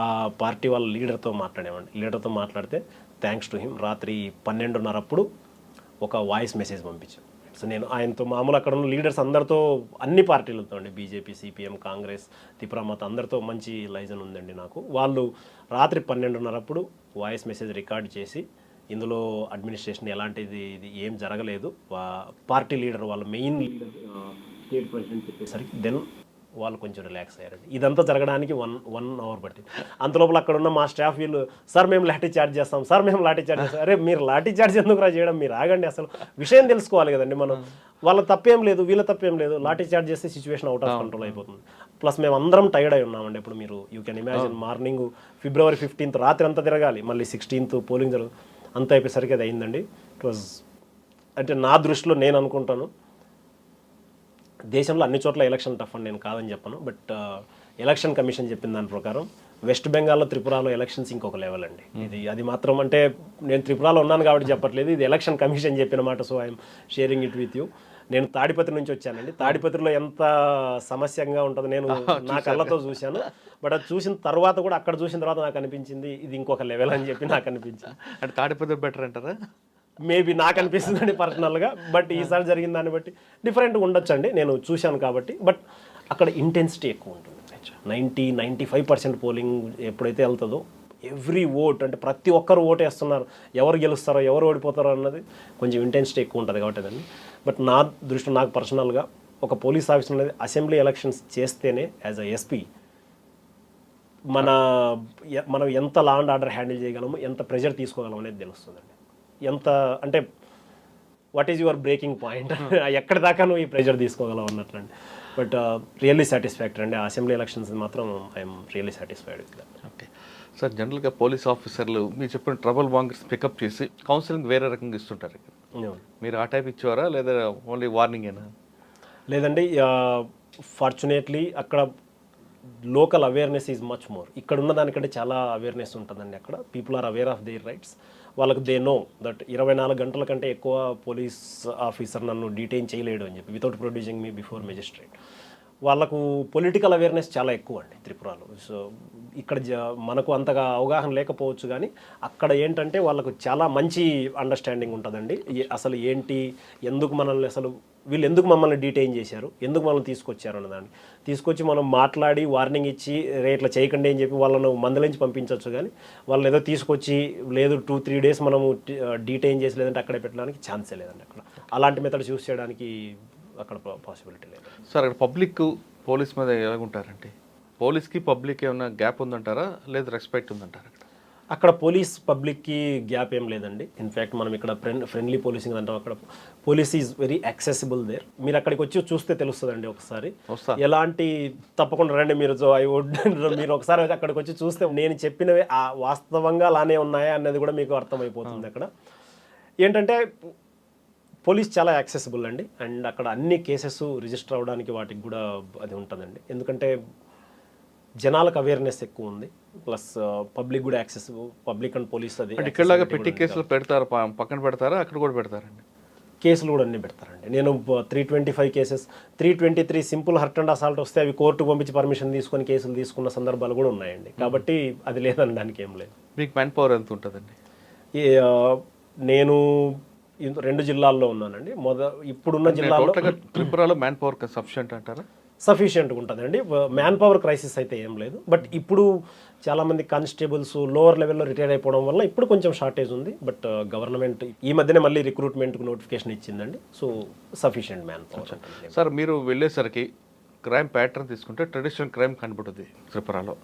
ఆ పార్టీ వాళ్ళ లీడర్తో మాట్లాడేవాడిని. లీడర్తో మాట్లాడితే థ్యాంక్స్ టు హిమ్ రాత్రి 12:30 అప్పుడు ఒక వాయిస్ మెసేజ్ పంపించాం. సో నేను ఆయనతో మామూలు అక్కడ ఉన్న లీడర్స్ అందరితో అన్ని పార్టీలతో అండి, బీజేపీ, సిపిఎం, కాంగ్రెస్, తిప్రామత అందరితో మంచి లైజన్ ఉందండి నాకు. వాళ్ళు రాత్రి 12:30 వాయిస్ మెసేజ్ రికార్డ్ చేసి ఇందులో అడ్మినిస్ట్రేషన్ ఎలాంటిది ఇది ఏం జరగలేదు, పార్టీ లీడర్ వాళ్ళ మెయిన్ లీడర్ స్టేట్ ప్రెసిడెంట్ చెప్పేసరికి దెన్ వాళ్ళు కొంచెం రిలాక్స్ అయ్యారండి. ఇదంతా జరగడానికి వన్ అవర్ పట్టింది. అంతలోపల అక్కడ ఉన్న మా స్టాఫ్ వీళ్ళు, సార్ మేము లాఠీ చార్జ్ చేస్తాం, సార్ మేము లాఠీ చార్జ్ చేస్తాం. అరే మీరు లాఠీ చార్జ్ ఎందుకు రా చేయడం, మీరు ఆగండి, అసలు విషయం తెలుసుకోవాలి కదండి మనం. వాళ్ళ తప్పేం లేదు, వీళ్ళ తప్పేం లేదు, లాఠీ చార్జ్ చేస్తే సిచ్యువేషన్ అవుట్ ఆఫ్ కంట్రోల్ అయిపోతుంది. ప్లస్ మేము అందరం టైర్డ్ అయి ఉన్నామండి. ఇప్పుడు మీరు you can imagine, morning February 15th రాత్రి అంతా తిరగాలి, మళ్ళీ 16th పోలింగ్ అంతా అయిపోయేసరికి అది అయిందండి. ఇట్ వాజ్ అంటే నా దృష్టిలో నేను అనుకుంటాను దేశంలో అన్ని చోట్ల ఎలక్షన్ టఫ్ అని నేను కాదని చెప్పను. బట్ ఎలక్షన్ కమిషన్ చెప్పిన దాని ప్రకారం వెస్ట్ బెంగాల్లో, త్రిపురలో ఎలక్షన్స్ ఇంకొక లెవెల్ అండి. అది మాత్రం అంటే నేను త్రిపురలో ఉన్నాను కాబట్టి చెప్పట్లేదు, ఇది ఎలక్షన్ కమిషన్ చెప్పిన మాట. So I'm sharing it with you. నేను తాడిపత్రి నుంచి వచ్చానండి. తాడిపత్రిలో ఎంత సమస్యంగా ఉంటుందో నేను నా కళ్ళతో చూశాను. బట్ అది చూసిన తర్వాత కూడా, అక్కడ చూసిన తర్వాత నాకు అనిపించింది ఇది ఇంకొక లెవెల్ అని చెప్పి నాకు అనిపించింది. అంటే తాడిపత్రి బెటర్ అంటారా? మేబీ నాకు అనిపిస్తుందండి పర్సనల్గా. బట్ ఈసారి జరిగిన దాన్ని బట్టి డిఫరెంట్గా ఉండొచ్చు అండి, నేను చూశాను కాబట్టి. బట్ అక్కడ ఇంటెన్సిటీ ఎక్కువ ఉంటుంది. 90-95% పోలింగ్ ఎప్పుడైతే వెళ్తుందో ఎవ్రీ ఓట్ అంటే ప్రతి ఒక్కరు ఓటు వేస్తున్నారు, ఎవరు గెలుస్తారో ఎవరు ఓడిపోతారో అన్నది కొంచెం ఇంటెన్సిటీ ఎక్కువ ఉంటుంది కాబట్టి అదండి. బట్ నా దృష్టిలో నాకు పర్సనల్గా ఒక పోలీస్ ఆఫీసర్ అనేది అసెంబ్లీ ఎలక్షన్స్ చేస్తేనే యాజ్ అ ఎస్పీ మనం ఎంత లా అండ్ ఆర్డర్ హ్యాండిల్ చేయగలము, ఎంత ప్రెజర్ తీసుకోగలం అనేది తెలుస్తుందండి. ఎంత అంటే what is your breaking point, ఎక్కడి దాకా నువ్వు ఈ ప్రెజర్ తీసుకోగలవు అన్నట్లండి. బట్ రియల్లీ సాటిస్ఫాక్టరీ అండి. అసెంబ్లీ ఎలక్షన్స్ మాత్రం I'm really satisfied with that. Okay sir, జనరల్గా పోలీస్ ఆఫీసర్లు మీరు చెప్పిన ట్రబుల్ వాంగర్స్ పికప్ చేసి కౌన్సిలింగ్ వేరే రకంగా ఇస్తుంటారు. మీరు ఆ టైప్ ఇచ్చేవారా లేదా ఓన్లీ వార్నింగేనా? లేదండి, ఫార్చునేట్లీ అక్కడ local awareness is much more. ఇక్కడ ఉన్న దానికంటే చాలా అవేర్నెస్ ఉంటుందండి. అక్కడ people are aware of their rights. వాళ్ళకు దే నో దట్ 24 గంటల కంటే ఎక్కువ పోలీస్ ఆఫీసర్ నన్ను డీటైన్ చేయలేడు అని చెప్పి, without producing me before magistrate. వాళ్ళకు పొలిటికల్ అవేర్నెస్ చాలా ఎక్కువ అండి త్రిపురలో. సో ఇక్కడ మనకు అంతగా అవగాహన లేకపోవచ్చు, కానీ అక్కడ ఏంటంటే వాళ్ళకు చాలా మంచి అండర్స్టాండింగ్ ఉంటుందండి. అసలు ఏంటి, ఎందుకు మనల్ని, అసలు వీళ్ళు ఎందుకు మమ్మల్ని డీటైన్ చేశారు, ఎందుకు మనల్ని తీసుకొచ్చారు అన్నదాన్ని తీసుకొచ్చి మనం మాట్లాడి వార్నింగ్ ఇచ్చి రే ఇట్లా చేయకండి అని చెప్పి వాళ్ళను మందలించి పంపించవచ్చు. కానీ వాళ్ళు ఏదో తీసుకొచ్చి లేదు 2-3 days మనము డీటైన్ చేసి లేదంటే అక్కడే పెట్టడానికి ఛాన్సే లేదండి. అక్కడ అలాంటి మెథడ్స్ యూస్ చేయడానికి అక్కడ పాసిబిలిటీ లేదు. సార్ అక్కడ పబ్లిక్ పోలీస్ మీద ఎలాగుంటారంటే, పోలీస్కి పబ్లిక్ ఏమైనా గ్యాప్ ఉందంటారా లేదా రెస్పెక్ట్ ఉందంటారా? అక్కడ పోలీస్ పబ్లిక్కి గ్యాప్ ఏం లేదండి. ఇన్ఫ్యాక్ట్ మనం ఇక్కడ ఫ్రెండ్లీ పోలీసింగ్ అంటాం. అక్కడ police is very accessible there. మీరు అక్కడికి వచ్చి చూస్తే తెలుస్తుందండి. ఒకసారి ఎలాంటి తప్పకుండా రండి మీరు. మీరు ఒకసారి అక్కడికి వచ్చి చూస్తే నేను చెప్పినవి వాస్తవంగా అలానే ఉన్నాయా అన్నది కూడా మీకు అర్థమైపోతుంది. అక్కడ ఏంటంటే పోలీస్ చాలా యాక్సెసిబుల్ అండి. అండ్ అక్కడ అన్ని కేసెస్ రిజిస్టర్ అవ్వడానికి వాటికి కూడా అది ఉంటుందండి. ఎందుకంటే జనాలకు అవేర్నెస్ ఎక్కువ ఉంది, ప్లస్ పబ్లిక్ కూడా యాక్సెసిబుల్. పబ్లిక్ అండ్ పోలీస్ అది ఇక్కడలాగా పెట్టి కేసులు పెడతారు, పక్కన పెడతారా, అక్కడ కూడా పెడతారండి? కేసులు కూడా అన్నీ పెడతారండి. నేను 325 cases, 323 simple hurt and assault వస్తే అవి కోర్టుకు పంపించి పర్మిషన్ తీసుకొని కేసులు తీసుకున్న సందర్భాలు కూడా ఉన్నాయండి. కాబట్టి అది లేదని దానికి ఏం లేదు. మీకు మ్యాన్ పవర్ ఎంత ఉంటుందండి? నేను 2 జిల్లాల్లో ఉన్నానండి. ఇప్పుడున్న జిల్లాలో త్రిపురలో మ్యాన్ పవర్ సఫిషియంట్ అంటారా? సఫిషియెంట్గా ఉంటుందండి. మ్యాన్ పవర్ క్రైసిస్ అయితే ఏం లేదు. బట్ ఇప్పుడు చాలామంది కానిస్టేబుల్స్ లోవర్ లెవెల్లో రిటైర్ అయిపోవడం వల్ల ఇప్పుడు కొంచెం షార్టేజ్ ఉంది. బట్ గవర్నమెంట్ ఈ మధ్యనే మళ్ళీ రిక్రూట్మెంట్కి నోటిఫికేషన్ ఇచ్చిందండి. So sufficient man power. Sir మీరు వెళ్ళేసరికి క్రైమ్ ప్యాటర్న్ తీసుకుంటే ట్రెడిషనల్ క్రైమ్ కనబడుతుంది త్రిపురలో.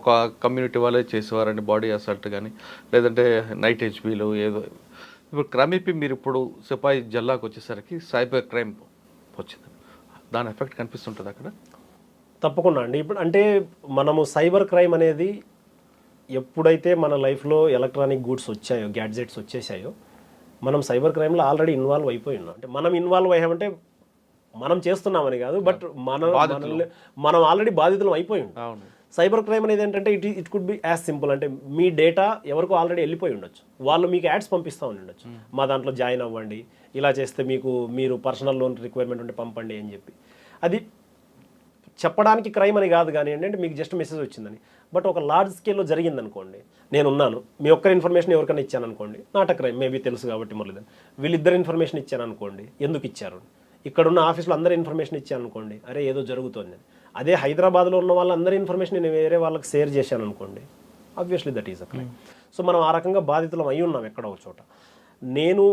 ఒక కమ్యూనిటీ వాళ్ళే చేసేవారండి బాడీ అసాల్ట్ కానీ, లేదంటే నైట్ హెచ్పీలు ఏదో. ఇప్పుడు క్రమేపీ మీరు ఇప్పుడు సిపాయి జిల్లాకు వచ్చేసరికి సైబర్ క్రైమ్ వచ్చింది, దాని ఎఫెక్ట్ కనిపిస్తుంటుంది అక్కడ? తప్పకుండా అండి. ఇప్పుడు అంటే మనము సైబర్ క్రైమ్ అనేది ఎప్పుడైతే మన లైఫ్లో ఎలక్ట్రానిక్ గూడ్స్ వచ్చాయో, గ్యాడ్జెట్స్ వచ్చేసాయో, మనం సైబర్ క్రైమ్లో ఆల్రెడీ ఇన్వాల్వ్ అయిపోయి ఉన్నాం. అంటే మనం ఇన్వాల్వ్ అయ్యామంటే మనం చేస్తున్నామని కాదు, బట్ మనం ఆల్రెడీ బాధితులం అయిపోయి ఉన్నాం. సైబర్ క్రైమ్ అనేది ఏంటంటే it could be as simple. అంటే మీ డేటా ఎవరికో ఆల్రెడీ వెళ్ళిపోయి ఉండొచ్చు, వాళ్ళు మీకు యాడ్స్ పంపిస్తూ ఉండొచ్చు, మా దాంట్లో జాయిన్ అవ్వండి, ఇలా చేస్తే మీరు పర్సనల్ లోన్ రిక్వైర్మెంట్ ఉంటే పంపండి అని చెప్పి. అది చెప్పడానికి క్రైమ్ అని కాదు కానీ ఏంటంటే మీకు జస్ట్ మెసేజ్ వచ్చిందని. బట్ ఒక లార్జ్ స్కేల్లో జరిగింది అనుకోండి, నేనున్నాను, మీ ఒక్కరి ఇన్ఫర్మేషన్ ఎవరికైనా ఇచ్చాను అనుకోండి, నాట్ అ క్రైమ్, మేబీ తెలుసు కాబట్టి మురళీధర్. వీళ్ళిద్దరు ఇన్ఫర్మేషన్ ఇచ్చాను అనుకోండి, ఎందుకు ఇచ్చారు? ఇక్కడున్న ఆఫీస్లో అందరూ ఇన్ఫర్మేషన్ ఇచ్చాను అనుకోండి, అరే ఏదో జరుగుతుంది. అదే హైదరాబాద్లో ఉన్న వాళ్ళందరి ఇన్ఫర్మేషన్ నేను వేరే వాళ్ళకి షేర్ చేశాను అనుకోండి, obviously that is a crime. So మనం ఆ రకంగా బాధితులం అయి ఉన్నాం ఎక్కడో ఒక చోట. నేను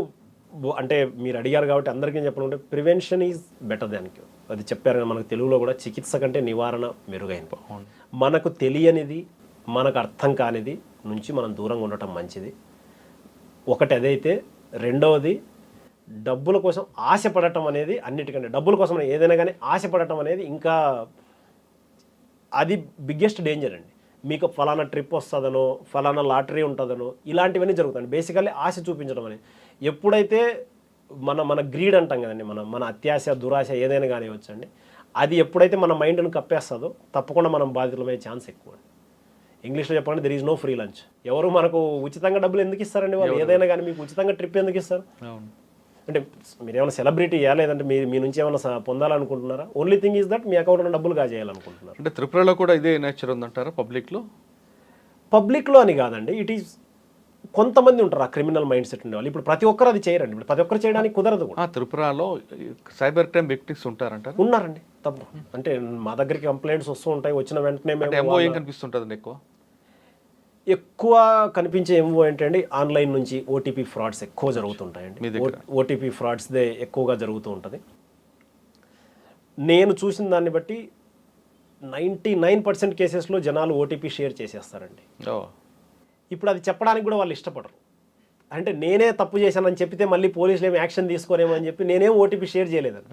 అంటే మీరు అడిగారు కాబట్టి అందరికీ చెప్పాలంటే prevention is better than cure. అది చెప్పారు మనకు తెలుగులో కూడా, చికిత్స కంటే నివారణ మెరుగైన. మనకు తెలియనిది, మనకు అర్థం కానిది నుంచి మనం దూరంగా ఉండటం మంచిది. ఒకటి అదైతే. రెండవది, డబ్బుల కోసం ఆశపడటం అనేది అన్నిటికంటే, డబ్బుల కోసం ఏదైనా కానీ ఆశపడటం అనేది ఇంకా అది బిగ్గెస్ట్ డేంజర్ అండి. మీకు ఫలానా ట్రిప్ వస్తుందనో, ఫలానా లాటరీ ఉంటుందనో, ఇలాంటివన్నీ జరుగుతాయి. బేసికల్లీ ఆశ చూపించడం అనేది ఎప్పుడైతే మన గ్రీడ్ అంటాం కదండి, మన అత్యాశ, దురాశ ఏదైనా కానివ్వచ్చండి, అది ఎప్పుడైతే మన మైండ్ను కప్పేస్తుందో తప్పకుండా మనం బాధితులమయ్యే ఛాన్స్ ఎక్కువ. ఇంగ్లీష్లో చెప్పండి, there is no free lunch. ఎవరు మనకు ఉచితంగా డబ్బులు ఎందుకు ఇస్తారండి? వాళ్ళు ఏదైనా కానీ మీకు ఉచితంగా ట్రిప్ ఎందుకు ఇస్తారు? అంటే మీరు ఏమైనా సెలబ్రిటీ ఇవ్వాలి, లేదంటే మీ నుంచి ఏమైనా పొందాలనుకుంటున్నారా? ఓన్లీ థింగ్ ఈజ్ దట్ మీ అకౌంట్లో డబ్బులు కాజేయాలనుకుంటున్నారు. అంటే త్రిపురలో కూడా ఇదే నేచర్ ఉందంటారా? పబ్లిక్లో అని కాదండి, ఇట్ ఈస్ కొంతమంది ఉంటారు ఆ క్రిమినల్ మైండ్ సెట్ ఉండేవాళ్ళు. ఇప్పుడు ప్రతి ఒక్కరు అది చేయరండి, ఇప్పుడు ప్రతి ఒక్కరు చేయడానికి కుదరదు కూడా. త్రిపురలో సైబర్ క్రైమ్ విక్టిమ్స్ ఉంటారంటారు? ఉన్నారండి, తప్పు. అంటే మా దగ్గరికి కంప్లైంట్స్ వస్తూ ఉంటాయి, వచ్చిన వెంటనే ఏం కనిపిస్తుంటుంది ఎక్కువ కనిపించే ఎంఓ ఏంటండి, ఆన్లైన్ నుంచి ఓటీపీ ఫ్రాడ్స్ ఎక్కువ జరుగుతుంటాయండి. ఓటీపీ ఫ్రాడ్స్దే ఎక్కువగా జరుగుతూ ఉంటుంది. నేను చూసిన దాన్ని బట్టి 99% కేసెస్లో జనాలు ఓటీపీ షేర్ చేసేస్తారండి. ఇప్పుడు అది చెప్పడానికి కూడా వాళ్ళు ఇష్టపడరు. అంటే నేనే తప్పు చేశానని చెప్పితే మళ్ళీ పోలీసులు ఏమి యాక్షన్ తీసుకోరేమో అని చెప్పి నేనేం ఓటీపీ షేర్ చేయలేదండి.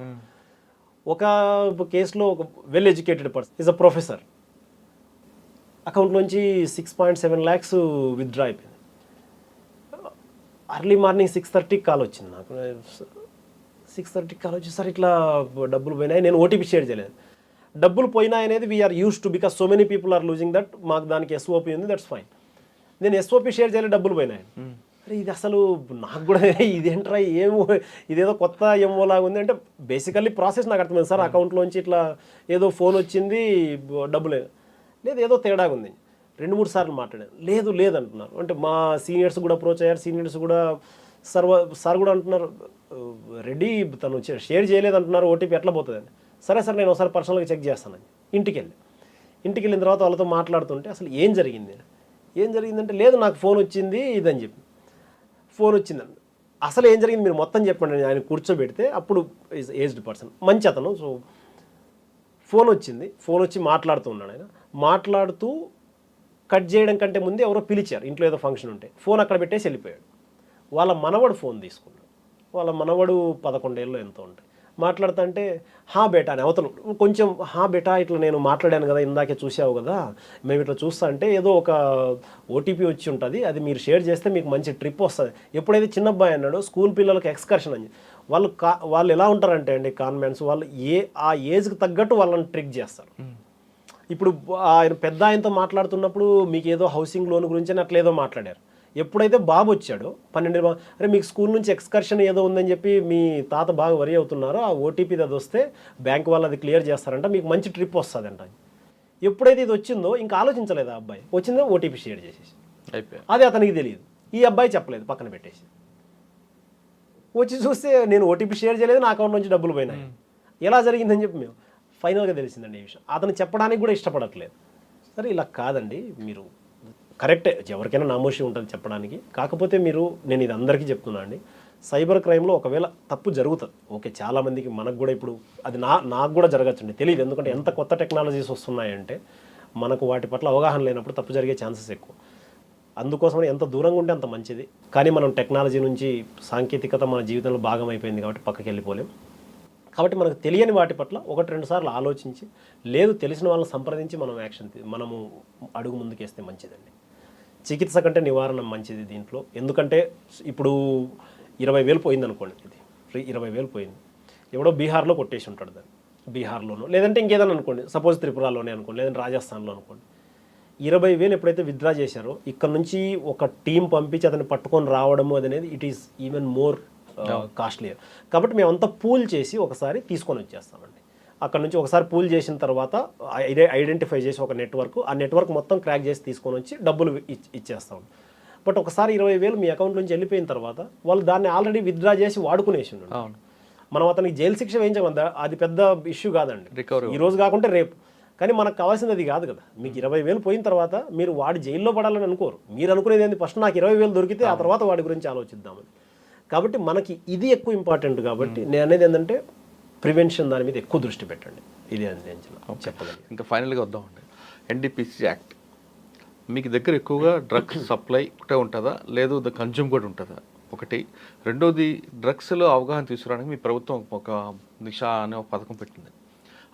ఒక కేసులో ఒక well educated person is a professor, అకౌంట్లోంచి 6.7 lakhs విత్డ్రా అయిపోయింది. అర్లీ మార్నింగ్ 6:30కి కాల్ వచ్చింది నాకు. 6:30కి కాల్ వచ్చి, సార్ ఇట్లా డబ్బులు పోయినాయి, నేను ఓటీపీ షేర్ చేయలేదు. డబ్బులు పోయినాయి అనేది we're use to, because so many people are losing that. మాకు దానికి ఎస్ఓపీ ఉంది, దట్స్ ఫైన్. నేను ఎస్ఓపీ షేర్ చేయలేదు, డబ్బులు పోయినాయి. అరే ఇది అసలు నాకు కూడా ఇదేంట్రా, ఏమో ఇదేదో కొత్త ఏమో లాగా ఉంది. అంటే బేసికల్లీ ప్రాసెస్ నాకు అర్థమైంది. సార్ అకౌంట్లోంచి ఇట్లా ఏదో ఫోన్ వచ్చింది, డబ్బులే లేదు, ఏదో తేడా ఉంది. 2-3 సార్లు మాట్లాడాను, లేదు అంటున్నారు. అంటే మా సీనియర్స్ కూడా అప్రోచ్ అయ్యారు. సీనియర్స్ కూడా సార్ కూడా అంటున్నారు, రెడీ తను షేర్ చేయలేదు అంటున్నారు, ఓటీపీ ఎట్లా పోతుందని. సరే సార్ నేను ఒకసారి పర్సనల్గా చెక్ చేస్తానని ఇంటికి వెళ్ళిన తర్వాత వాళ్ళతో మాట్లాడుతుంటే అసలు ఏం జరిగిందంటే, లేదు నాకు ఫోన్ వచ్చింది ఇదని చెప్పి. ఫోన్ వచ్చిందండి, అసలు ఏం జరిగింది మీరు మొత్తం చెప్పండి. ఆయన కూర్చోబెడితే అప్పుడు ఏజ్డ్ పర్సన్, మంచి అతను. సో ఫోన్ వచ్చి మాట్లాడుతూ ఉన్నాడు. ఆయన మాట్లాడుతూ కట్ చేయడం కంటే ముందే ఎవరో పిలిచారు, ఇంట్లో ఏదో ఫంక్షన్ ఉంటే. ఫోన్ అక్కడ పెట్టేసి వెళ్ళిపోయాడు. వాళ్ళ మనవడు ఫోన్ తీసుకున్నాడు. వాళ్ళ మనవడు 11 ఏళ్ళు ఎంతో ఉంటాయి. మాట్లాడుతుంటే, హా బేటా అని అవతలు కొంచెం, హా బేటా ఇట్లా నేను మాట్లాడాను కదా, ఇందాకే చూసావు కదా, మేము ఇట్లా చూస్తా అంటే ఏదో ఒక ఓటీపీ వచ్చి ఉంటుంది, అది మీరు షేర్ చేస్తే మీకు మంచి ట్రిప్ వస్తుంది. ఎప్పుడైతే చిన్న అబ్బాయి అన్నాడో, స్కూల్ పిల్లలకి ఎక్స్కర్షన్ అని, వాళ్ళు ఎలా ఉంటారంటే అండి, కాన్వెంట్స్ వాళ్ళు ఆ ఏజ్కి తగ్గట్టు వాళ్ళని ట్రిక్ చేస్తారు. ఇప్పుడు ఆయన పెద్ద ఆయనతో మాట్లాడుతున్నప్పుడు మీకు ఏదో హౌసింగ్ లోన్ గురించి అని అట్లా ఏదో మాట్లాడారు. ఎప్పుడైతే బాబు వచ్చాడో 12 అరే మీకు స్కూల్ నుంచి ఎక్స్కర్షన్ ఏదో ఉందని చెప్పి మీ తాత బాగా వరి అవుతున్నారో, ఆ ఓటీపీ అది వస్తే బ్యాంక్ వాళ్ళు అది క్లియర్ చేస్తారంట, మీకు మంచి ట్రిప్ వస్తుందంట. ఎప్పుడైతే ఇది వచ్చిందో ఇంకా ఆలోచించలేదు ఆ అబ్బాయి, వచ్చిందో ఓటీపీ షేర్ చేసేసి అది అతనికి తెలియదు. ఈ అబ్బాయి చెప్పలేదు, పక్కన పెట్టేసి వచ్చి చూస్తే నేను ఓటీపీ షేర్ చేయలేదు, నా అకౌంట్ నుంచి డబ్బులు పోయినాయి. ఎలా జరిగిందని చెప్పి మేము ఫైనల్గా తెలిసిందండి ఈ విషయం. అతను చెప్పడానికి కూడా ఇష్టపడట్లేదు. సరే ఇలా కాదండి, మీరు కరెక్టే, ఎవరికైనా నామోషి ఉంటుంది చెప్పడానికి. కాకపోతే నేను ఇది అందరికీ చెప్తున్నా అండి, సైబర్ క్రైమ్లో ఒకవేళ తప్పు జరుగుతుంది, ఓకే, చాలామందికి, మనకు కూడా ఇప్పుడు అది నాకు కూడా జరగచ్చండి, తెలియదు. ఎందుకంటే ఎంత కొత్త టెక్నాలజీస్ వస్తున్నాయంటే మనకు వాటి పట్ల అవగాహన లేనప్పుడు తప్పు జరిగే ఛాన్సెస్ ఎక్కువ. అందుకోసం ఎంత దూరంగా ఉంటే అంత మంచిది. కానీ మనం టెక్నాలజీ నుంచి, సాంకేతికత మన జీవితంలో భాగం అయిపోయింది కాబట్టి పక్కకి వెళ్ళిపోలేం. కాబట్టి మనకు తెలియని వాటి పట్ల 1-2 సార్లు ఆలోచించి, లేదు తెలిసిన వాళ్ళని సంప్రదించి మనము అడుగు ముందుకేస్తే మంచిదండి. చికిత్స కంటే నివారణ మంచిది దీంట్లో. ఎందుకంటే ఇప్పుడు 20,000 పోయింది అనుకోండి, ఇది ఫ్రీ 20,000 పోయింది, ఎవడో బీహార్లో కొట్టేసి ఉంటాడు దాన్ని, బీహార్లోనో లేదంటే ఇంకేదైనా అనుకోండి, సపోజ్ త్రిపురలోనే అనుకోండి, లేదంటే రాజస్థాన్లో అనుకోండి. 20,000 ఎప్పుడైతే విత్డ్రా చేశారో, ఇక్కడ నుంచి ఒక టీం పంపించి అతన్ని పట్టుకొని రావడము అనేది ఇట్ ఈస్ ఈవెన్ మోర్ కాస్ట్లీయర్. కాబట్టి మేమంతా పూల్ చేసి ఒకసారి తీసుకొని వచ్చేస్తామండి. అక్కడ నుంచి ఒకసారి పూల్ చేసిన తర్వాత ఐడెంటిఫై చేసి ఒక నెట్వర్క్, ఆ నెట్వర్క్ మొత్తం క్రాక్ చేసి తీసుకొని వచ్చి డబ్బులు ఇచ్చేస్తాం. బట్ ఒకసారి 20,000 మీ అకౌంట్ నుంచి వెళ్ళిపోయిన తర్వాత వాళ్ళు దాన్ని ఆల్రెడీ విత్డ్రా చేసి వాడుకునేసి ఉన్నాడు. మనం అతనికి జైలు శిక్ష వేయించమందా, అది పెద్ద ఇష్యూ కాదండి, ఈ రోజు కాకుంటే రేపు. కానీ మనకు కావాల్సింది అది కాదు కదా. మీకు 20,000 పోయిన తర్వాత మీరు వాడి జైల్లో పడాలని అనుకోరు. మీరు అనుకునేది ఏంటి, ఫస్ట్ నాకు 20,000 దొరికితే ఆ తర్వాత వాడి గురించి ఆలోచిద్దామని. కాబట్టి మనకి ఇది ఎక్కువ ఇంపార్టెంట్. కాబట్టి నేను అనేది ఏంటంటే ప్రివెన్షన్, దాని మీద ఎక్కువ దృష్టి పెట్టండి. ఇది అని నేను చెప్పగలను. ఇంకా ఫైనల్గా వద్దామండి, ఎన్డీపీసీ యాక్ట్ మీకు దగ్గర ఎక్కువగా డ్రగ్స్ సప్లై ఒకటే ఉంటుందా, లేదు ద కన్జ్యూమ్ కూడా ఉంటుందా? ఒకటి. రెండోది, డ్రగ్స్లో అవగాహన తీసుకురావడానికి మీ ప్రభుత్వం ఒక దిశ అనే ఒక పథకం పెట్టింది.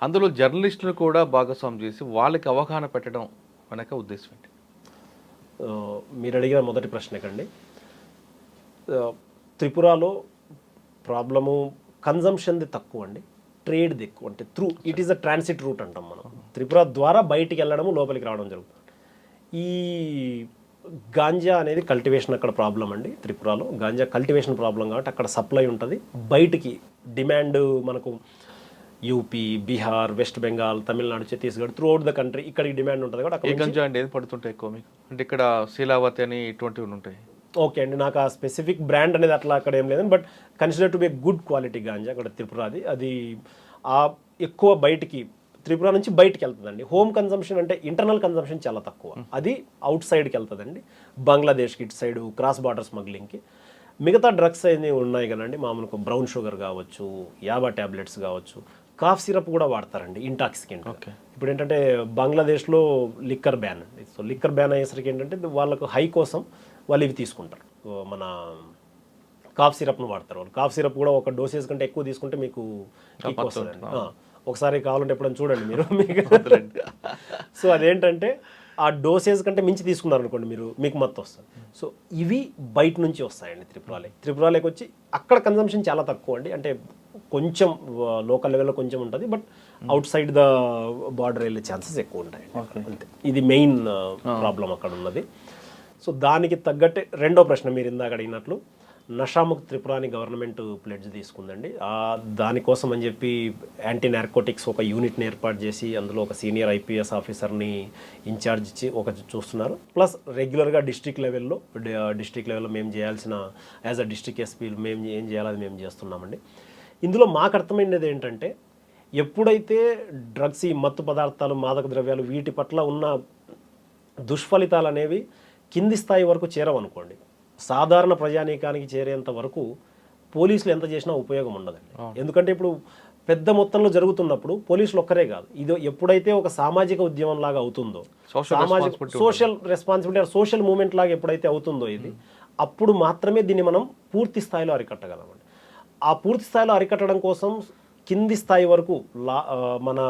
అందులో జర్నలిస్టులు కూడా భాగస్వామ్యం చేసి వాళ్ళకి అవగాహన పెట్టడం వెనక ఉద్దేశం ఏంటి? మీరు అడిగిన మొదటి ప్రశ్నకండి, త్రిపురలో ప్రాబ్లము కన్జంప్షన్ది తక్కువ అండి, ట్రేడ్ది ఎక్కువ. అంటే it is a transit route అంటాం మనం. త్రిపుర ద్వారా బయటికి వెళ్ళడము, లోపలికి రావడం జరుగుతుంది. ఈ గాంజా అనేది కల్టివేషన్ అక్కడ ప్రాబ్లం అండి. త్రిపురలో గాంజా కల్టివేషన్ ప్రాబ్లం కాబట్టి అక్కడ సప్లై ఉంటుంది, బయటికి డిమాండ్ మనకు UP, Bihar, west Bengal, Tamil Nadu, Chhattisgarh, through out the country ఇక్కడికి డిమాండ్ ఉంటుంది. కూడా ఏ గంజా అండి ఏది పడుతుంటాయి ఎక్కువ మీకు? అంటే ఇక్కడ శీలావతి అని ఇటువంటివి ఉంటాయి. ఓకే అండి, నాకు ఆ స్పెసిఫిక్ బ్రాండ్ అనేది అట్లా అక్కడ ఏం లేదండి, but consider to be good quality ganja అక్కడ త్రిపురది. అది ఎక్కువ బయటికి త్రిపుర నుంచి బయటికి వెళ్తుందండి. హోమ్ కన్సంప్షన్ అంటే ఇంటర్నల్ కన్సంప్షన్ చాలా తక్కువ, అది అవుట్ సైడ్కి వెళ్తుందండి, బంగ్లాదేశ్కి ఇటు సైడ్ క్రాస్ బార్డర్ స్మగ్లింగ్కి. మిగతా డ్రగ్స్ అన్నీ ఉన్నాయి కదండి, మామూలుగా బ్రౌన్ షుగర్ కావచ్చు, యాబా ట్యాబ్లెట్స్ కావచ్చు, కాఫ్ సిరప్ కూడా వాడతారండి ఇంటాక్సికెంట్. ఇప్పుడు ఏంటంటే బంగ్లాదేశ్లో లిక్కర్ బ్యాన్ అండి. సో లిక్కర్ బ్యాన్ అయ్యేసరికి ఏంటంటే వాళ్ళకు హై కోసం వాళ్ళు ఇవి తీసుకుంటారు, మన కాఫ్ సిరప్ను వాడతారు వాళ్ళు. కాఫ్ సిరప్ కూడా ఒక డోసేజ్ కంటే ఎక్కువ తీసుకుంటే మీకు కిక్ వస్తుందండి. ఒకసారి కావాలంటే ఎప్పుడైనా చూడండి మీరు మీకు. సో అదేంటంటే ఆ డోసేజ్ కంటే మించి తీసుకున్నారు అనుకోండి మీరు, మీకు మత్తు వస్తుంది. సో ఇవి బయట నుంచి వస్తాయండి త్రిపురలోకి వచ్చి. అక్కడ కన్జంప్షన్ చాలా తక్కువ అండి, అంటే కొంచెం లోకల్ లెవెల్లో కొంచెం ఉంటుంది, but out side the border వెళ్ళే ఛాన్సెస్ ఎక్కువ ఉంటాయి అంతే. ఇది మెయిన్ ప్రాబ్లం అక్కడ ఉన్నది. సో దానికి తగ్గట్టే రెండో ప్రశ్న మీరు ఇందాక అడిగినట్లు, నషాముక్త్ త్రిపుర అని గవర్నమెంట్ ప్లెడ్జ్ తీసుకుందండి. దానికోసం అని చెప్పి యాంటీ నార్కోటిక్స్ ఒక యూనిట్ని ఏర్పాటు చేసి అందులో ఒక సీనియర్ ఐపీఎస్ ఆఫీసర్ని ఇన్ఛార్జ్ ఇచ్చి చూస్తున్నారు. ప్లస్ రెగ్యులర్గా డిస్ట్రిక్ట్ లెవెల్లో మేము చేయాల్సిన యాజ్ అ డిస్ట్రిక్ట్ ఎస్పీ మేము ఏం చేయాలో అది మేము చేస్తున్నామండి. ఇందులో మాకు అర్థమైనది ఏంటంటే, ఎప్పుడైతే డ్రగ్స్, ఈ మత్తు పదార్థాలు, మాదక ద్రవ్యాలు, వీటి పట్ల ఉన్న దుష్ఫలితాలు అనేవి కింది స్థాయి వరకు చేరవనుకోండి, సాధారణ ప్రజానీకానికి చేరేంత వరకు పోలీసులు ఎంత చేసినా ఉపయోగం ఉండదండి. ఎందుకంటే ఇప్పుడు పెద్ద మొత్తంలో జరుగుతున్నప్పుడు పోలీసులు ఒక్కరే కాదు, ఇది ఎప్పుడైతే ఒక సామాజిక ఉద్యమం లాగా అవుతుందో, సోషల్ రెస్పాన్సిబిలిటీ, సోషల్ మూవ్మెంట్ లాగా ఎప్పుడైతే అవుతుందో ఇది, అప్పుడు మాత్రమే దీన్ని మనం పూర్తి స్థాయిలో అరికట్టగలమండి. ఆ పూర్తి స్థాయిలో అరికట్టడం కోసం కింది స్థాయి వరకు మన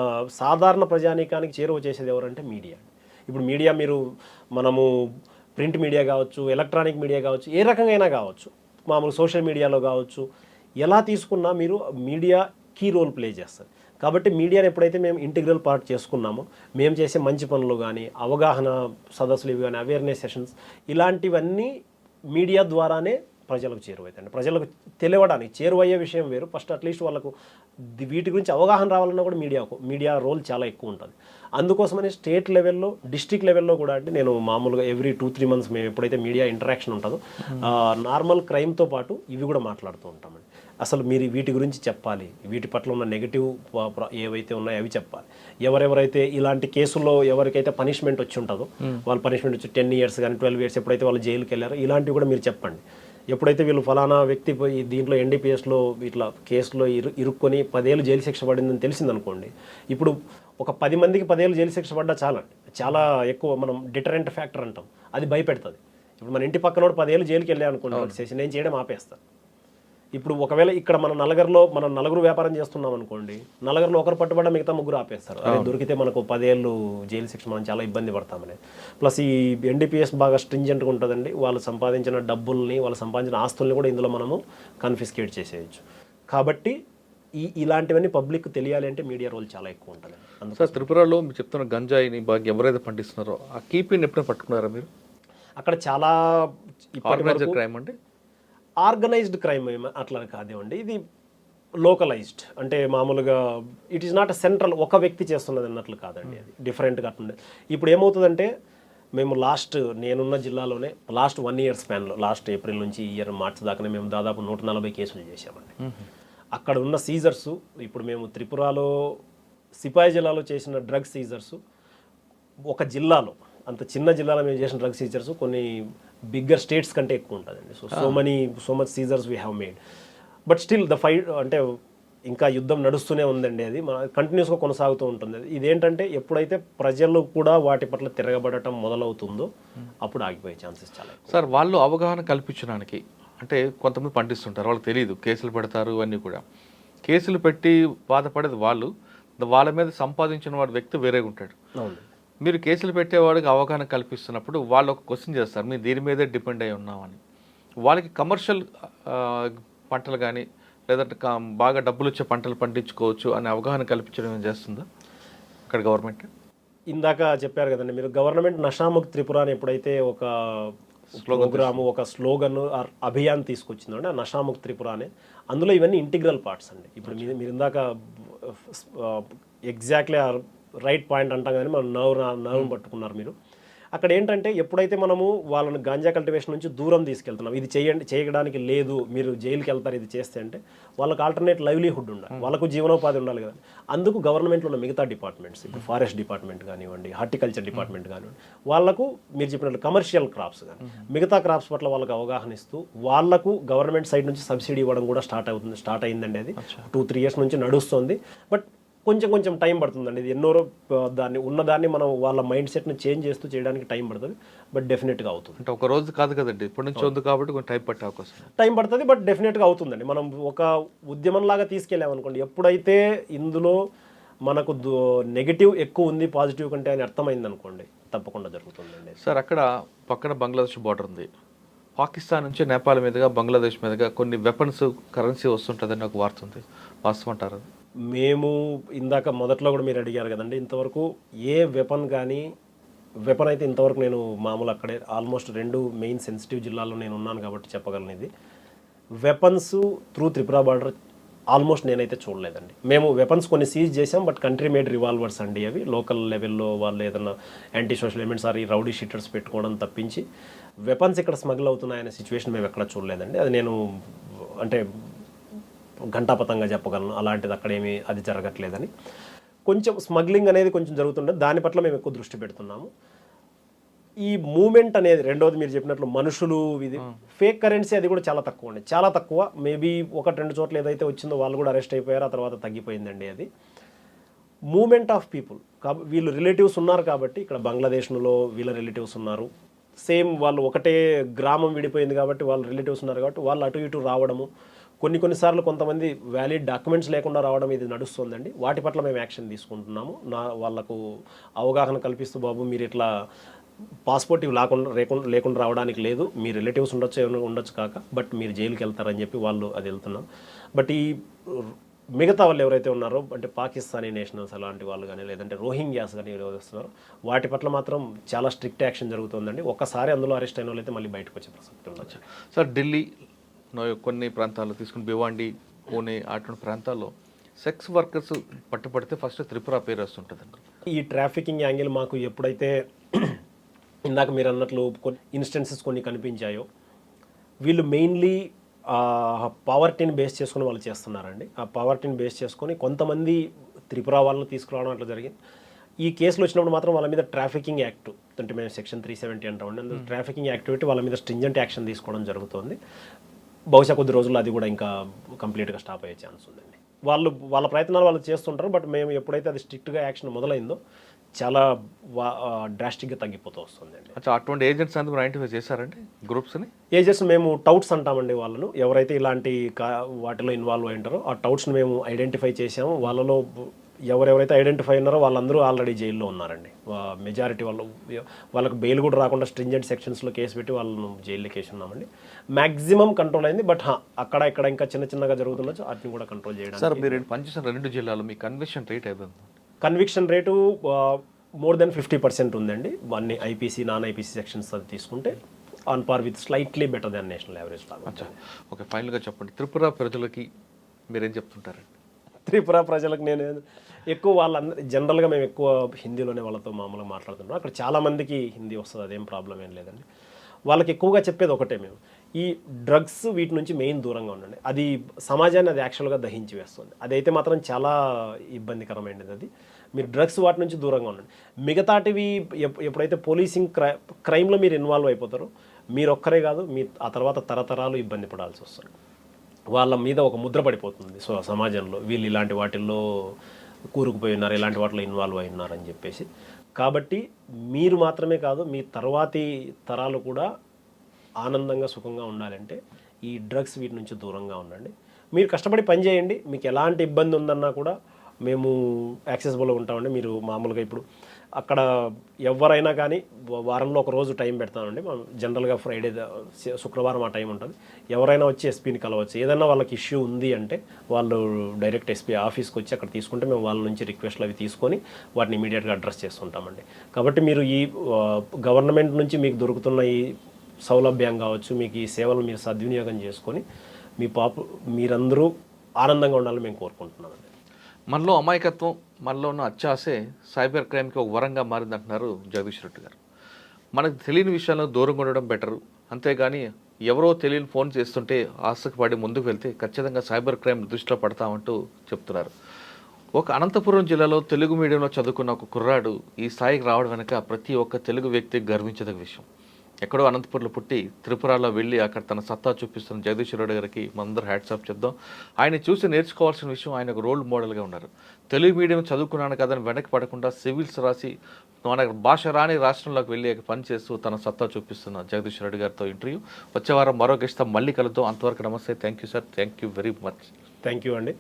సాధారణ ప్రజానీకానికి చేరువ చేసేది ఎవరంటే మీడియా. ఇప్పుడు మీడియా మనము ప్రింట్ మీడియా కావచ్చు, ఎలక్ట్రానిక్ మీడియా కావచ్చు, ఏ రకంగా అయినా కావచ్చు, మామూలు సోషల్ మీడియాలో కావచ్చు, ఎలా తీసుకున్నా మీరు మీడియా కీ రోల్ ప్లే చేస్తారు. కాబట్టి మీడియాని ఎప్పుడైతే మేము ఇంటిగ్రల్ పార్ట్ చేసుకున్నామో, మేము చేసే మంచి పనులు కానీ, అవగాహన సదస్సులు ఇవి కానీ, అవేర్నెస్ సెషన్స్, ఇలాంటివన్నీ మీడియా ద్వారానే ప్రజలకు చేరువైతండి. ప్రజలకు తెలియడానికి చేరువయ్యే విషయం వేరు, ఫస్ట్ అట్లీస్ట్ వాళ్ళకు వీటి గురించి అవగాహన రావాలన్నా కూడా మీడియా రోల్ చాలా ఎక్కువ ఉంటుంది. అందుకోసమని స్టేట్ లెవెల్లో, డిస్ట్రిక్ట్ లెవెల్లో కూడా అంటే నేను మామూలుగా ఎవ్రీ 2-3 months మేము ఎప్పుడైతే మీడియా ఇంటరాక్షన్ ఉంటుందో, నార్మల్ క్రైమ్తో పాటు ఇవి కూడా మాట్లాడుతూ ఉంటామండి. అసలు మీరు వీటి గురించి చెప్పాలి, వీటి పట్ల ఉన్న నెగిటివ్ ఏవైతే ఉన్నాయో అవి చెప్పాలి. ఎవరెవరైతే ఇలాంటి కేసుల్లో ఎవరికైతే పనిష్మెంట్ వచ్చి ఉంటుందో, వాళ్ళు పనిష్మెంట్ వచ్చి 10 years కానీ 12 years ఎప్పుడైతే వాళ్ళు జైలుకి వెళ్ళారో, ఇలాంటివి కూడా మీరు చెప్పండి. ఎప్పుడైతే వీళ్ళు ఫలానా వ్యక్తి పోయి దీంట్లో ఎన్డీపీఎస్లో ఇట్లా కేసులో ఇరుక్కొని 10 ఏళ్ళు జైలు శిక్ష పడిందని తెలిసిందనుకోండి, ఇప్పుడు ఒక 10 మందికి 10 ఏళ్ళు జైలు శిక్ష పడ్డా చాలా ఎక్కువ, మనం డిటరెంట్ ఫ్యాక్టర్ అంటాం, అది భయపెడుతుంది. ఇప్పుడు మన ఇంటి పక్కనోడు 10 ఏళ్ళు జైలుకి వెళ్ళా అనుకోండి, చేసి నేను చేయడం ఆపేస్తాను. ఇప్పుడు ఒకవేళ ఇక్కడ మనం నలుగురు వ్యాపారం చేస్తున్నాం అనుకోండి, నలుగురిలో ఒకరు పట్టుబడ్డ మిగతా 3 ఆపేస్తారు. అదే దొరికితే మనకు 10 ఏళ్ళు జైలు శిక్ష, మనం చాలా ఇబ్బంది పడతామని. ప్లస్ ఈ ఎన్డీపీఎస్ బాగా స్ట్రింజెంట్గా ఉంటుందండి. వాళ్ళు సంపాదించిన డబ్బుల్ని, వాళ్ళు సంపాదించిన ఆస్తుల్ని కూడా ఇందులో మనము కన్ఫిస్కేట్ చేసేయచ్చు. కాబట్టి ఇలాంటివన్నీ పబ్లిక్ తెలియాలి అంటే మీడియా రోల్ చాలా ఎక్కువ ఉంటుంది. అందుకే త్రిపురలో మీరు చెప్తున్న గంజాయిని బాగా ఎవరైతే పండిస్తున్నారో ఆ కీపీని ఎప్పుడైనా పట్టుకున్నారా మీరు? అక్కడ చాలా ఆర్గనైజ్డ్ క్రైమ్ అంటే ఆర్గనైజ్డ్ క్రైమ్ అట్లా కాదేమండి, ఇది లోకలైజ్డ్, అంటే మామూలుగా it is not a central ఒక వ్యక్తి చేస్తున్నది అన్నట్లు కాదండి, అది డిఫరెంట్గా అట్లుండే. ఇప్పుడు ఏమవుతుందంటే మేము నేనున్న జిల్లాలోనే లాస్ట్ 1 year స్పాన్లో లాస్ట్ ఏప్రిల్ నుంచి ఈ ఇయర్ మార్చి దాకానే మేము దాదాపు 140 కేసులు చేశామండి. అక్కడ ఉన్న సీజర్స్, ఇప్పుడు మేము త్రిపురలో సిపాయి జిల్లాలో చేసిన డ్రగ్ సీజర్స్, ఒక జిల్లాలో అంత చిన్న జిల్లాలో మేము చేసిన డ్రగ్ సీజర్స్ కొన్ని బిగ్గర్ స్టేట్స్ కంటే ఎక్కువ ఉంటుందండి. So much seizures we have made. But still the fight అంటే ఇంకా యుద్ధం నడుస్తూనే ఉందండి, అది మన కంటిన్యూస్గా కొనసాగుతూ ఉంటుంది. ఇదేంటంటే ఎప్పుడైతే ప్రజలు కూడా వాటి పట్ల తిరగబడటం మొదలవుతుందో అప్పుడు ఆగిపోయే ఛాన్సెస్ చాలా ఎక్కువ. సార్, వాళ్ళు అవగాహన కల్పించడానికి అంటే కొంతమంది పండిస్తుంటారు, వాళ్ళకి తెలియదు, కేసులు పెడతారు, ఇవన్నీ కూడా కేసులు పెట్టి బాధపడేది వాళ్ళు, వాళ్ళ మీద సంపాదించిన వాడు వ్యక్తి వేరేగా ఉంటాడు. అవును, మీరు కేసులు పెట్టేవాడికి అవగాహన కల్పిస్తున్నప్పుడు వాళ్ళు ఒక క్వశ్చన్ చేస్తారు, మేము దీని మీదే డిపెండ్ అయి ఉన్నామని. వాళ్ళకి కమర్షియల్ పంటలు కానీ లేదంటే బాగా డబ్బులు వచ్చే పంటలు పండించుకోవచ్చు అనే అవగాహన కల్పించడం ఏం చేస్తుందా ఇక్కడ గవర్నమెంట్? ఇందాక చెప్పారు కదండి మీరు, గవర్నమెంట్ నషాముక్ త్రిపుర అని ఎప్పుడైతే ఒక ప్రోగ్రాము, ఒక స్లోగన్ అభియాన్ తీసుకొచ్చిందండి, ఆ నషాముక్ త్రిపుర అనే, అందులో ఇవన్నీ ఇంటిగ్రల్ పార్ట్స్ అండి. ఇప్పుడు మీరు ఇందాక ఎగ్జాక్ట్లీ రైట్ పాయింట్ అంటాం, కానీ మనం నర్వ్ పట్టుకున్నారు మీరు. అక్కడ ఏంటంటే ఎప్పుడైతే మనము వాళ్ళని గాంజా కల్టివేషన్ నుంచి దూరం తీసుకెళ్తున్నాం, ఇది చేయడానికి లేదు, మీరు జైలుకి వెళ్తారు ఇది చేస్తే, అంటే వాళ్ళకి ఆల్టర్నేట్ లైవ్లీహుడ్ ఉండాలి, వాళ్ళకు జీవనోపాధి ఉండాలి కదా. అందుకు గవర్నమెంట్లో ఉన్న మిగతా డిపార్ట్మెంట్స్, ఇప్పుడు ఫారెస్ట్ డిపార్ట్మెంట్ కానివ్వండి, హార్టికల్చర్ డిపార్ట్మెంట్ కానివ్వండి, వాళ్ళకు మీరు చెప్పినట్లు కమర్షియల్ క్రాప్స్ కానీ మిగతా క్రాప్స్ పట్ల వాళ్ళకి అవగాహన ఇస్తూ వాళ్ళకు గవర్నమెంట్ సైడ్ నుంచి సబ్సిడీ ఇవ్వడం కూడా స్టార్ట్ అయిందండి. అది 2-3 years నుంచి నడుస్తుంది. బట్ కొంచెం టైం పడుతుందండి. ఇది ఎన్నో ఉన్నదాన్ని మనం వాళ్ళ మైండ్ సెట్ని చేంజ్ చేస్తూ చేయడానికి టైం పడుతుంది, బట్ డెఫినెట్గా అవుతుంది. అంటే ఒక రోజు కాదు కదండి, ఇప్పటి నుంచి ఉంది కాబట్టి కొంచెం టైం పడుతుంది, బట్ డెఫినెట్గా అవుతుందండి. మనం ఒక ఉద్యమంలాగా తీసుకెళ్ళామనుకోండి, ఎప్పుడైతే ఇందులో మనకు నెగిటివ్ ఎక్కువ ఉంది పాజిటివ్ కంటే అని అర్థమైంది అనుకోండి, తప్పకుండా జరుగుతుందండి. సార్, అక్కడ పక్కన బంగ్లాదేశ్ బార్డర్ ఉంది, పాకిస్తాన్ నుంచి నేపాల్ మీదుగా బంగ్లాదేశ్ మీదుగా కొన్ని వెపన్స్ కరెన్సీ వస్తుంటుందని ఒక వార్త ఉంది, వాస్తవం అంటారు? మేము ఇందాక మొదట్లో కూడా మీరు అడిగారు కదండి, ఇంతవరకు ఏ వెపన్ అయితే ఇంతవరకు నేను మామూలు అక్కడే ఆల్మోస్ట్ 2 మెయిన్ సెన్సిటివ్ జిల్లాల్లో నేను ఉన్నాను కాబట్టి చెప్పగలను. ఇది weapons through Tripura border almost నేనైతే చూడలేదండి. మేము వెపన్స్ కొన్ని సీజ్ చేసాం, బట్ కంట్రీ మేడ్ రివాల్వర్స్ అండి, అవి లోకల్ లెవెల్లో వాళ్ళు ఏదైనా యాంటీ సోషల్ ఎలిమెంట్స్ ఈ రౌడీ షీటర్స్ పెట్టుకోవడం తప్పించి వెపన్స్ ఇక్కడ స్మగుల్ అవుతున్నాయనే సిచ్యువేషన్ మేము ఎక్కడ చూడలేదండి. అది నేను అంటే ఘంటాపథంగా చెప్పగలను, అలాంటిది అక్కడేమీ అది జరగట్లేదని. కొంచెం స్మగ్లింగ్ అనేది కొంచెం జరుగుతుండే, దాని పట్ల మేము ఎక్కువ దృష్టి పెడుతున్నాము. ఈ మూమెంట్ అనేది రెండోది మీరు చెప్పినట్లు మనుషులు, ఇది ఫేక్ కరెన్సీ అది కూడా చాలా తక్కువ అండి, చాలా తక్కువ. మేబీ 1-2 చోట్ల ఏదైతే వచ్చిందో వాళ్ళు కూడా అరెస్ట్ అయిపోయారు, ఆ తర్వాత తగ్గిపోయిందండి. అది మూమెంట్ ఆఫ్ పీపుల్ వీళ్ళు రిలేటివ్స్ ఉన్నారు కాబట్టి, ఇక్కడ బంగ్లాదేశ్లో వీళ్ళ రిలేటివ్స్ ఉన్నారు, సేమ్ వాళ్ళు ఒకటే గ్రామం విడిపోయింది కాబట్టి వాళ్ళు రిలేటివ్స్ ఉన్నారు కాబట్టి వాళ్ళు అటు ఇటు రావడము, కొన్నిసార్లు కొంతమంది వ్యాలిడ్ డాక్యుమెంట్స్ లేకుండా రావడం ఇది నడుస్తుందండి. వాటి పట్ల మేము యాక్షన్ తీసుకుంటున్నాము. వాళ్ళకు అవగాహన కల్పిస్తూ, బాబు మీరు ఇట్లా పాస్పోర్ట్ ఇవి లేకుండా రావడానికి లేదు, మీ రిలేటివ్స్ ఉండొచ్చు కాక, బట్ మీరు జైలుకి వెళ్తారని చెప్పి వాళ్ళు అది వెళ్తున్నాం. బట్ ఈ మిగతా వాళ్ళు ఎవరైతే ఉన్నారో అంటే పాకిస్తానీ నేషనల్స్ అలాంటి వాళ్ళు కానీ లేదంటే రోహింగ్యాస్ కానీ ఎవరు వస్తున్నారో వాటి పట్ల మాత్రం చాలా స్ట్రిక్ట్ యాక్షన్ జరుగుతుందండి. ఒక్కసారి అందులో అరెస్ట్ అయిన వాళ్ళు అయితే మళ్ళీ బయటకు వచ్చే ప్రసక్తి ఉండొచ్చు. సార్, ఢిల్లీ కొన్ని ప్రాంతాల్లో తీసుకుని భివాండి, పూణే అటువంటి ప్రాంతాల్లో సెక్స్ వర్కర్స్ పట్టుబడితే ఫస్ట్ త్రిపుర పేరు వస్తుంటుందండి. ఈ ట్రాఫికింగ్ యాంగిల్ మాకు ఎప్పుడైతే ఇందాక మీరు అన్నట్లు ఇన్స్టెన్సెస్ కొన్ని కనిపించాయో, వీళ్ళు మెయిన్లీ పావర్టీని బేస్ చేసుకుని వాళ్ళు చేస్తున్నారండి. ఆ పావర్టీని బేస్ చేసుకొని కొంతమంది త్రిపుర వాళ్ళని తీసుకురావడం అట్లా జరిగింది. ఈ కేసులు వచ్చినప్పుడు మాత్రం వాళ్ళ మీద ట్రాఫికింగ్ యాక్ట్ అంటే మేము సెక్షన్ 370 అంటామండి, అందులో ట్రాఫికింగ్ యాక్టివిటీ వాళ్ళ మీద స్ట్రింజెంట్ యాక్షన్ తీసుకోవడం జరుగుతుంది. బహుశా కొద్ది రోజుల్లో అది కూడా ఇంకా కంప్లీట్గా స్టాప్ అయ్యే ఛాన్స్ ఉందండి. వాళ్ళ ప్రయత్నాలు వాళ్ళు చేస్తుంటారు, బట్ మేము ఎప్పుడైతే అది స్ట్రిక్ట్గా యాక్షన్ మొదలైందో చాలా డ్రాస్టిక్గా తగ్గిపోతూ వస్తుందండి. అటువంటి ఏజెంట్స్ అందరూ ఐడెంటిఫై చేశారండి గ్రూప్స్ని? ఏజెంట్స్ మేము టౌట్స్ అంటామండి, వాళ్ళను ఎవరైతే ఇలాంటి వాటిలో ఇన్వాల్వ్ అయి ఉంటారో ఆ టౌట్స్ని మేము ఐడెంటిఫై చేసాము. వాళ్ళలో ఎవరెవరైతే ఐడెంటిఫై ఉన్నారో వాళ్ళందరూ ఆల్రెడీ జైల్లో ఉన్నారండి. మెజారిటీ వాళ్ళకు బెయిల్ కూడా రాకుండా స్ట్రింజెంట్ సెక్షన్స్లో కేసు పెట్టి వాళ్ళను జైల్లోకి వేసి ఉన్నామండి. మ్యాక్సిమం కంట్రోల్ అయింది, బట్ అక్కడ ఇక్కడ ఇంకా చిన్నగా జరుగుతుండొచ్చు, వాటిని కూడా కంట్రోల్ చేయడానికి. సార్, మీరు పనిచేసిన 2 జిల్లాలో మీ కన్విక్షన్ రేట్ అయిపోయింది? కన్విక్షన్ రేటు మోర్ దెన్ 50% ఉందండి. అన్ని ఐపీసీ నాన్ ఐపీసీ సెక్షన్స్ అది తీసుకుంటే on par with slightly better than national average లాగా. ఓకే, ఫైనల్గా చెప్పండి, త్రిపుర ప్రజలకి మీరేం చెప్తుంటారండి? త్రిపుర ప్రజలకు నేను ఎక్కువ వాళ్ళందరూ జనరల్గా మేము ఎక్కువ హిందీలోనే వాళ్ళతో మామూలుగా మాట్లాడుతుంటాం. అక్కడ చాలామందికి హిందీ వస్తుంది, అదేం ప్రాబ్లం ఏం లేదండి. వాళ్ళకి ఎక్కువగా చెప్పేది ఒకటే, మేము ఈ డ్రగ్స్ వీటి నుంచి మెయిన్ దూరంగా ఉండండి. అది సమాజాన్ని అది యాక్చువల్గా దహించి వేస్తుంది. అదైతే మాత్రం చాలా ఇబ్బందికరమైనది. అది మీరు డ్రగ్స్ వాటి నుంచి దూరంగా ఉండండి. మిగతాటివి ఎప్పుడైతే పోలీసింగ్ క్రైమ్లో మీరు ఇన్వాల్వ్ అయిపోతారో మీరు ఒక్కరే కాదు, మీ ఆ తర్వాత తరతరాలు ఇబ్బంది పడాల్సి వస్తుంది. వాళ్ళ మీద ఒక ముద్ర పడిపోతుంది సో సమాజంలో, వీళ్ళు ఇలాంటి వాటిల్లో కూరుకుపోయి ఉన్నారు, ఇలాంటి వాటిలో ఇన్వాల్వ్ అయి ఉన్నారని చెప్పేసి. కాబట్టి మీరు మాత్రమే కాదు, మీ తర్వాతి తరాలు కూడా ఆనందంగా సుఖంగా ఉండాలంటే ఈ డ్రగ్స్ వీటి నుంచి దూరంగా ఉండండి. మీరు కష్టపడి పని చేయండి, మీకు ఎలాంటి ఇబ్బంది ఉందన్నా కూడా మేము యాక్సెసిబుల్గా ఉంటామండి. మీరు మామూలుగా ఇప్పుడు అక్కడ ఎవరైనా కానీ వారంలో ఒక రోజు టైం పెడతామండి. మనం జనరల్గా ఫ్రైడే శుక్రవారం ఆ టైం ఉంటుంది. ఎవరైనా వచ్చి ఎస్పీని కలవచ్చు. ఏదైనా వాళ్ళకి ఇష్యూ ఉంది అంటే వాళ్ళు డైరెక్ట్ ఎస్పీ ఆఫీస్కి వచ్చి అక్కడ తీసుకుంటే మేము వాళ్ళ నుంచి రిక్వెస్ట్లు అవి తీసుకొని వాటిని ఇమీడియట్గా అడ్రస్ చేస్తుంటామండి. కాబట్టి మీరు ఈ గవర్నమెంట్ నుంచి మీకు దొరుకుతున్న ఈ సౌలభ్యం కావచ్చు, మీకు ఈ సేవలు మీరు సద్వినియోగం చేసుకొని మీరందరూ ఆనందంగా ఉండాలని మేము కోరుకుంటున్నామండి. మనలో అమాయకత్వం, మనలో ఉన్న అత్యాసే సైబర్ క్రైమ్కి ఒక వరంగా మారిందంటున్నారు జగదీష్ రెడ్డి గారు. మనకు తెలియని విషయాల్లో దూరంగా ఉండడం బెటరు, అంతేగాని ఎవరో తెలియని ఫోన్ చేస్తుంటే ఆసక్తి పడి ముందుకు వెళ్తే ఖచ్చితంగా సైబర్ క్రైమ్ దృష్టిలో పడతామంటూ చెప్తున్నారు. ఒక అనంతపురం జిల్లాలో తెలుగు మీడియంలో చదువుకున్న ఒక కుర్రాడు ఈ స్థాయికి రావడం వెనక ప్రతి ఒక్క తెలుగు వ్యక్తి గర్వించదగ్గ విషయం. ఎక్కడో అనంతపురంలో పుట్టి త్రిపురలో వెళ్ళి అక్కడ తన సత్తా చూపిస్తున్న జగదీష్ రెడ్డి గారికి మనందరూ హ్యాట్సాప్ చెప్దాం. ఆయన చూసి నేర్చుకోవాల్సిన విషయం, ఆయన ఒక రోల్ మోడల్గా ఉన్నారు. తెలుగు మీడియం చదువుకున్నాను కదని వెనక్కి పడకుండా సివిల్స్ రాసి మన భాష రాని రాష్ట్రంలోకి వెళ్ళి పనిచేస్తూ తన సత్తా చూపిస్తున్న జగదీష్ రెడ్డి గారితో ఇంటర్వ్యూ. వచ్చే వారం మరో గెస్ట్తో మళ్ళీ కలుద్దాం. అంతవరకు నమస్తే. Thank you sir, thank you very much. Thank you అండి.